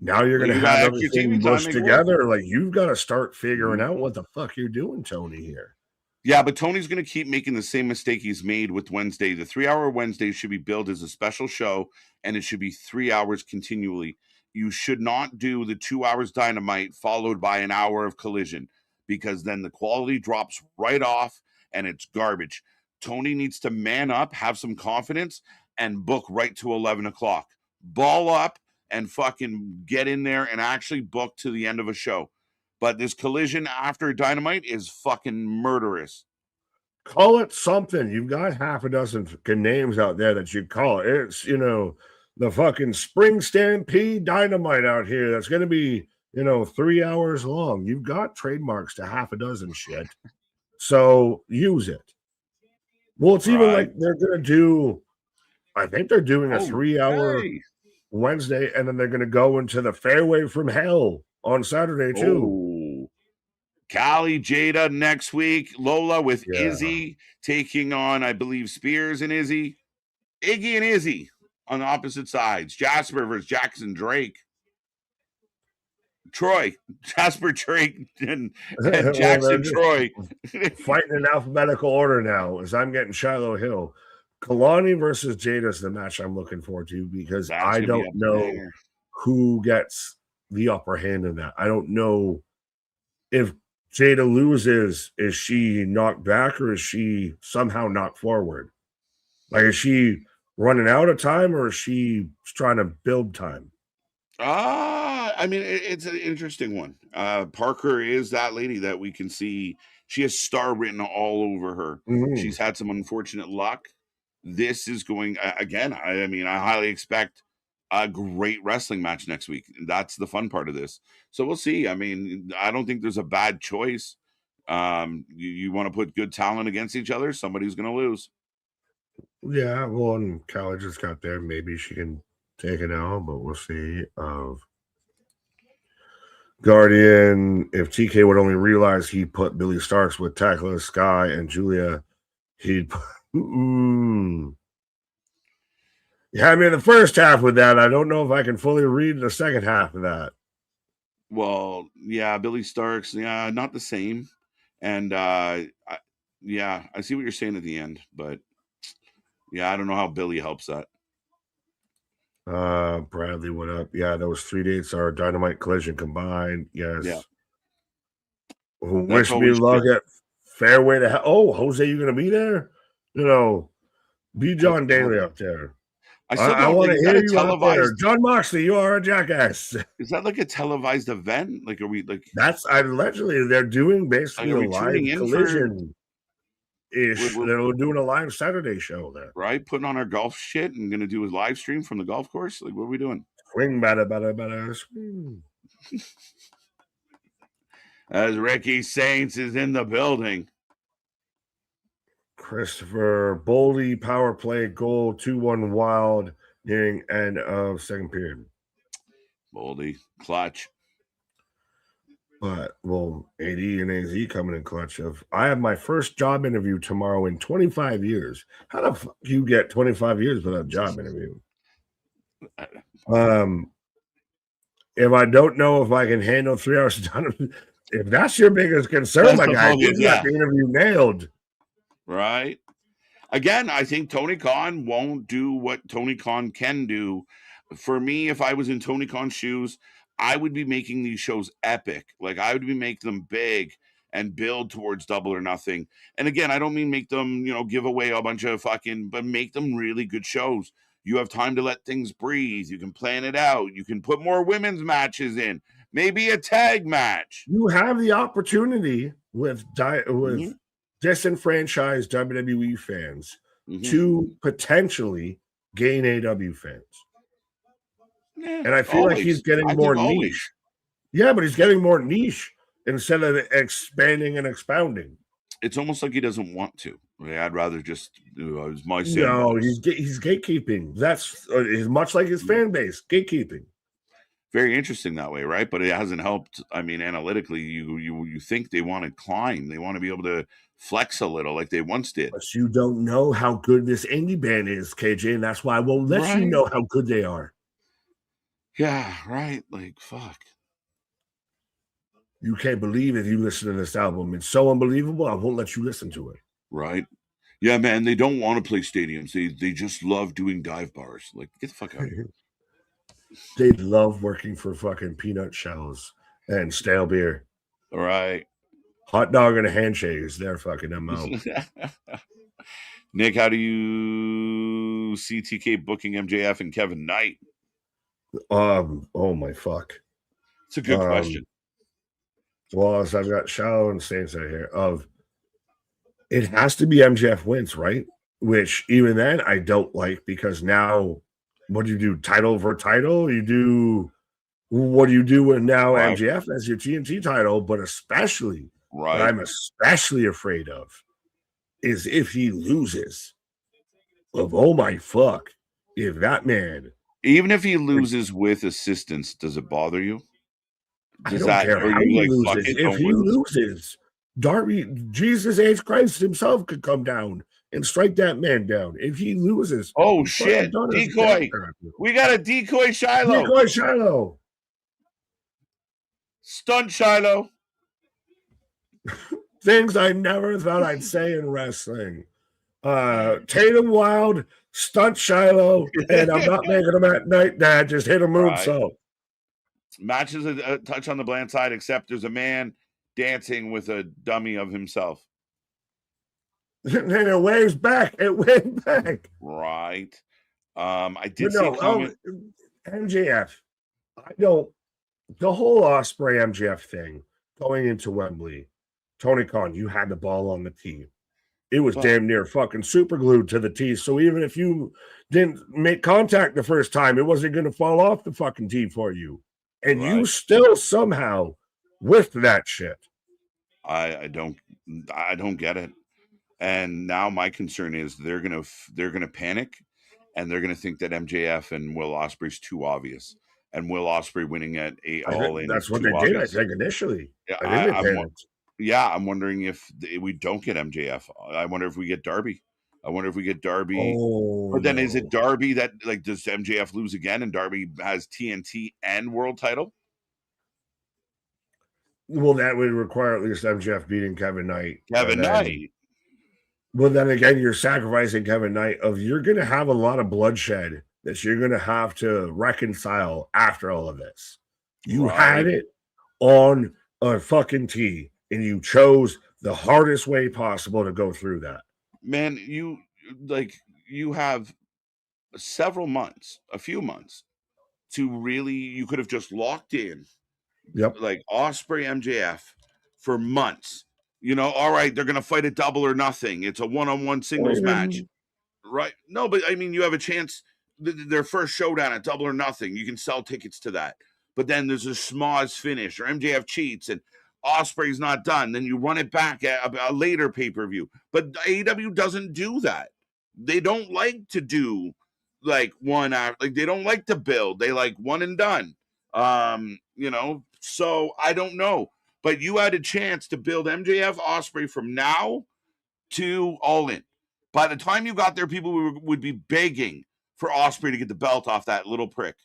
now? You're going to have everything mushed together. Like, you've got to start figuring out what the fuck you're doing, Tony, here. Yeah, but Tony's going to keep making the same mistake he's made with Wednesday. The 3 hour Wednesday should be billed as a special show, and it should be 3 hours continually. You should not do the 2 hours Dynamite followed by an hour of Collision, because then the quality drops right off and it's garbage. Tony needs to man up, have some confidence, and book right to 11 o'clock. Ball up and fucking get in there and actually book to the end of a show. But this Collision after Dynamite is fucking murderous. Call it something. You've got half a dozen names out there that you call it. It's, the fucking Spring Stampede Dynamite out here. That's going to be, 3 hours long. You've got trademarks to half a dozen shit. So use it. Well, it's even like they're going to do, I think they're doing a 3 hour Wednesday, and then they're going to go into the Fairway from Hell on Saturday too. Callie, Jada next week. Lola with Izzy taking on, I believe, Spears and Izzy. Iggy and Izzy on opposite sides. Jasper versus Jackson Drake. Troy, Jasper Drake, and Jackson Troy. Fighting in alphabetical order now as I'm getting Shiloh Hill. Kalani versus Jada is the match I'm looking forward to because I don't know who gets the upper hand in that. I don't know if Jada loses, is she knocked back or is she somehow knocked forward? Like, is she running out of time or is she trying to build time? I mean, it's an interesting one. Parker is that lady that we can see. She has star written all over her. She's had some unfortunate luck. This is going, again, I mean, I highly expect a great wrestling match next week. That's the fun part of this. So we'll see. I mean, I don't think there's a bad choice. You want to put good talent against each other, somebody's going to lose. Yeah, well, and Callie just got there. Maybe she can take it out, but we'll see. Guardian, if TK would only realize he put Billy Starks with Tackler Sky and Julia, he'd You had me in the first half with that. I don't know if I can fully read the second half of that. Well, yeah, Billy Starks, yeah, not the same. And I see what you're saying at the end, but yeah, I don't know how Billy helps that. Bradley, what up? Yeah, those 3 dates are Dynamite Collision combined. Yes. Yeah. Wish me luck at fair way to Jose, you gonna be there? Be John Daly up there. I want to hear you out there. John Moxley, you are a jackass. Is that like a televised event? Like, are we like? That's allegedly they're doing basically a live collision. They're doing a live Saturday show there. Right? Putting on our golf shit and gonna do a live stream from the golf course? Like, what are we doing? Swing bada. As Ricky Saints is in the building. Christopher Boldy power play goal 2-1 Wild nearing end of second period. Boldy clutch. But AD and AZ coming in clutch of I have my first job interview tomorrow in 25 years. How the fuck do you get 25 years without a job interview? If I don't know if I can handle 3 hours done, if that's your biggest concern, my guy, you got the interview nailed. Right. Again, I think Tony Khan won't do what Tony Khan can do. For me, if I was in Tony Khan's shoes, I would be making these shows epic. Like, I would be making them big and build towards Double or Nothing. And again, I don't mean make them, give away a bunch of but make them really good shows. You have time to let things breathe. You can plan it out. You can put more women's matches in, maybe a tag match. You have the opportunity with disenfranchised WWE fans to potentially gain AW fans. Yeah, and I feel like he's getting more niche. Yeah, but he's getting more niche instead of expanding and expounding. It's almost like he doesn't want to. I'd rather just it's my sandbox. No, he's gatekeeping. That's much like his fan base, gatekeeping. Very interesting that way, right? But it hasn't helped. I mean, analytically, you think they want to climb. They want to be able to flex a little like they once did. But you don't know how good this indie band is, KJ, and that's why I won't let you know how good they are. Yeah, right. Like, fuck. You can't believe if you listen to this album. It's so unbelievable, I won't let you listen to it. Right. Yeah, man, they don't want to play stadiums. They just love doing dive bars. Like, get the fuck out of here. They love working for fucking peanut shells and stale beer. All right. Hot dog and a handshake is their fucking MO. Nick, how do you see TK booking MJF and Kevin Knight? Oh my fuck. It's a good question. Well, as I've got Shallow and Saints out here it has to be MJF wins, right? Which even then I don't like, because now what do you do? Title for title? What do you do with now MJF as your TNT title? But especially what I'm especially afraid of is if he loses. Oh my fuck. If that man, even if he loses with assistance, does it bother you? I don't care how he loses. If he loses, Darby, Jesus H. Christ himself could come down and strike that man down. If he loses, oh shit! Decoy. We got a decoy Shiloh. Decoy Shiloh. Stunt Shiloh. Things I never thought I'd say in wrestling. Tatum Wild, Stunt Shiloh, and I'm not making him at night, Dad. Just hit a moonsault. Matches a touch on the bland side, except there's a man dancing with a dummy of himself. And it waves back. It waves back. Right. I did see a comment. MJF. The whole Osprey MJF thing going into Wembley. Tony Khan, you had the ball on the tee. It was damn near fucking super glued to the tee. So even if you didn't make contact the first time, it wasn't going to fall off the fucking tee for you. And you still somehow whiffed that shit. I don't get it. And now my concern is they're gonna panic, and they're gonna think that MJF and Will Ospreay's too obvious, and Will Ospreay winning at All In. That's what they did, I think, initially. Yeah, I'm wondering if we don't get MJF. I wonder if we get Darby. But then is it Darby that, like, does MJF lose again and Darby has TNT and world title? Well, that would require at least MJF beating Kevin Knight. Well, then again, you're sacrificing Kevin Knight. You're going to have a lot of bloodshed that you're going to have to reconcile after all of this. You had it on a fucking tee, and you chose the hardest way possible to go through that. Man, you have several months, a few months to really, you could have just locked in like Osprey MJF for months. All right, they're going to fight a double or nothing. It's a one-on-one singles match. Right. No, but I mean, you have a chance. Their first showdown at Double or Nothing, you can sell tickets to that. But then there's a schmoz finish, or MJF cheats, and Osprey's not done. Then you run it back at a later pay-per-view. But AEW doesn't do that. They don't like to do like one after. Like, they don't like to build. They like one and done. So I don't know. But you had a chance to build MJF Osprey from now to All In. By the time you got there, people would be begging for Osprey to get the belt off that little prick.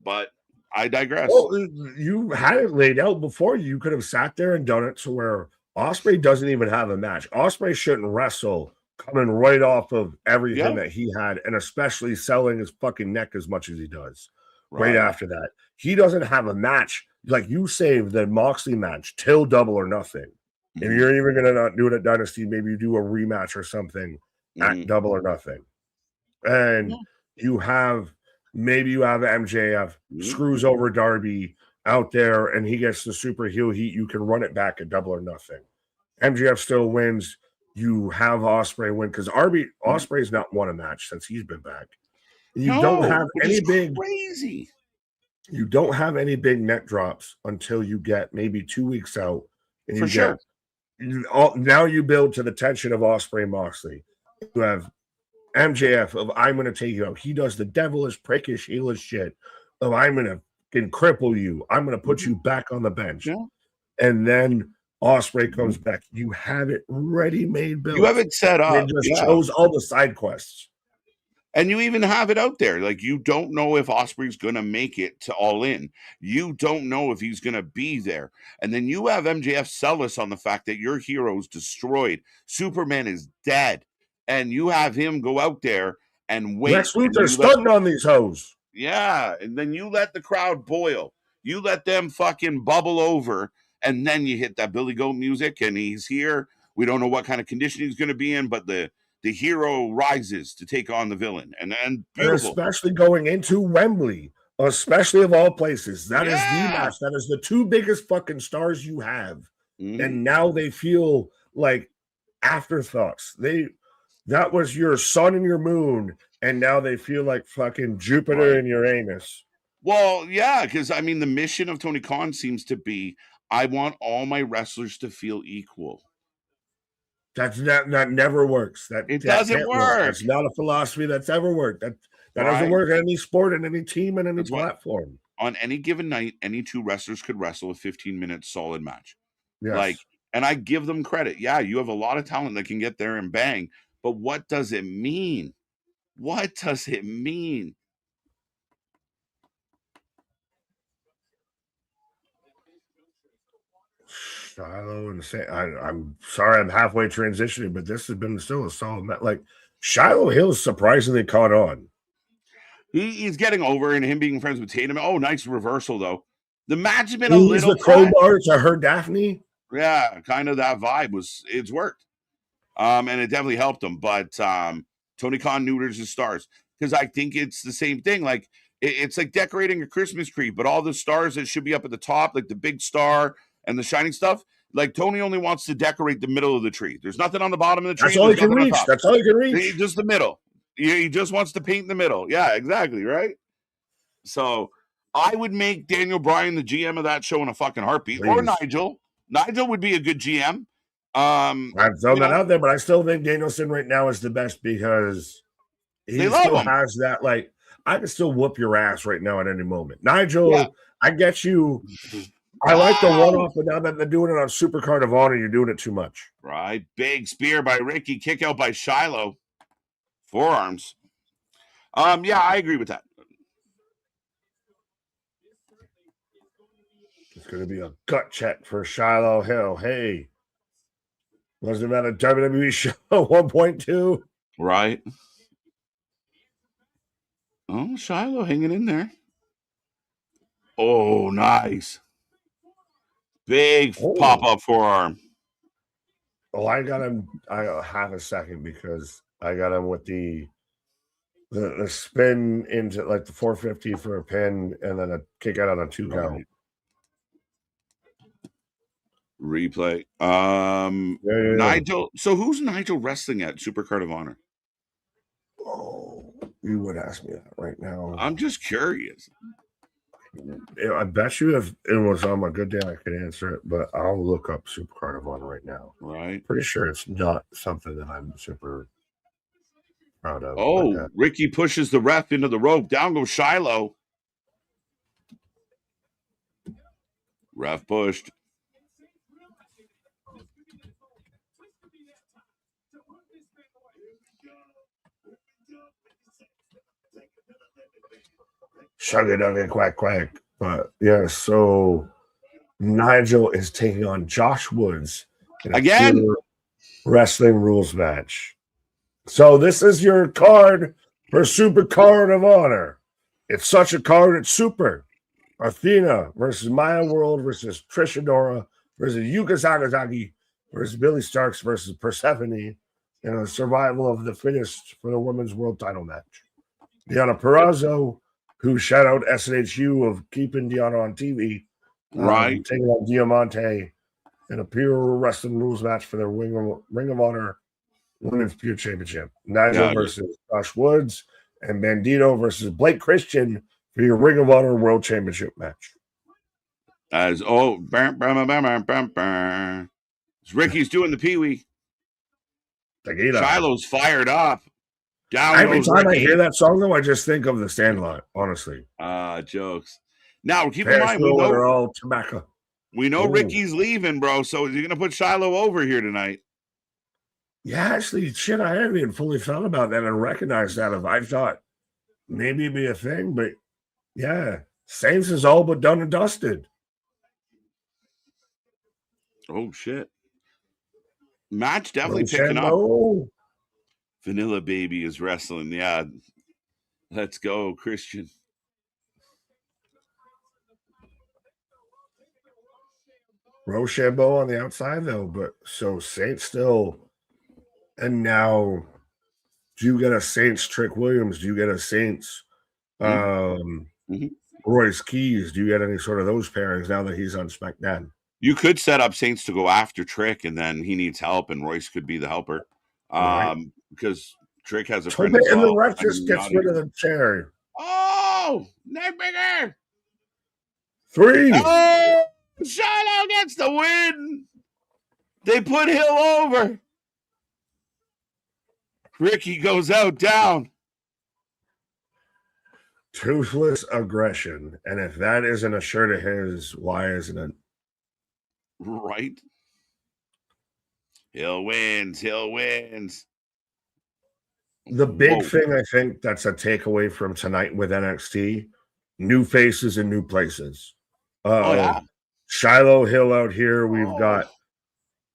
But I digress. Well, you had it laid out before. You could have sat there and done it to where Osprey doesn't even have a match. Osprey shouldn't wrestle coming right off of everything that he had, and especially selling his fucking neck as much as he does right after that. He doesn't have a match. Like, you saved the Moxley match till Double or Nothing. If you're even going to not do it at Dynasty, maybe you do a rematch or something at Double or Nothing. And you have MJF screws over Darby out there and he gets the super heel heat. You can run it back at Double or Nothing. MJF still wins. You have Osprey win because Osprey's not won a match since he's been back. You don't have any big crazy. You don't have any big neck drops until you get maybe 2 weeks out. And For sure. Now you build to the tension of Osprey Moxley. You have MJF of I'm going to take you out. He does the devilish, prickish, heelish shit of I'm going to cripple you. I'm going to put you back on the bench. Yeah. And then Osprey comes back. You have it ready-made built. You have it set up. They just chose all the side quests. And you even have it out there. Like, you don't know if Osprey's going to make it to All In. You don't know if he's going to be there. And then you have MJF sell us on the fact that your hero's destroyed. Superman is dead. And you have him go out there and wait. Lex Luthor stunting on these hoes. Yeah. And then you let the crowd boil. You let them fucking bubble over. And then you hit that Billy Goat music and he's here. We don't know what kind of condition he's going to be in, but the hero rises to take on the villain. And beautiful. And especially going into Wembley, especially of all places. That is the match. That is the two biggest fucking stars you have. And now they feel like afterthoughts. That was your sun and your moon, and now they feel like fucking Jupiter and Uranus. Well, yeah, because I mean, the mission of Tony Khan seems to be, I want all my wrestlers to feel equal. That never works. That doesn't work. That's not a philosophy that's ever worked. That doesn't work in any sport, in any team, in any platform. On any given night, any two wrestlers could wrestle a 15-minute solid match. Yes. And I give them credit. Yeah, you have a lot of talent that can get there and bang. But what does it mean? What does it mean? Shiloh and I'm sorry, I'm halfway transitioning, but this has been still a solid match. Like, Shiloh Hill's surprisingly caught on. He's getting over, and him being friends with Tatum. Oh, nice reversal though. The match has been a little the crowbar to her Daphne. Yeah, kind of that vibe it's worked. And it definitely helped him. But Tony Khan neuters his stars because I think it's the same thing. Like, it's like decorating a Christmas tree, but all the stars that should be up at the top, like the big star and the shining stuff, like Tony only wants to decorate the middle of the tree. There's nothing on the bottom of the tree. That's all he can reach. That's all he can reach. Just the middle. He just wants to paint the middle. Yeah, exactly, right? So I would make Daniel Bryan the GM of that show in a fucking heartbeat. Please. Or Nigel. Nigel would be a good GM. I've thrown that out there, but I still think Danielson right now is the best because he still has that, like, I can still whoop your ass right now at any moment. Nigel, I get you. I like the one-off, but now that they're doing it on Supercard of Honor, you're doing it too much. Right. Big spear by Ricky, kick out by Shiloh. Forearms. Yeah, I agree with that. It's going to be a gut check for Shiloh Hill. Hey, wasn't that a WWE show 1.2? Right. Oh, Shiloh hanging in there. Oh, nice. Big pop-up forearm. Oh, I got him. I have a second because I got him with the spin into like the 450 for a pin and then a kick out on a 2 count. Right. Replay. Yeah. Nigel. So who's Nigel wrestling at Supercard of Honor? Oh, you would ask me that right now. I'm just curious. I bet you if it was on my good day, I could answer it, but I'll look up Supercard of Honor right now. Right. Pretty sure it's not something that I'm super proud of. Oh, Ricky pushes the ref into the rope. Down goes Shiloh. Ref pushed. Shugga dugga quack quack. But yeah, so Nigel is taking on Josh Woods in a Again wrestling rules match. So this is your card for Super Card of Honor. It's such a card, it's super. Athena versus Maya World versus Trish Adora versus Yuka Sakazaki versus Billy Starks versus Persephone in a survival of the fittest for the women's world title match. Deonna Purrazzo, who shout out SNHU of keeping Deonna on TV, right, taking on Diamante in a pure wrestling rules match for their Ring of Honor Women's Pure Championship. Nigel versus Josh Woods and Bandito versus Blake Christian for your Ring of Honor World Championship match. As Ricky's doing the Pee-wee. Shiloh's fired up. Down Every time Ricky. I hear that song, though, I just think of the Sandlot, honestly. Jokes. Now, keep in mind, we know they're all tobacco. We know Ricky's leaving, bro, so is he going to put Shiloh over here tonight? Yeah, actually, shit, I haven't even fully thought about that and recognized that. If I thought maybe it'd be a thing, but yeah, Saints is all but done and dusted. Oh, shit. Match definitely picking up. Vanilla Baby is wrestling. Yeah. Let's go, Christian. Rochambeau on the outside, though, but so Saints still. And now, do you get a Saints Trick Williams? Do you get a Saints Royce Keys? Do you get any sort of those pairings now that he's on SmackDown? You could set up Saints to go after Trick, and then he needs help, and Royce could be the helper. Because Trick has a friend. And the ref just gets rid of the chair. Oh, neckbreaker! 3. Oh, Shiloh gets the win. They put Hill over. Ricky goes out down. Toothless aggression. And if that isn't a shirt of his, why isn't it? Right. Hill wins. The big thing I think that's a takeaway from tonight with NXT, new faces in new places. Shiloh, Hill out here. We've got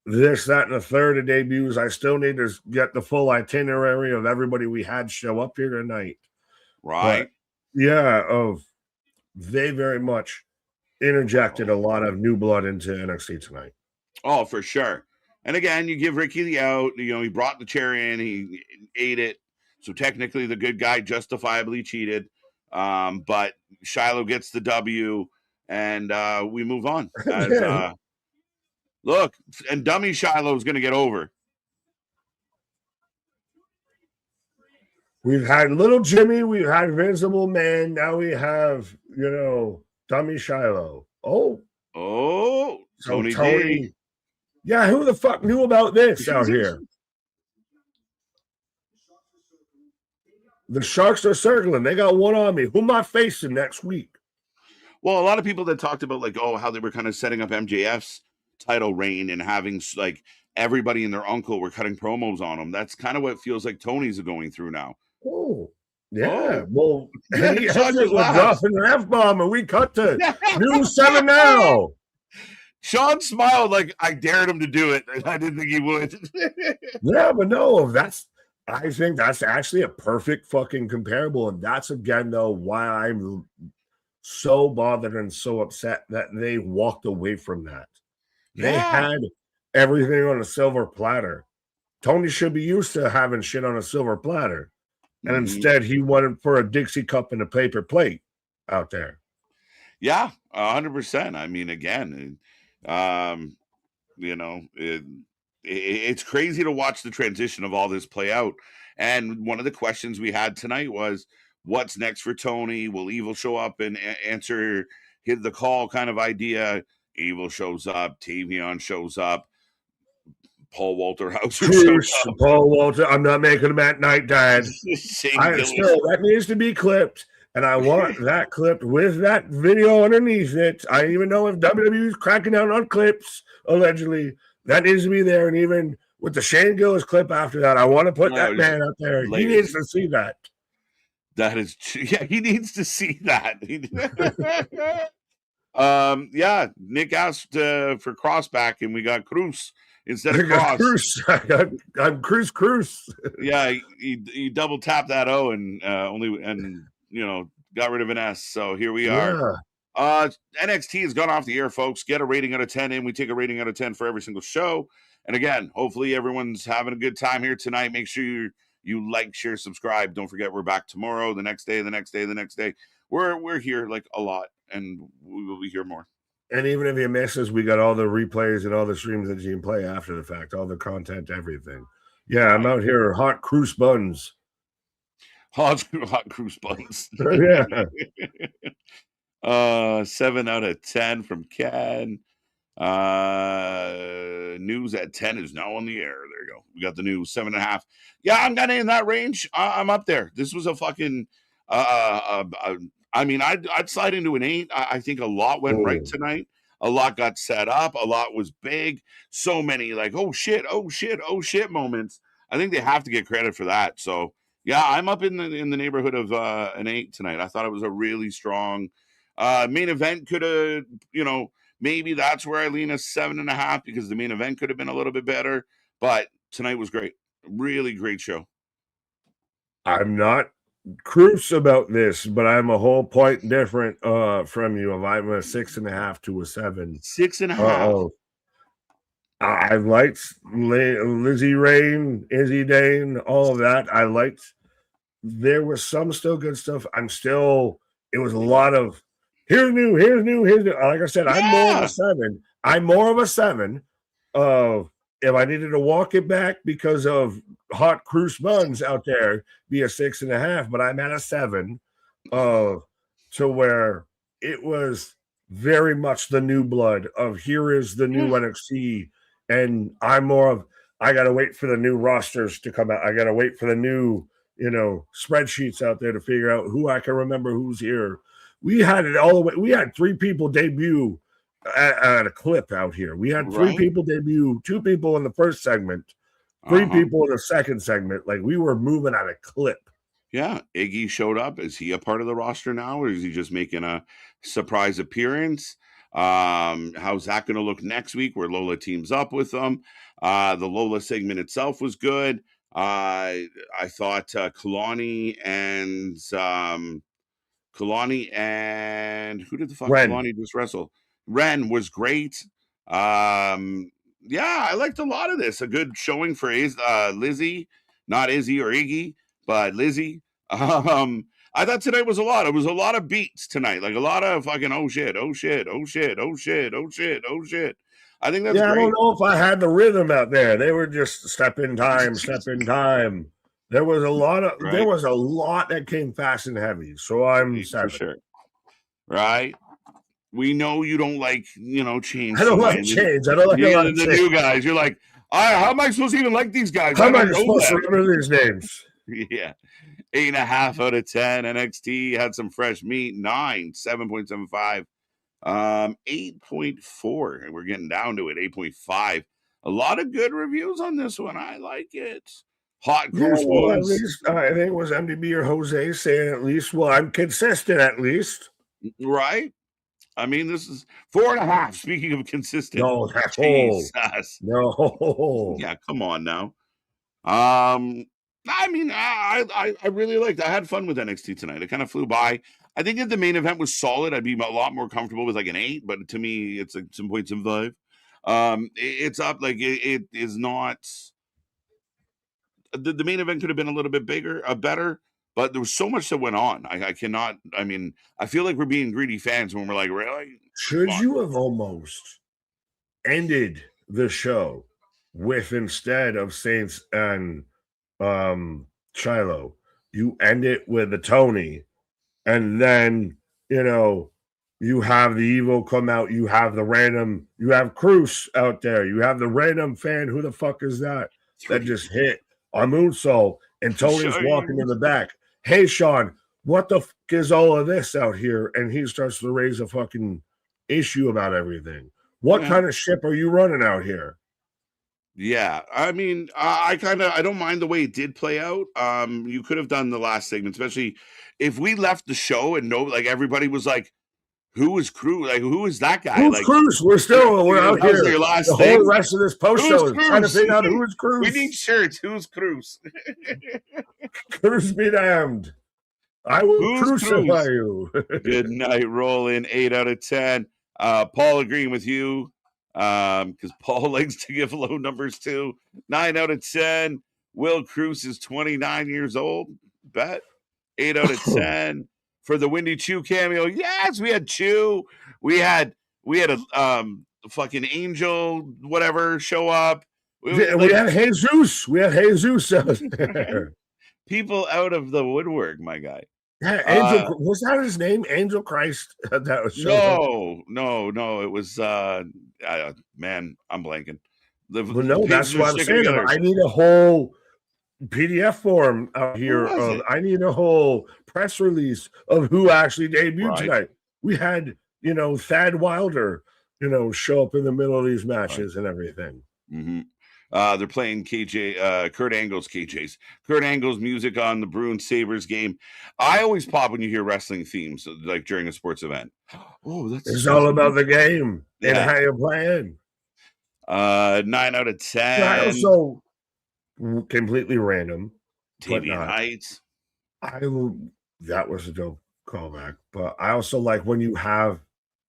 this, that, and the third of debuts. I still need to get the full itinerary of everybody we had show up here tonight. Right. But, they very much interjected a lot of new blood into NXT tonight. Oh, for sure. And again, you give Ricky the out. You know, he brought the chair in. He ate it. So technically the good guy justifiably cheated. But Shiloh gets the W, and we move on. Look, and dummy Shiloh is going to get over. We've had Little Jimmy. We've had Invincible Man. Now we have, dummy Shiloh. Oh, Tony D. Yeah, who the fuck knew about this out here? The Sharks are circling. They got one on me. Who am I facing next week? Well, a lot of people that talked about how they were kind of setting up MJF's title reign and having everybody and their uncle were cutting promos on him. That's kind of what it feels like Tony's going through now. Oh, yeah. Well, he was dropping an F-bomb and we cut to News 7 now. Sean smiled like I dared him to do it. I didn't think he would. Yeah, but no, I think that's actually a perfect fucking comparable. And that's, again, though, why I'm so bothered and so upset that they walked away from that. They had everything on a silver platter. Tony should be used to having shit on a silver platter. And instead, he went for a Dixie cup and a paper plate out there. Yeah, 100%. I mean, again, it's crazy to watch the transition of all this play out. And one of the questions we had tonight was, what's next for Tony? Will Evil show up and answer hit the call kind of idea? Evil shows up. Tavion shows up. Paul Walter Hauser shows up. Paul Walter, I'm not making him at night, Dad. Still, that needs to be clipped. And I want that clipped with that video underneath it. I don't even know if WWE is cracking down on clips, allegedly. That needs to be there. And even with the Shane Gillis clip after that, I want to put that man up there. He needs to see that. That is true. Yeah, he needs to see that. Nick asked for Crossback, and we got Cruz instead of Cross. I'm Cruz. Yeah, he double tapped that O and got rid of an S. So here we are. NXT has gone off the air, folks. Get a rating out of 10 in. We take a rating out of 10 for every single show. And again, hopefully everyone's having a good time here tonight. Make sure you like, share, subscribe. Don't forget we're back tomorrow, the next day, the next day, the next day. We're here like a lot, and we will be here more. And even if you miss us, we got all the replays and all the streams that you can play after the fact, all the content, everything. Yeah, I'm out here, hot cruise buns. Hot cruise buns. Yeah. 7 out of 10 from Ken. News at 10 is now on the air. There you go. We got the news 7.5. Yeah, I'm kind of in that range. I'm up there. This was a fucking I'd slide into an 8. I think a lot went right tonight. A lot got set up. A lot was big. So many like, oh shit moments. I think they have to get credit for that. So yeah, I'm up in the neighborhood of an 8 tonight. I thought it was a really strong main event. Could have, maybe that's where I lean a 7.5 because the main event could have been a little bit better. But tonight was great. Really great show. I'm not Cruz about this, but I'm a whole point different from you. I'm a 6.5 to a 7. 6.5. I liked Lizzie Rain, Izzy Dane, all of that. I liked. There was some still good stuff. It was a lot of here's new. Like I said, I'm more of a 7. I'm more of a 7. If I needed to walk it back because of hot cruise buns out there, be a 6.5, but I'm at a 7. To where it was very much the new blood of here is the new NXT. And I'm more of, I got to wait for the new rosters to come out. I got to wait for the new, spreadsheets out there to figure out who I can remember who's here. We had it all the way. We had 3 people debut at a clip out here. We had 3 people debut, 2 people in the first segment, 3 people in the second segment. Like we were moving at a clip. Yeah. Iggy showed up. Is he a part of the roster now, or is he just making a surprise appearance? How's that going to look next week where Lola teams up with them? The Lola segment itself was good. I thought Kalani and who did the fuck Kalani just wrestle? Ren was great. I liked a lot of this. A good showing for Lizzie, not Izzy or Iggy, but Lizzie. I thought tonight was a lot. It was a lot of beats tonight, like a lot of fucking oh shit. I think that's great. I don't know if I had the rhythm out there. They were just step in time. There was a lot that came fast and heavy. So I'm 7. For sure. Right. We know you don't like, change. I don't like change. I don't like the new guys. You're like, how am I supposed to even like these guys? How am I supposed to remember these names? Yeah. 8.5 out of 10. NXT had some fresh meat. 9, 7.75. 8.4. And we're getting down to it. 8.5. A lot of good reviews on this one. I like it. Hot cruise at least I think it was MDB or Jose saying at least, well, I'm consistent at least. Right? I mean, this is 4.5. Speaking of consistent. No, that's No. Yeah, come on now. I really liked. I had fun with NXT tonight. It kind of flew by. I think if the main event was solid, I'd be a lot more comfortable with like an 8. But to me, it's like some 7.5. It's up. Like it is not. The main event could have been a little bit bigger, better, but there was so much that went on. I cannot. I mean, I feel like we're being greedy fans when we're like, really? Should you have almost ended the show with, instead of Saints and Shiloh, you end it with a Tony, and then you have the Evil come out, you have Cruz out there, you have the random fan, who the fuck is that just hit on Moonsault, and Tony's walking in the back. Hey, Sean, what the fuck is all of this out here? And he starts to raise a fucking issue about everything. What kind of ship are you running out here? Yeah, I mean, I don't mind the way it did play out. You could have done the last segment, especially if we left the show and like everybody was like, "Who is Cruz? Like, who is that guy?" Who's like Cruz? We're out here. Your last the thing? Whole rest of this post show is trying to figure out who is Cruz. We need shirts. Who's Cruz? Cruz be damned. I will crucify you. Good night, Roland. 8 out of 10. Paul agreeing with you. Because Paul likes to give low numbers too. 9 out of 10. Will Cruz is 29 years old. Bet. 8 out of 10 for the Windy Chew cameo. Yes, we had Chew. We had a fucking Angel whatever show up. We had Jesus. We had Jesus out there. People out of the woodwork, my guy. Yeah, Angel was that his name? Angel Christ. That was no. It was man, I'm blanking. No, that's what I'm saying. I need a whole PDF form out here. I need a whole press release of who actually debuted tonight. We had, Thad Wilder, show up in the middle of these matches and everything. Mm-hmm. They're playing Kurt Angle's music on the Bruins Sabres game. I always pop when you hear wrestling themes, like during a sports event. Oh, it's all about the game and how you're playing. 9 out of 10. I also completely random. TV Heights. That was a dope callback, but I also like when you have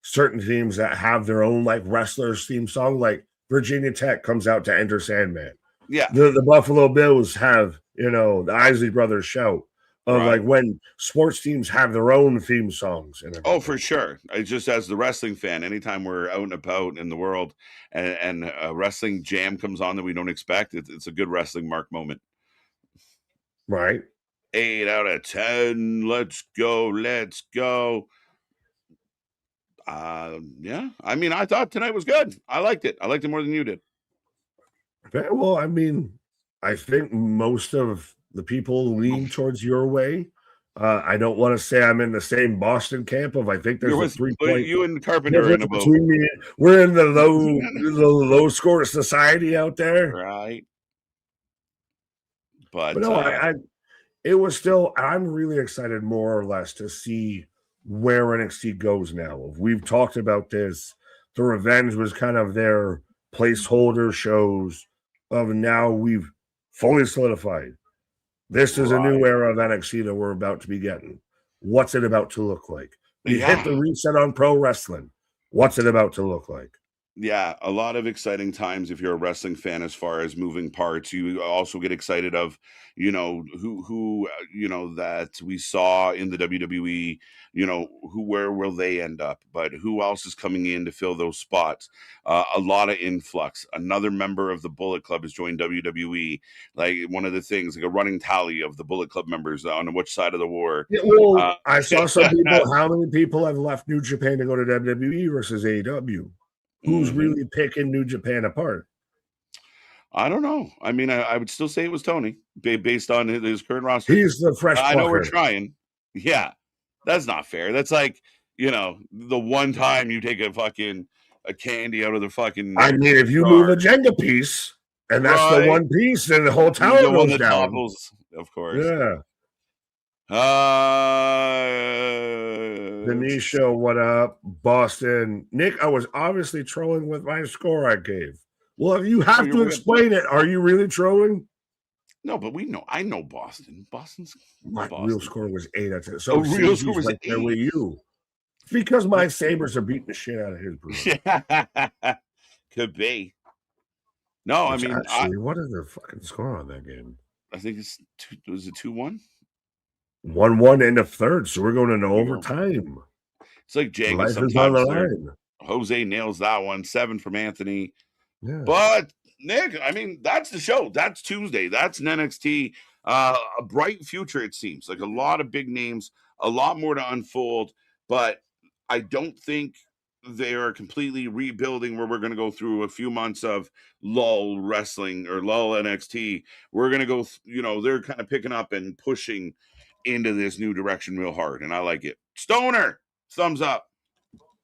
certain teams that have their own like wrestlers theme song, like Virginia Tech comes out to Enter Sandman. Yeah. The Buffalo Bills have, the Isley Brothers shout of like when sports teams have their own theme songs. Oh, for sure. I just, as the wrestling fan, anytime we're out and about in the world and a wrestling jam comes on that we don't expect, it's a good wrestling mark moment. Right. 8 out of 10. Let's go. Yeah, I mean, I thought tonight was good. I liked it more than you did. Well, I mean, I think most of the people lean towards your way. I don't want to say I'm in the same Boston camp of. I think there's a 3-point. You and Carpenter are in a boat. We're in the low score society out there, right? But no, it was still. I'm really excited, more or less, to see where NXT goes now. We've talked about this. The Revenge was kind of their placeholder shows of now we've fully solidified. This is a new era of NXT that we're about to be getting. What's it about to look like? We hit the reset on pro wrestling. What's it about to look like? Yeah, a lot of exciting times if you're a wrestling fan as far as moving parts. You also get excited of, who that we saw in the WWE, where will they end up? But who else is coming in to fill those spots? A lot of influx. Another member of the Bullet Club has joined WWE. Like one of the things, like a running tally of the Bullet Club members on which side of the war. Yeah, well, I saw some people, how many people have left New Japan to go to WWE versus AEW? Who's really picking New Japan apart? I don't know. I mean, I would still say it was Tony, based on his current roster. He's the fresh I know we're trying. Yeah, that's not fair. That's like, the one time you take a candy out of the fucking. I mean, if you move a Jenga piece, and that's the one piece, then the whole tower goes down. Topples, of course. Yeah. Denisha, what up? Boston. Nick, I was obviously trolling with my score I gave. Well, you have to explain it. Are you really trolling? No, but I know Boston. My real score was 8 out of 10. So real score was 8. There with you. Because my Sabres are beating the shit out of his Bruins. Could be. No, Which I mean, actually, what is the fucking score on that game? I think was it 2-1? 1-1 end of third, so we're going into overtime. It's like Jake. Life is on the line. Jose nails that one. 7 from Anthony. Yeah. But Nick, I mean, that's the show. That's Tuesday. That's an NXT. A bright future, it seems. Like a lot of big names, a lot more to unfold. But I don't think they are completely rebuilding where we're going to go through a few months of lull wrestling or lull NXT. We're going to go, they're kind of picking up and pushing into this new direction real hard. And I like it. Stoner, thumbs up.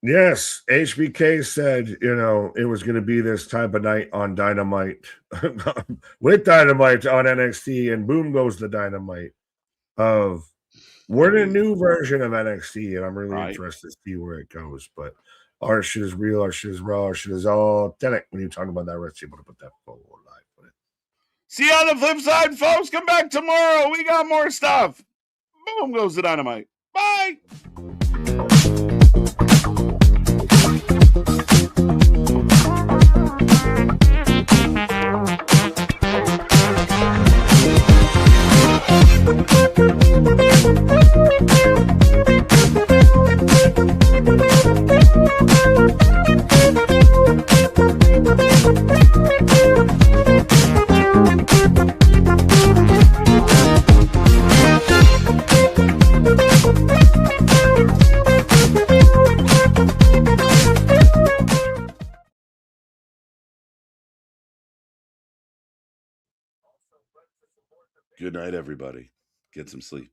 Yes, HBK said, it was going to be this type of night on Dynamite with Dynamite on NXT, and boom goes the Dynamite we're in a new version of NXT, and I'm really interested to see where it goes. But our shit is real, our shit is raw, our shit is authentic. When you're talking about that, let's see able to put that forward live. See you on the flip side, folks. Come back tomorrow. We got more stuff. Boom goes the Dynamite. Bye. Good night, everybody. Get some sleep.